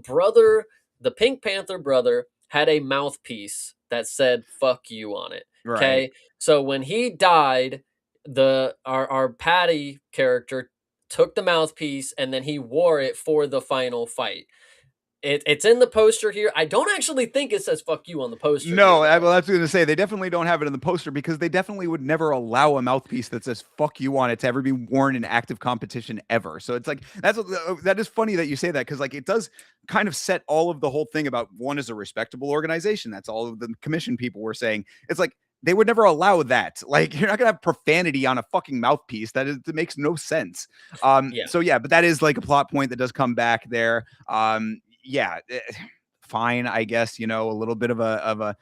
Pink Panther brother had a mouthpiece that said "fuck you" on it. Right. Okay, so when he died, our Patty character took the mouthpiece and then he wore it for the final fight. It's in the poster here. I don't actually think it says "fuck you" on the poster here, No, though. well, that's going to say they definitely don't have it in the poster because they definitely would never allow a mouthpiece that says "fuck you" on it to ever be worn in active competition ever. So it's like that is funny that you say that because like it does kind of set all of the whole thing about one is a respectable organization. That's all of the commission people were saying. It's like they would never allow that. Like, you're not gonna have profanity on a fucking mouthpiece. That makes no sense. Yeah. So yeah, but that is like a plot point that does come back there. Yeah, fine, I guess. A little bit of a.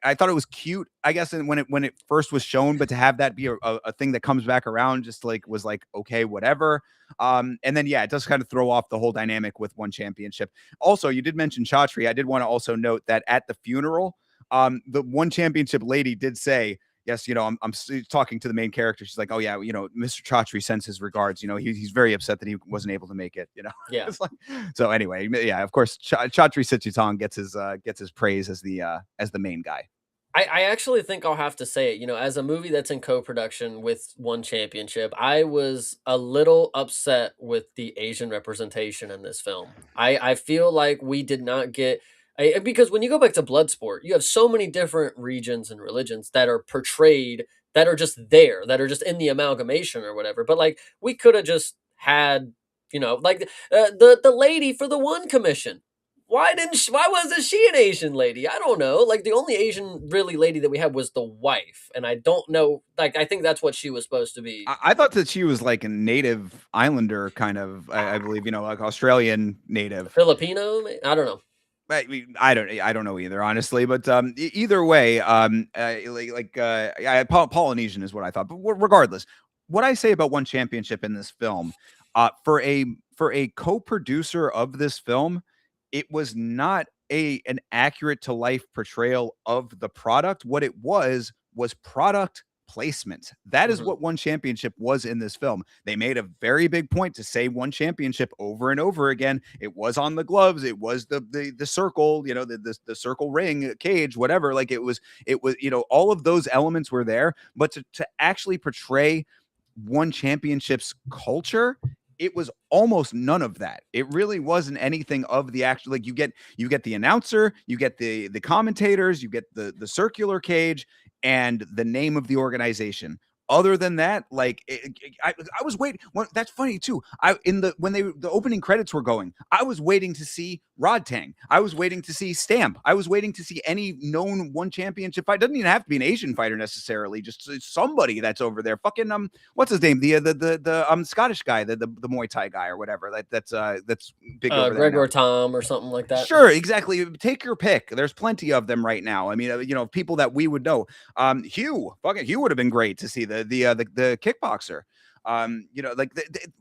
I thought it was cute, I guess, and when it first was shown, but to have that be a thing that comes back around, just like was like okay, whatever. And then yeah, it does kind of throw off the whole dynamic with one championship. Also, you did mention Chatri. I did want to also note that at the funeral, the one championship lady did say, yes, I'm talking to the main character. She's like, oh yeah, Mr. Chatri sends his regards. He's very upset that he wasn't able to make it. Yeah. It's like, so anyway, yeah, of course, Chatri Sityodtong gets his praise as the main guy. I actually think I'll have to say it. As a movie that's in co-production with One Championship, I was a little upset with the Asian representation in this film. I feel like we did not get because when you go back to Bloodsport, you have so many different regions and religions that are portrayed that are just there, that are just in the amalgamation or whatever. But like we could have just had, like the lady for the one commission. Why wasn't she an Asian lady? I don't know. Like the only Asian really lady that we had was the wife, and I don't know. Like I think that's what she was supposed to be. I thought that she was like a native islander kind of, I believe, like Australian native. Filipino? I don't know. I don't know either, honestly. But either way, Polynesian is what I thought. But regardless, what I say about one championship in this film, for a co-producer of this film, it was not an accurate to life portrayal of the product. What it was product placement. That is Mhm. what one championship was in this film. They made a very big point to say one championship over and over again. It was on the gloves, it was the circle, the circle ring, cage, whatever. Like it was all of those elements were there, but to actually portray one championship's culture, it was almost none of that. It really wasn't anything of the actual, like you get the announcer, you get the commentators, you get the circular cage and the name of the organization. Other than that, like I was waiting. Well, that's funny too. I in the when they the opening credits were going, I was waiting to see Rod Tang. I was waiting to see Stamp. I was waiting to see any known one championship fight. Doesn't even have to be an Asian fighter necessarily. Just somebody that's over there. Fucking what's his name? The Scottish guy, the Muay Thai guy or whatever. That's big over there now. Gregor Tom or something like that. Sure, exactly. Take your pick. There's plenty of them right now. I mean, people that we would know. Fucking Hugh would have been great to see the kickboxer.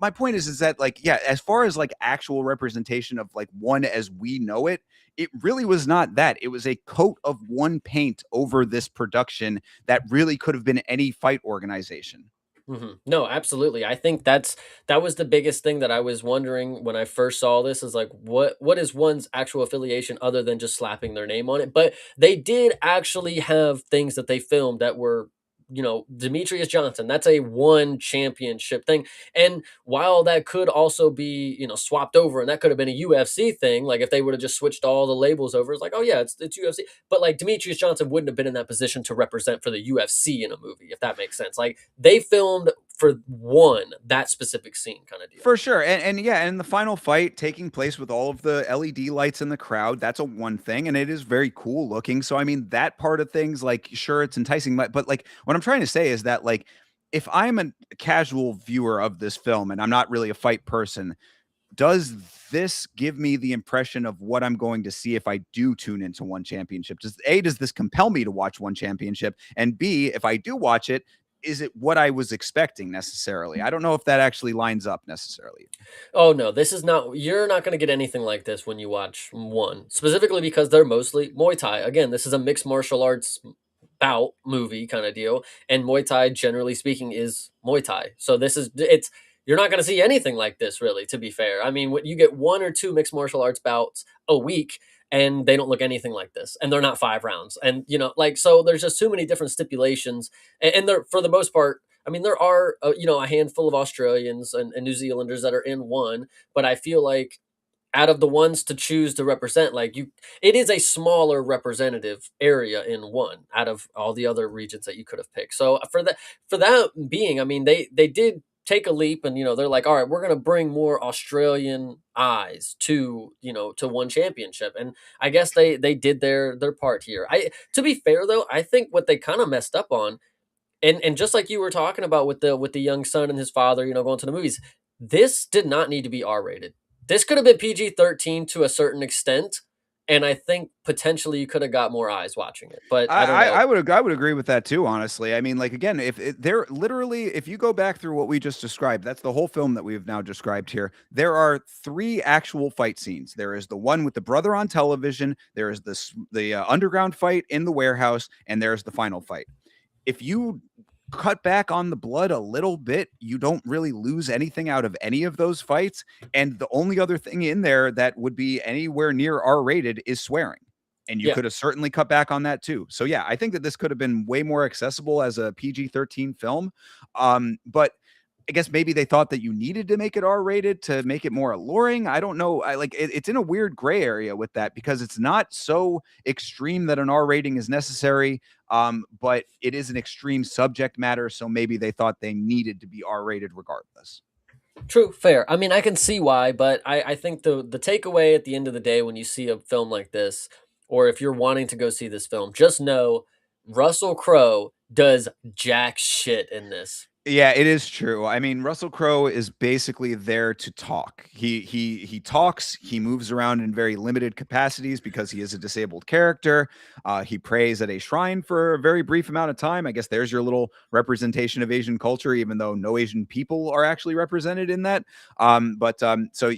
My point is that like, yeah, as far as like actual representation of like one as we know it, it really was not that. It was a coat of one paint over this production that really could have been any fight organization. No, absolutely. I think that was the biggest thing that I was wondering when I first saw this is like what is one's actual affiliation other than just slapping their name on it? But they did actually have things that they filmed that were Demetrius Johnson, that's a one championship thing. And while that could also be, swapped over and that could have been a UFC thing, like if they would have just switched all the labels over, it's like, oh yeah, it's UFC. But like Demetrius Johnson wouldn't have been in that position to represent for the UFC in a movie, if that makes sense. Like they filmed for one that specific scene kind of deal. For sure. And yeah, and the final fight taking place with all of the LED lights in the crowd, that's a one thing. And it is very cool looking. So, I mean, that part of things, like, sure, it's enticing. But like, what I'm trying to say is that, like, if I'm a casual viewer of this film and I'm not really a fight person, does this give me the impression of what I'm going to see if I do tune into one championship? Does this compel me to watch one championship? And B, if I do watch it, is it what I was expecting necessarily? I don't know if that actually lines up necessarily. Oh no, this is not. You're not going to get anything like this when you watch one, specifically because they're mostly Muay Thai. Again, this is a mixed martial arts bout movie kind of deal, and Muay Thai, generally speaking, is Muay Thai. So this is it's. You're not going to see anything like this, really. To be fair, I mean, you get one or two mixed martial arts bouts a week, and they don't look anything like this, and they're not 5 rounds, and like so. There's just too many different stipulations, and they're for the most part. I mean, there are a handful of Australians and New Zealanders that are in one, but I feel like out of the ones to choose to represent, it is a smaller representative area in one out of all the other regions that you could have picked. So for that being, I mean, they did take a leap and they're like, all right, we're going to bring more Australian eyes to to one championship. And I guess they did their part here. I To be fair though, I think what they kind of messed up on, and just like you were talking about with the young son and his father, going to the movies, this did not need to be R-rated. This could have been PG-13 to a certain extent, and I think potentially you could have got more eyes watching it. But I don't know. I would agree with that too, honestly. I mean, like again, if they're literally, if you go back through what we just described, that's the whole film that we've now described here. There are three actual fight scenes. There is the one with the brother on television. There is the underground fight in the warehouse, and there's the final fight. If you cut back on the blood a little bit, you don't really lose anything out of any of those fights. And the only other thing in there that would be anywhere near R rated is swearing. And you Yeah, could have certainly cut back on that too. So yeah, I think that this could have been way more accessible as a PG-13 film. But I guess maybe they thought that you needed to make it R-rated to make it more alluring. I don't know. It's in a weird gray area with that because it's not so extreme that an R rating is necessary, but it is an extreme subject matter, so maybe they thought they needed to be R-rated regardless. true, fair. I mean, I can see why, but I think the takeaway at the end of the day when you see a film like this, or if you're wanting to go see this film, just know Russell Crowe does jack shit in this. Yeah, it is true. I mean, Russell Crowe is basically there to talk. He talks. He moves around in very limited capacities because he is a disabled character. He prays at a shrine for a very brief amount of time. I guess there's your little representation of Asian culture, even though no Asian people are actually represented in that. So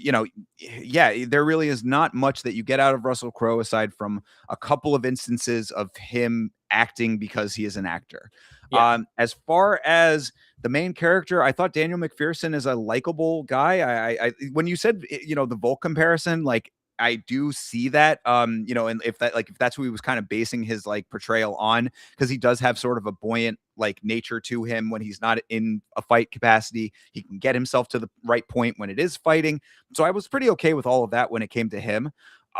yeah, there really is not much that you get out of Russell Crowe aside from a couple of instances of him acting because he is an actor. Yeah, As far as the main character, I thought Daniel McPherson is a likable guy. When you said the Volk comparison, like I do see that. And if that's who he was kind of basing his like portrayal on, because he does have sort of a buoyant like nature to him when he's not in a fight capacity. He can get himself to the right point when it is fighting. So I was pretty okay with all of that when it came to him.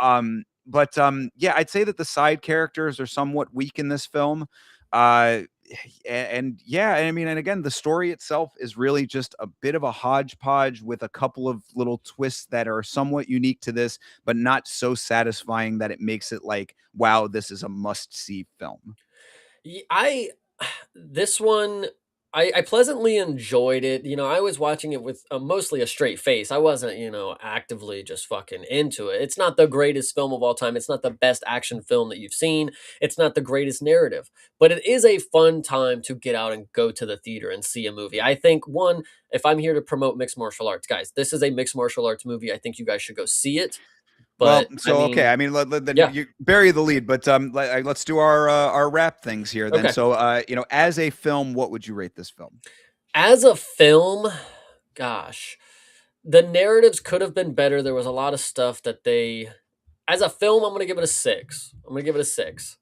Yeah, I'd say that the side characters are somewhat weak in this film. Uh, and yeah, I mean, and again, the story itself is really just a bit of a hodgepodge with a couple of little twists that are somewhat unique to this, but not so satisfying that it makes it like, wow, this is a must see film. I this one, I pleasantly enjoyed it. I was watching it with mostly a straight face. I wasn't, actively just fucking into it. It's not the greatest film of all time. It's not the best action film that you've seen. It's not the greatest narrative, but it is a fun time to get out and go to the theater and see a movie. I think one, if I'm here to promote mixed martial arts, guys, this is a mixed martial arts movie. I think you guys should go see it. Well, But I so okay, mean, I mean, then yeah, you bury the lead, but let's do our wrap things here then. okay. So, as a film, what would you rate this film? As a film, gosh, the narratives could have been better. There was a lot of stuff that they as a film, I'm gonna give it a 6. I'm gonna give it a 6.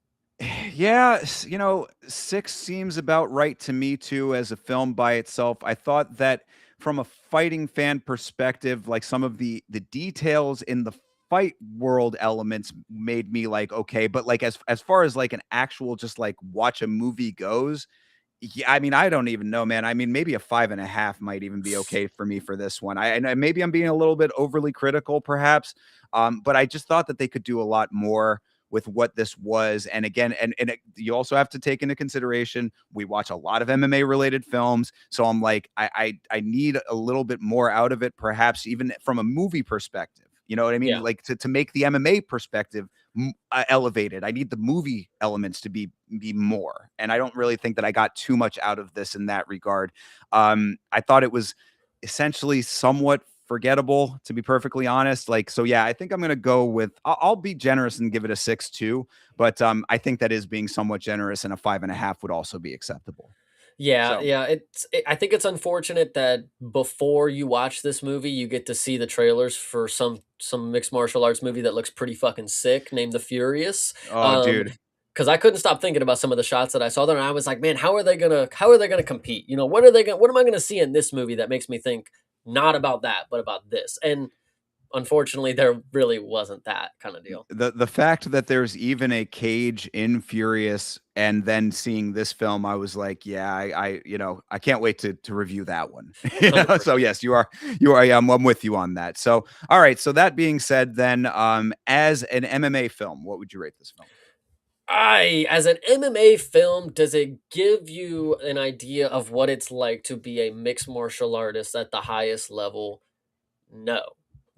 Yeah, 6 seems about right to me too as a film by itself. I thought that from a fighting fan perspective, like some of the details in the fight world elements made me like okay, but like as far as like an actual just like watch a movie goes, yeah, I mean, I don't even know, man. I mean, maybe a 5.5 might even be okay for me for this one. And maybe I'm being a little bit overly critical, perhaps. But I just thought that they could do a lot more with what this was. And again, you also have to take into consideration we watch a lot of MMA related films, so I'm like, I need a little bit more out of it, perhaps even from a movie perspective. You know what I mean? Yeah. Like to make the MMA perspective elevated. I need the movie elements to be more, and I don't really think that I got too much out of this in that regard. I thought it was essentially somewhat forgettable, to be perfectly honest. Like, so yeah, I think I'm gonna go with. I'll be generous and give it a 6 too, but I think that is being somewhat generous, and a 5.5 would also be acceptable. Yeah, So, yeah, I think it's unfortunate that before you watch this movie, you get to see the trailers for some mixed martial arts movie that looks pretty fucking sick named The Furious. oh, dude. Because I couldn't stop thinking about some of the shots that I saw there, and I was like, "Man, how are they gonna compete? What am I gonna see in this movie that makes me think not about that, but about this?" And unfortunately, there really wasn't that kind of deal. The fact that there's even a cage in Furious, and then seeing this film, I was like, yeah, I can't wait to review that one. So 100%. yes, you are. Yeah, I'm with you on that. So all right. So that being said, then as an MMA film, what would you rate this film? As an MMA film, does it give you an idea of what it's like to be a mixed martial artist at the highest level? No.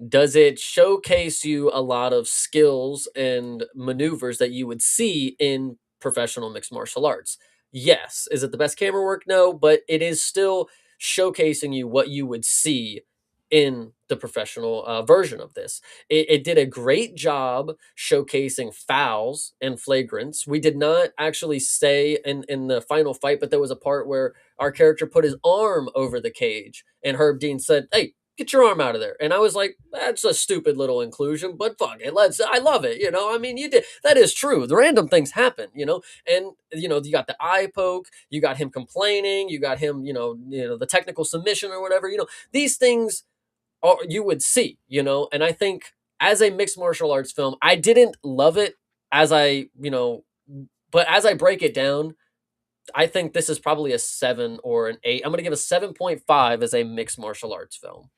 Does it showcase you a lot of skills and maneuvers that you would see in professional mixed martial arts? Yes. Is it the best camera work? No, but it is still showcasing you what you would see in the professional version of this. It did a great job showcasing fouls and flagrants. We did not actually say in the final fight, but there was a part where our character put his arm over the cage, and Herb Dean said, "Hey, get your arm out of there." And I was like, that's a stupid little inclusion, but fuck it. I love it. I mean, you did, that is true. The random things happen, and, you got the eye poke, you got him complaining, you got him, the technical submission or whatever, these things you would see, and I think as a mixed martial arts film, I didn't love it as but as I break it down, I think this is probably a 7 or an 8. I'm going to give a 7.5 as a mixed martial arts film.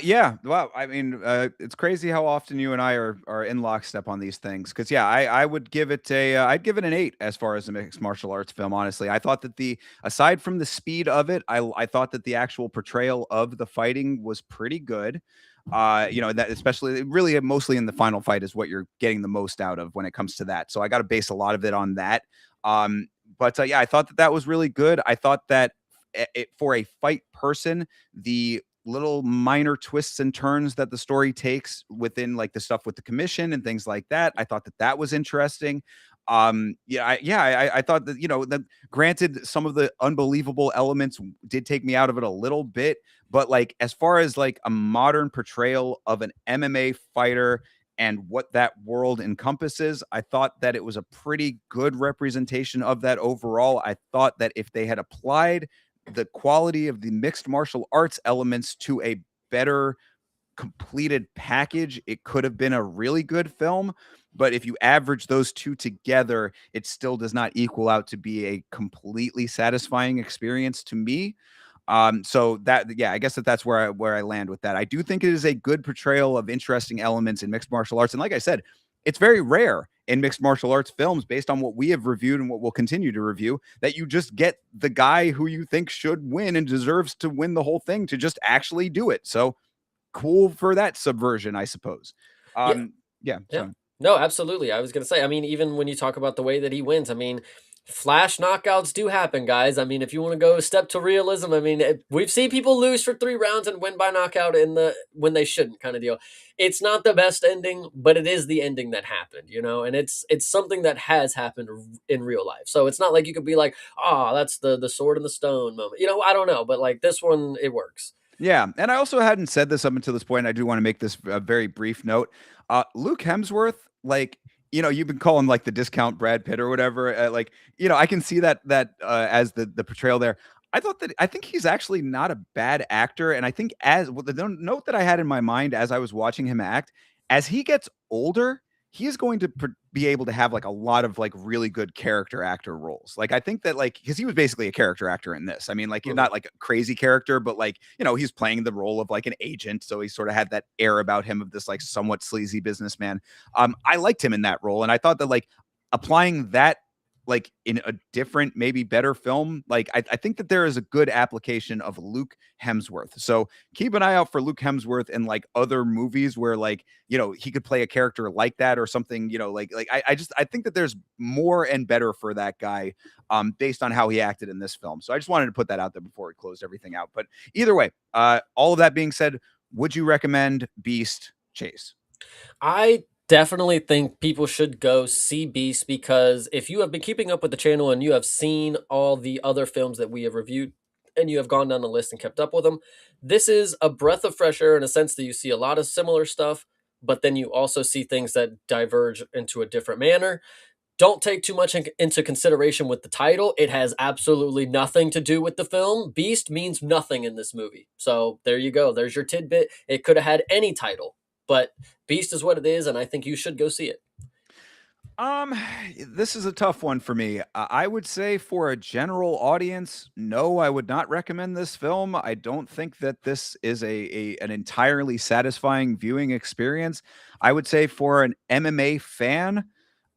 Yeah. Wow. I mean, it's crazy how often you and I are in lockstep on these things. Because yeah, I would give it I'd give it an 8 as far as a mixed martial arts film. Honestly, I thought that the aside from the speed of it, I thought that the actual portrayal of the fighting was pretty good. That especially really mostly in the final fight is what you're getting the most out of when it comes to that. So I got to base a lot of it on that. But yeah, I thought that was really good. I thought that for a fight person, the little minor twists and turns that the story takes within like the stuff with the commission and things like that. I thought that that was interesting. I thought that that granted some of the unbelievable elements did take me out of it a little bit, but like as far as like a modern portrayal of an MMA fighter and what that world encompasses, I thought that it was a pretty good representation of that overall. I thought that if they had applied the quality of the mixed martial arts elements to a better completed package, it could have been a really good film. But if you average those two together, it still does not equal out to be a completely satisfying experience to me. So that yeah, I guess that's where I land with that. I do think it is a good portrayal of interesting elements in mixed martial arts, and like I said, it's very rare in mixed martial arts films, based on what we have reviewed and what we'll continue to review, that you just get the guy who you think should win and deserves to win the whole thing to just actually do it. So cool for that subversion, I suppose. Yeah. Yeah. Yeah. So No, absolutely. I was gonna say, I mean, even when you talk about the way that he wins, I mean, flash knockouts do happen, guys. I mean, if you want to go a step to realism, I mean, we've seen people lose for 3 rounds and win by knockout in the when they shouldn't, kind of deal. It's not the best ending, but it is the ending that happened, and it's something that has happened in real life. So it's not like you could be like, oh, that's the sword and the stone moment. I don't know, but like this one, it works. yeah, and I also hadn't said this up until this point. I do want to make this a very brief note. Luke Hemsworth, like you've been calling like the discount Brad Pitt or whatever. Like I can see that as the portrayal there. I think he's actually not a bad actor, and I think as well, the note that I had in my mind as I was watching him act, as he gets older, he is going to be able to have like a lot of like really good character actor roles. Like I think that like because he was basically a character actor in this. I mean, like you're Mhm. not like a crazy character, but like he's playing the role of like an agent, so he sort of had that air about him of this like somewhat sleazy businessman. I liked him in that role, and I thought that like applying that like in a different, maybe better film, like I think that there is a good application of Luke Hemsworth. So keep an eye out for Luke Hemsworth in like other movies where like he could play a character like that or something. I think that there's more and better for that guy, based on how he acted in this film. So I just wanted to put that out there before we closed everything out. But either way, all of that being said, would you recommend Beast, Chase? I definitely think people should go see Beast because if you have been keeping up with the channel and you have seen all the other films that we have reviewed and you have gone down the list and kept up with them, this is a breath of fresh air in a sense that you see a lot of similar stuff, but then you also see things that diverge into a different manner. Don't take too much into consideration with the title. It has absolutely nothing to do with the film. Beast means nothing in this movie. So there you go. There's your tidbit. It could have had any title. but Beast is what it is, and I think you should go see it. Um, this is a tough one for me. I would say for a general audience, no, I would not recommend this film. I don't think that this is an entirely satisfying viewing experience. I would say for an MMA fan,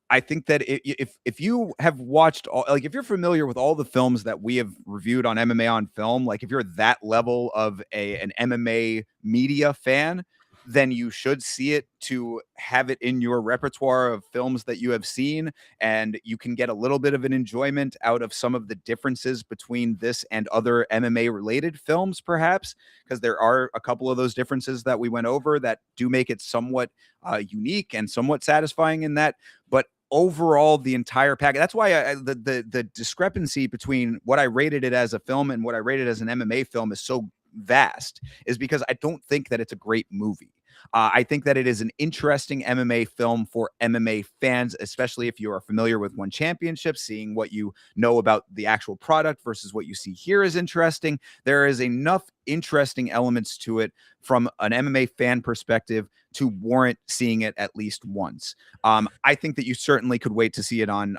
I think that if you have watched all, like if you're familiar with all the films that we have reviewed on MMA on film, like if you're that level of an MMA media fan, then you should see it to have it in your repertoire of films that you have seen, and you can get a little bit of an enjoyment out of some of the differences between this and other MMA related films, perhaps, because there are a couple of those differences that we went over that do make it somewhat unique and somewhat satisfying in that. But overall, the entire package, that's why the discrepancy between what I rated it as a film and what I rated as an MMA film is so vast, is because I don't think that it's a great movie. I think that it is an interesting MMA film for MMA fans, especially if you are familiar with One Championship. Seeing what you know about the actual product versus what you see here is interesting. There is enough interesting elements to it from an MMA fan perspective to warrant seeing it at least once. I think that you certainly could wait to see it on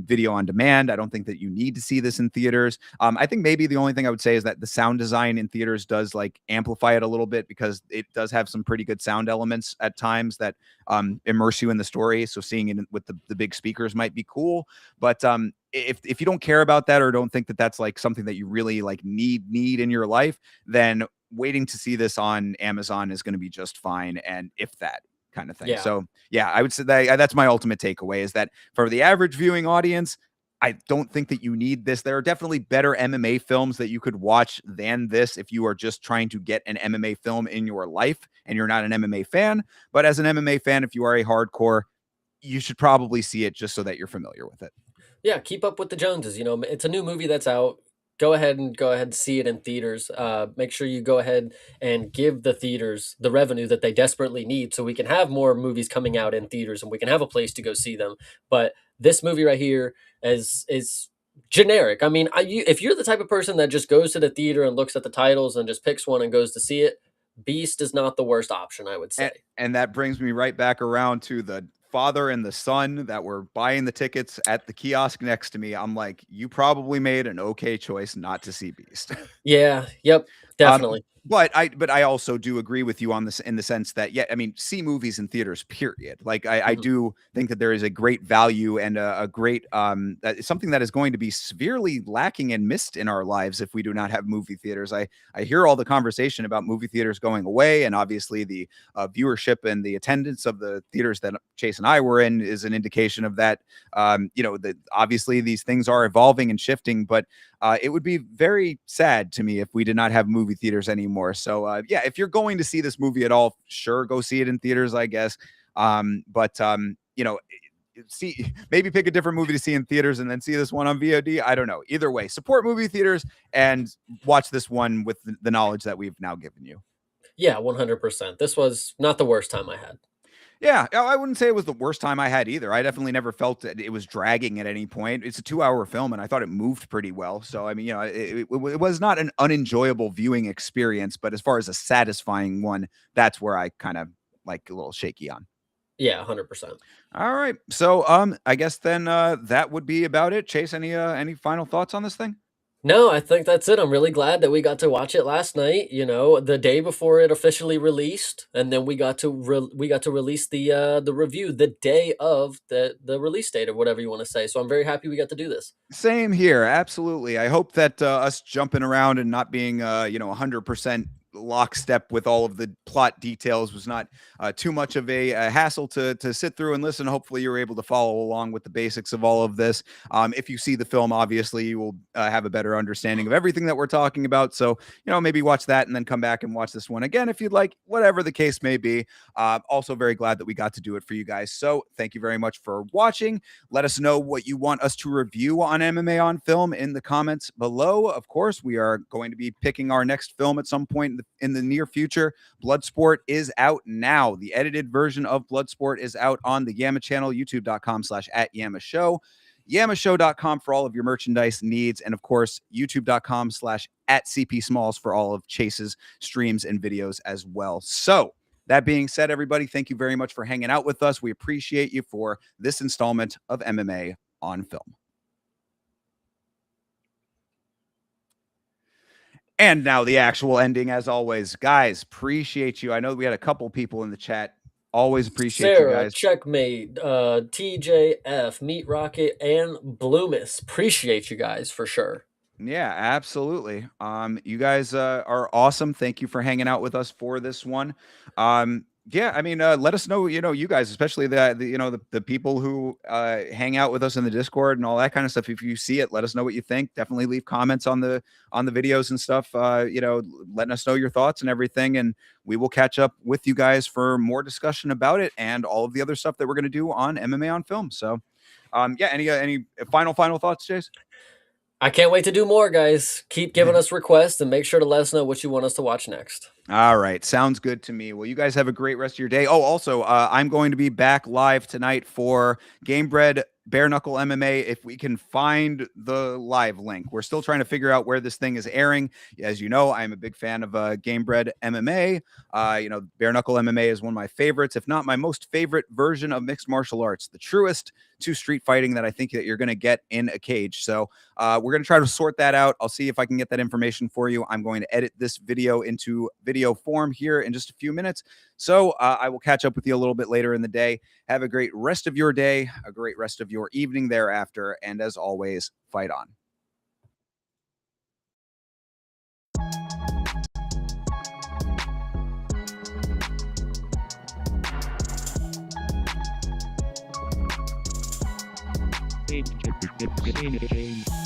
video on demand. I don't think that you need to see this in theaters. I think maybe the only thing I would say is that the sound design in theaters does like amplify it a little bit, because it does have some pretty good sound elements at times that immerse you in the story. So seeing it with the big speakers might be cool. But if you don't care about that, or don't think that that's like something that you really like need in your life, then waiting to see this on Amazon is going to be just fine. And if that kind of thing. Yeah. So yeah, I would say that that's my ultimate takeaway, is that for the average viewing audience, I don't think that you need this. There are definitely better MMA films that you could watch than this if you are just trying to get an MMA film in your life and you're not an MMA fan. But as an MMA fan, if you are a hardcore, you should probably see it just so that you're familiar with it. Yeah, keep up with the Joneses. You know, it's a new movie that's out. Go ahead and see it in theaters. Make sure you go ahead and give the theaters the revenue that they desperately need, so we can have more movies coming out in theaters and we can have a place to go see them. But this movie right here is generic. I mean, if you're the type of person that just goes to the theater and looks at the titles and just picks one and goes to see it, Beast is not the worst option, I would say. And that brings me right back around to the father and the son that were buying the tickets at the kiosk next to me. I'm like, you probably made an okay choice not to see Beast. Yeah, yep, Um, definitely. but I also do agree with you on this, in the sense that, yeah, I mean, see movies in theaters, period. Like I Mhm. do think that there is a great value and a great something that is going to be severely lacking and missed in our lives if we do not have movie theaters. I hear all the conversation about movie theaters going away, and obviously the viewership and the attendance of the theaters that Chase and I were in is an indication of that. That obviously these things are evolving and shifting, but it would be very sad to me if we did not have movie theaters anymore. So yeah, if you're going to see this movie at all, sure, go see it in theaters, I guess. But see, maybe pick a different movie to see in theaters and then see this one on VOD. I don't know. Either way, support movie theaters and watch this one with the knowledge that we've now given you. Yeah, 100%. This was not the worst time I had. Yeah, I wouldn't say it was the worst time I had either. I definitely never felt that it was dragging at any point. It's a 2-hour film, and I thought it moved pretty well. So, I mean, it was not an unenjoyable viewing experience, but as far as a satisfying one, that's where I kind of like a little shaky on. Yeah, 100%. All right, so I guess then that would be about it. Chase, any final thoughts on this thing? No, I think that's it. I'm really glad that we got to watch it last night, you know, the day before it officially released, and then we got to release the review the day of the release date, or whatever you want to say. So I'm very happy we got to do this. Same here, absolutely. I hope that us jumping around and not being 100% lockstep with all of the plot details was not too much of a hassle to sit through and listen. Hopefully you're able to follow along with the basics of all of this. If you see the film, obviously you will have a better understanding of everything that we're talking about. So maybe watch that and then come back and watch this one again if you'd like, whatever the case may be. Also very glad that we got to do it for you guys. So thank you very much for watching. Let us know what you want us to review on MMA on film in the comments below. Of course, we are going to be picking our next film at some point in the near future. Bloodsport is out now. The edited version of Bloodsport is out on the Yama channel, youtube.com/@YamaShow. YamaShow.com for all of your merchandise needs. And of course, youtube.com/@CP Smalls for all of Chase's streams and videos as well. So That being said, everybody, thank you very much for hanging out with us. We appreciate you for this installment of MMA on Film. And now the actual ending, as always. Guys, appreciate you. I know we had a couple people in the chat. Always appreciate you Sarah, guys. Checkmate, TJF, Meat Rocket, and Bloomis. Appreciate you guys for sure. Yeah, absolutely. You guys are awesome. Thank you for hanging out with us for this one. Yeah, I mean, let us know, you guys, especially the people who hang out with us in the Discord and all that kind of stuff. If you see it, let us know what you think. Definitely leave comments on the videos and stuff. Letting us know your thoughts and everything, and we will catch up with you guys for more discussion about it and all of the other stuff that we're going to do on MMA on Film. So, yeah, any final thoughts, Chase? I can't wait to do more, guys. Keep giving us requests and make sure to let us know what you want us to watch next. All right. Sounds good to me. Well, you guys have a great rest of your day. Oh, also, I'm going to be back live tonight for Game Bread Bare Knuckle MMA if we can find the live link. We're still trying to figure out where this thing is airing. As you know, I'm a big fan of Game Bread MMA. Bare Knuckle MMA is one of my favorites, if not my most favorite version of mixed martial arts, the truest to street fighting that I think that you're going to get in a cage. So we're going to try to sort that out. I'll see if I can get that information for you. I'm going to edit this video into video form here in just a few minutes. So I will catch up with you a little bit later in the day. Have a great rest of your day, a great rest of your evening thereafter. And as always, fight on. It's